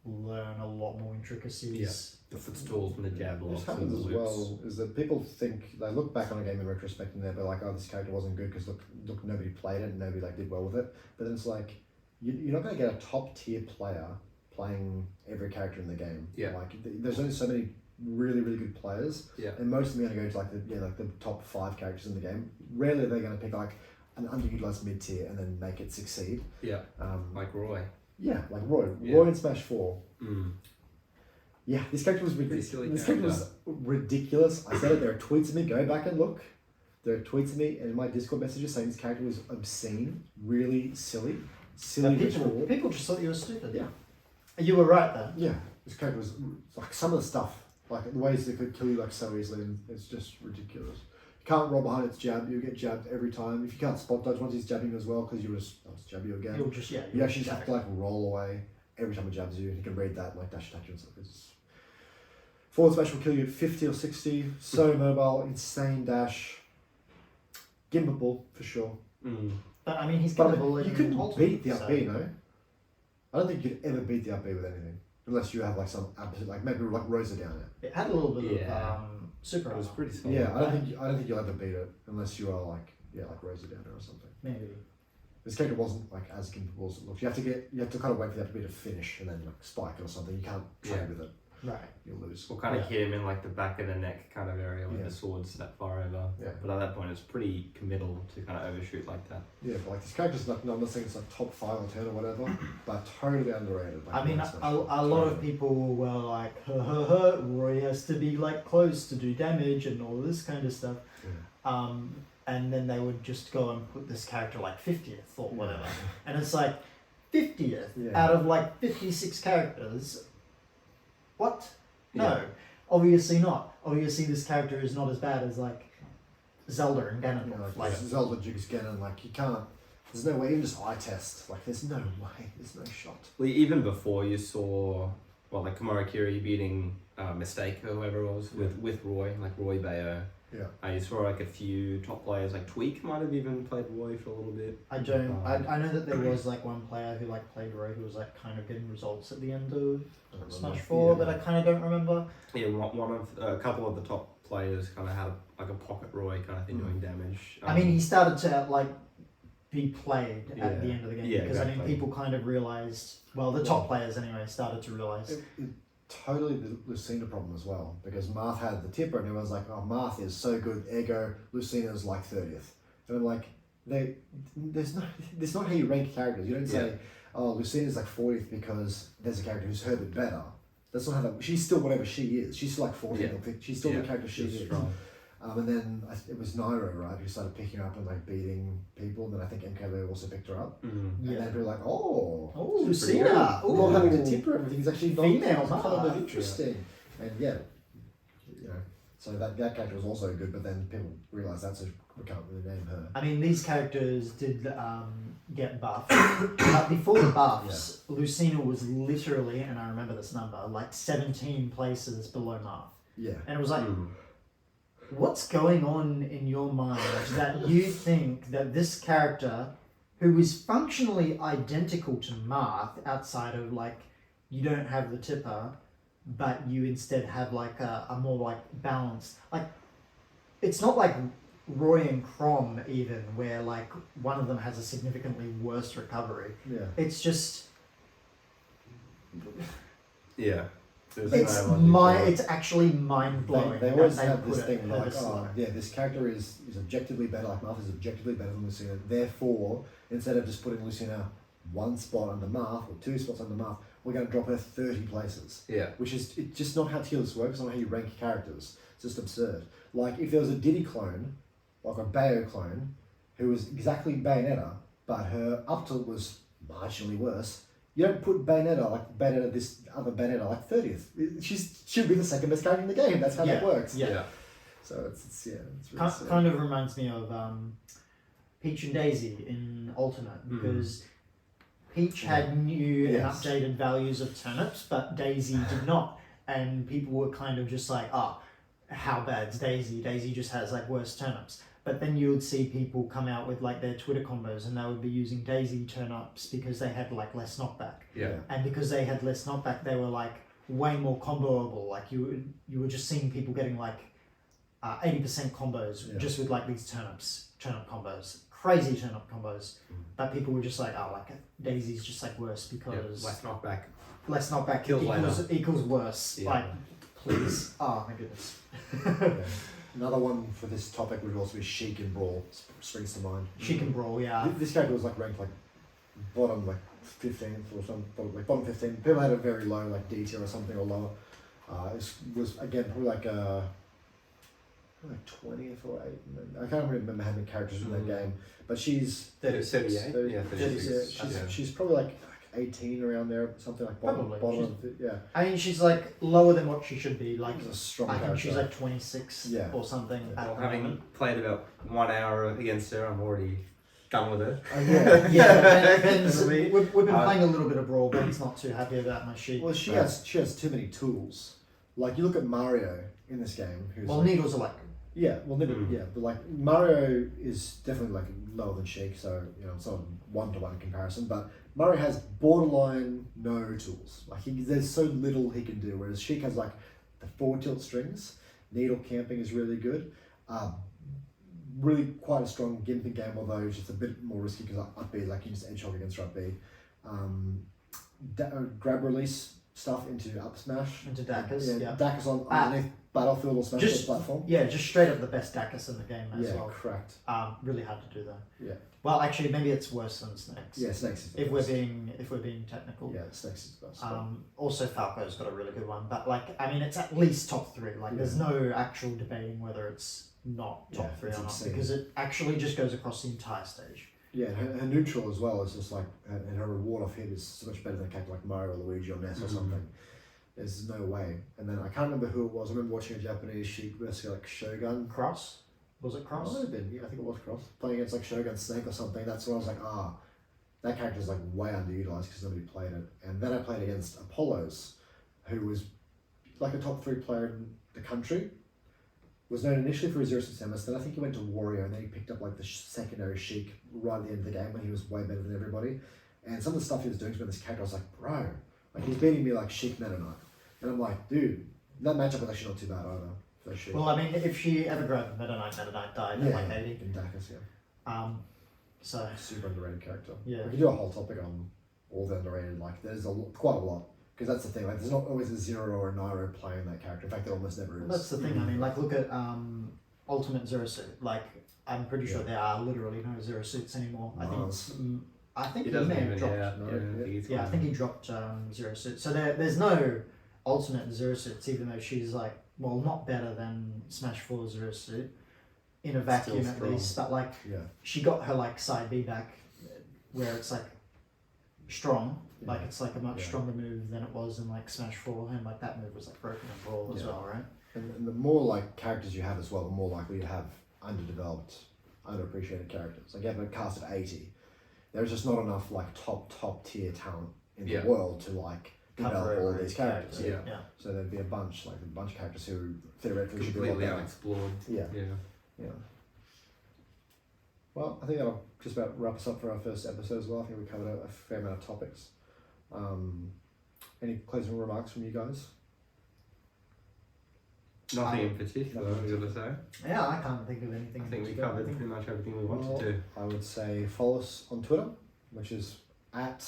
B: learn a lot more intricacies.
C: the footstools and the jab
A: What
C: blocks and
A: happens
C: the
A: as
C: loops.
A: well is that people think they look back on a game in retrospect and they're like, oh, this character wasn't good because look, nobody played it and nobody like did well with it. But then it's like you're not going to get a top tier player playing every character in the game.
C: Yeah.
A: Like there's only so many really good players,
C: Yeah.
A: and most of them are going to go to like the top 5 characters in the game. Rarely they're going to pick like an underutilized mid tier and then make it succeed.
C: Yeah. Like Roy.
A: Yeah, like Roy.
C: Yeah.
A: Roy in Smash 4.
C: Mm.
A: Yeah, this character was
C: Pretty
A: ridiculous.
C: silly
A: This character was
C: character.
A: ridiculous. I said it. There are tweets of me. Go back and look. There are tweets of me and in my Discord messages saying this character was obscene, really silly
B: But
A: visual.
B: people just thought you were stupid.
A: Yeah.
B: You were right there.
A: Yeah, this character was like some of the stuff, like the ways it could kill you like so easily, and it's just ridiculous. You can't roll behind its jab. You get jabbed every time. If you can't spot dodge once he's jabbing you as well, because I'll just jab you again.
B: You'll just
A: You actually just have to like roll away every time it jabs you. You can read that like dash attack you and stuff. It's forward smash will kill you at 50 or 60. So mobile, insane dash. Gimbable for sure.
C: Mm.
B: But I mean, he's
A: But
B: capable.
A: you
B: in
A: couldn't
B: ultimate,
A: beat the up
B: so-
A: B, no? I don't think you'd ever beat the up B with anything. Unless you have like some absolute, like maybe like Rosa down it.
B: It had a little bit
C: Yeah.
B: of super
C: It was
B: armor.
C: pretty solid.
A: Yeah, I don't think you'll ever beat it unless you are like Rosa down or something.
B: Maybe.
A: This character wasn't like as gimbable as it looks. You have to kind of wait for that to be to finish and then like spike it or something. You can't trade
C: Yeah.
A: with it.
B: Right.
A: You'll lose.
C: Or kind of
B: Yeah.
C: hit him in like the back of the neck kind of area when
A: Yeah.
C: the sword snapped far over.
A: Yeah.
C: But at that point, it's pretty committal to kind of overshoot like that.
A: Yeah, but like this character's like, no, I'm not saying it's like top 5 or 10 or whatever, but totally underrated. Like,
B: I mean,
A: Smash
B: a
A: 4.
B: lot of
A: Totally.
B: people were like, Roy has to be like close to do damage and all this kind of stuff.
A: Yeah.
B: And then they would just go and put this character like 50th or whatever. And it's like 50th
A: Yeah.
B: out of like 56 characters. What? No,
C: Yeah.
B: obviously not. Obviously, this character is not as bad as like Zelda and Ganondorf.
A: You know, like
B: like,
A: Zelda, Jukes, Ganon, like you can't. There's no way. Even just eye test, like there's no way. There's no shot.
C: Well, even before you saw, well, like Komura Kiri beating Mistake or whoever it was with Roy, like Roy Bayo.
A: Yeah.
C: You saw like a few top players, like Tweak might have even played Roy for a little bit.
B: I don't. I know that there was like one player who like played Roy who was like kind of getting results at the end of
A: I don't
B: Smash
A: remember.
B: 4,
A: Yeah.
B: but I kind of don't remember.
C: Yeah, one of a couple of the top players kind of had like a pocket Roy kind of thing doing damage.
B: I mean, he started to like be played
C: Yeah.
B: at the end of the game
C: Yeah,
B: because I mean,
C: exactly.
B: people kind of realized. Well, the top players anyway started to realize.
A: It totally the Lucina problem as well, because Marth had the tipper and everyone's like, oh, Marth is so good, ergo Lucina's like 30th. And I'm like, there's not how you rank characters. You don't say, oh, Lucina's like 40th because there's a character who's her bit better. That's not how that, she's still whatever she is. She's still like 14th or 15th. She's still the character she is.
C: strong.
A: And then it was Nairo, right, who started picking her up and like beating people. And then I think MKB also picked her up.
C: Mm.
A: And
B: Yeah.
A: then people were like, oh,
B: Oh,
C: She's pretty
B: Lucina!
C: good.
A: not having to
B: Ooh.
A: tip her, everything's actually not
B: Female
A: kind
B: Marth.
A: of interesting. And yeah, you know, so that character was also good, but then people realised that, so we can't really name her.
B: I mean, these characters did get buffed. But before the buffs, Lucina was literally, and I remember this number, like 17 places below Marth.
A: Yeah.
B: And it was like,
C: Mm.
B: what's going on in your mind that you think that this character, who is functionally identical to Marth outside of like, you don't have the tipper, but you instead have like a more like balanced, like, it's not like Roy and Crom even, where like one of them has a significantly worse recovery.
A: Yeah.
B: It's just,
C: Yeah. There's
B: it's
C: no logic to it.
B: it's actually mind blowing.
A: They always have this thing like, oh, yeah, this character is objectively better, like Marth is objectively better than Lucina, therefore, instead of just putting Lucina one spot under Marth or 2 spots under Marth, we're going to drop her 30 places.
C: Yeah.
A: Which is it's just not how tier lists work. It's not how you rank characters. It's just absurd. Like if there was a Diddy clone, like a Bayo clone, who was exactly Bayonetta, but her up tilt was marginally worse. You don't put Bayonetta, this other Bayonetta, like 30th. She'll be the second best character in the game. That's how that works.
B: Yeah.
A: So it's really
B: kind of reminds me of Peach and Daisy in Ultimate, because Peach had new and updated values of turnips, but Daisy did not. And people were kind of just like, how bad's Daisy? Daisy just has like worse turnips. But then you would see people come out with like their Twitter combos, and they would be using Daisy turnips because they had like less knockback.
C: Yeah.
B: And because they had less knockback, they were like way more comboable. Like you were just seeing people getting like 80% combos just with like these turnip combos, crazy turnip combos. But people were just like, like Daisy's just like worse because
C: less knockback.
B: Less knockback equals worse. Yeah. Like, please. Oh my goodness.
A: Another one for this topic would also be Sheik and Brawl. Springs to mind.
B: Sheik and Brawl, yeah.
A: This character was like ranked like bottom like 15th or something, like bottom 15. People had a very low like D tier or something or lower. It was again probably like 20th or 8th. I can't remember how many characters in that game, but she's
C: 38.
A: 36. She's probably like 18 around there, something like bottom
B: I mean, she's like lower than what she should be. Like
A: a strong
B: I
A: character.
B: think she's like 26 or something.
C: Well, having played about 1 hour against her, I'm already done with her.
B: We've been playing a little bit of Brawl. Ben's not too happy about my sheet.
A: Well, she has too many tools. Like you look at Mario in this game. Who's
B: Needle's a
A: but like Mario is definitely like lower than Sheik, so it's not a 1-to-1 comparison. But Mario has borderline no tools. Like there's so little he can do, whereas Sheik has like the 4 tilt strings. Needle camping is really good. Really quite a strong gimping game, although it's just a bit more risky because up B, like you just edge hog against up B. Grab release stuff into up smash.
B: Into Dacus,
A: Dacus on underneath battlefield or smash platform.
B: Yeah, just straight up the best Dacus in the game as well.
A: Yeah, correct.
B: Really hard to do that.
A: Yeah.
B: Well, actually, maybe it's worse than Snakes.
A: Yeah, Snakes is the
B: if
A: best.
B: we're being technical.
A: Yeah, Snakes is the best.
B: Also, Falco's got a really good one, but like I mean, it's at least top 3. Like, there's no actual debating whether it's not top 3 or not, insane. Because it actually just goes across the entire stage.
A: Yeah, her neutral as well is just like, and her reward off hit is so much better than a character like Mario or Luigi or Ness or something. There's no way. And then I can't remember who it was. I remember watching a Japanese Sheik versus like Shogun.
B: Cross? Was it Cross?
A: Might have been. Yeah, I think it was Cross. Playing against like Shogun Snake or something. That's when I was like, that character's like way underutilized because nobody played it. And then I played against Apollos, who was like a top 3 player in the country. Was known initially for his 06 MS, then I think he went to Warrior, and then he picked up like the secondary Sheik right at the end of the game when he was way better than everybody. And some of the stuff he was doing to this character, I was like, bro, like he's beating me like Sheik Meta Knight. And I'm like, dude, that matchup was actually not too bad either for Sheik.
B: Well, I mean, if she ever grabbed Meta Knight died at like 80.
A: In Dacus,
B: So
A: super underrated character.
B: Yeah.
A: We could do a whole topic on all the underrated, like there's quite a lot. Because that's the thing, like there's not always a Zero or a Nairo playing that character. In fact, there almost never is.
B: That's the thing. I mean, like look at Ultimate Zero Suit. Like I'm pretty sure there are literally no Zero Suits anymore. I think he may have dropped. I think he dropped Zero Suit. So there's no Ultimate Zero Suits, even though she's like not better than Smash 4 Zero Suit in a vacuum at least. But like she got her like side B back, where it's like strong. Like it's like a much stronger move than it was in like Smash 4, and like that move was like broken in Brawl as well, right?
A: And the more like characters you have as well, the more likely you have underdeveloped, underappreciated characters. Like you have a cast of 80, there's just not enough like top tier talent in the world to like develop all these characters. So there'd be a bunch of characters who theoretically should be
C: completely unexplored.
A: Yeah. Well, I think that'll just about wrap us up for our first episode as well. I think we covered a fair amount of topics. Any closing remarks from you guys?
C: Nothing in particular, I was going to say.
B: Yeah, I can't think of anything.
C: I think we covered pretty much everything we wanted to.
A: I would say follow us on Twitter, which is at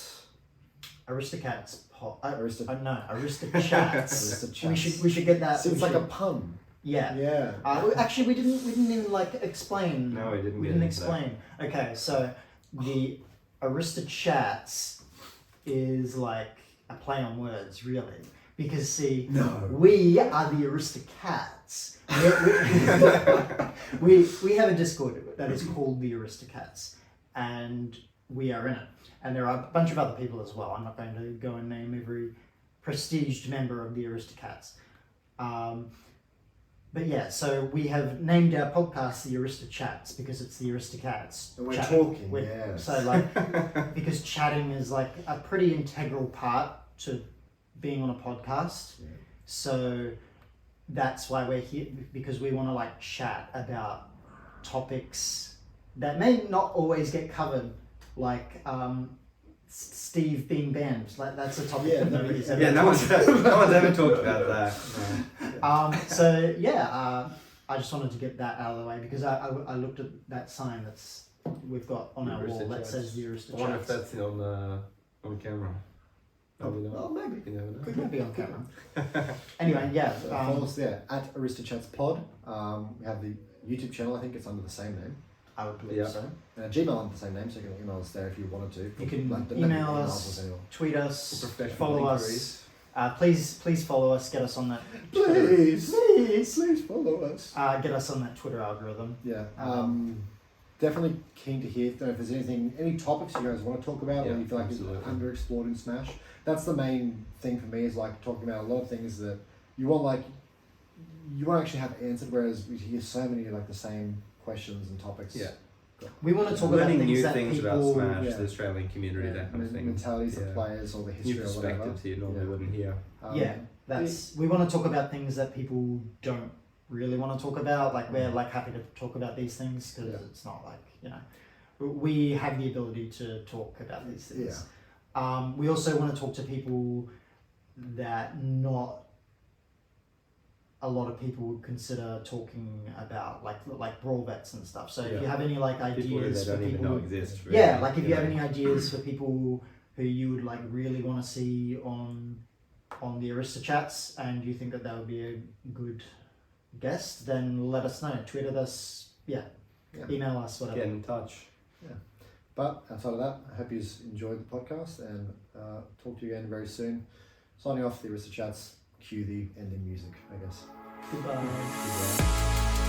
B: Aristochats.
A: Aristochats.
B: We should get that.
A: It's like a pun.
B: Yeah. Actually, we didn't even like explain.
C: No, we didn't.
B: We didn't explain. Okay, so the Aristochats is like a play on words, really. Because, see,
A: No.
B: we are the Aristochats. We have a Discord that is called the Aristochats, and we are in it. And there are a bunch of other people as well. I'm not going to go and name every prestiged member of the Aristochats. But yeah, so we have named our podcast the Aristochats because it's the Aristochats.
A: And we're
B: chatting.
A: talking, yes.
B: So like, because chatting is like a pretty integral part to being on a podcast.
A: Yeah.
B: So that's why we're here, because we want to like chat about topics that may not always get covered, like Steve being banned. Like that's a topic that nobody's ever.
C: Yeah, no one's ever talked about that. No.
B: So yeah, I just wanted to get that out of the way because I looked at that sign that's we've got on our wall that says the Aristochats.
D: I wonder if that's on camera.
A: Oh, maybe.
D: You never know.
B: Could not be on camera. Anyway, yeah.
A: Follow us there at Aristochats Pod. We have the YouTube channel. I think it's under the same name.
B: I would believe so.
A: And a Gmail under the same name, so you can email us there if you wanted to.
B: You can
A: don't
B: email
A: email
B: us,
A: anymore.
B: tweet us,
D: Professional
B: follow us. Please follow us. Get us on that.
A: Please follow us.
B: Get us on that Twitter algorithm.
A: Yeah. Definitely keen to hear if there's any topics you guys want to talk about, or you feel like it's underexplored in Smash. That's the main thing for me, is like talking about a lot of things that you want to actually have answered, whereas we hear so many like the same questions and topics.
C: Yeah.
B: We want to talk
C: Learning
B: about
C: new
B: that
C: things
B: people,
C: about Smash,
A: yeah.
C: the Australian community, that kind of thing.
A: Mentalities of players or the history
C: New
A: or whatever.
C: perspectives you normally wouldn't hear.
B: We want to talk about things that people don't really want to talk about. Like we're like happy to talk about these things because it's not like we have the ability to talk about these things. Yeah. We also want to talk to people that not a lot of people would consider talking about, like brawl vets and stuff. So if you have any like ideas
C: people
B: for
C: they
B: people,
C: don't even know exist. Really.
B: yeah, like if you have any ideas for people who you would like really want to see on the Aristochats, and you think that would be a good guest, then let us know. Tweet at us, email us, whatever.
C: Get in touch.
A: Yeah. But outside of that, I hope you enjoyed the podcast, and talk to you again very soon. Signing off, the Aristochats. Cue the ending music, I guess.
B: Goodbye.
A: Goodbye.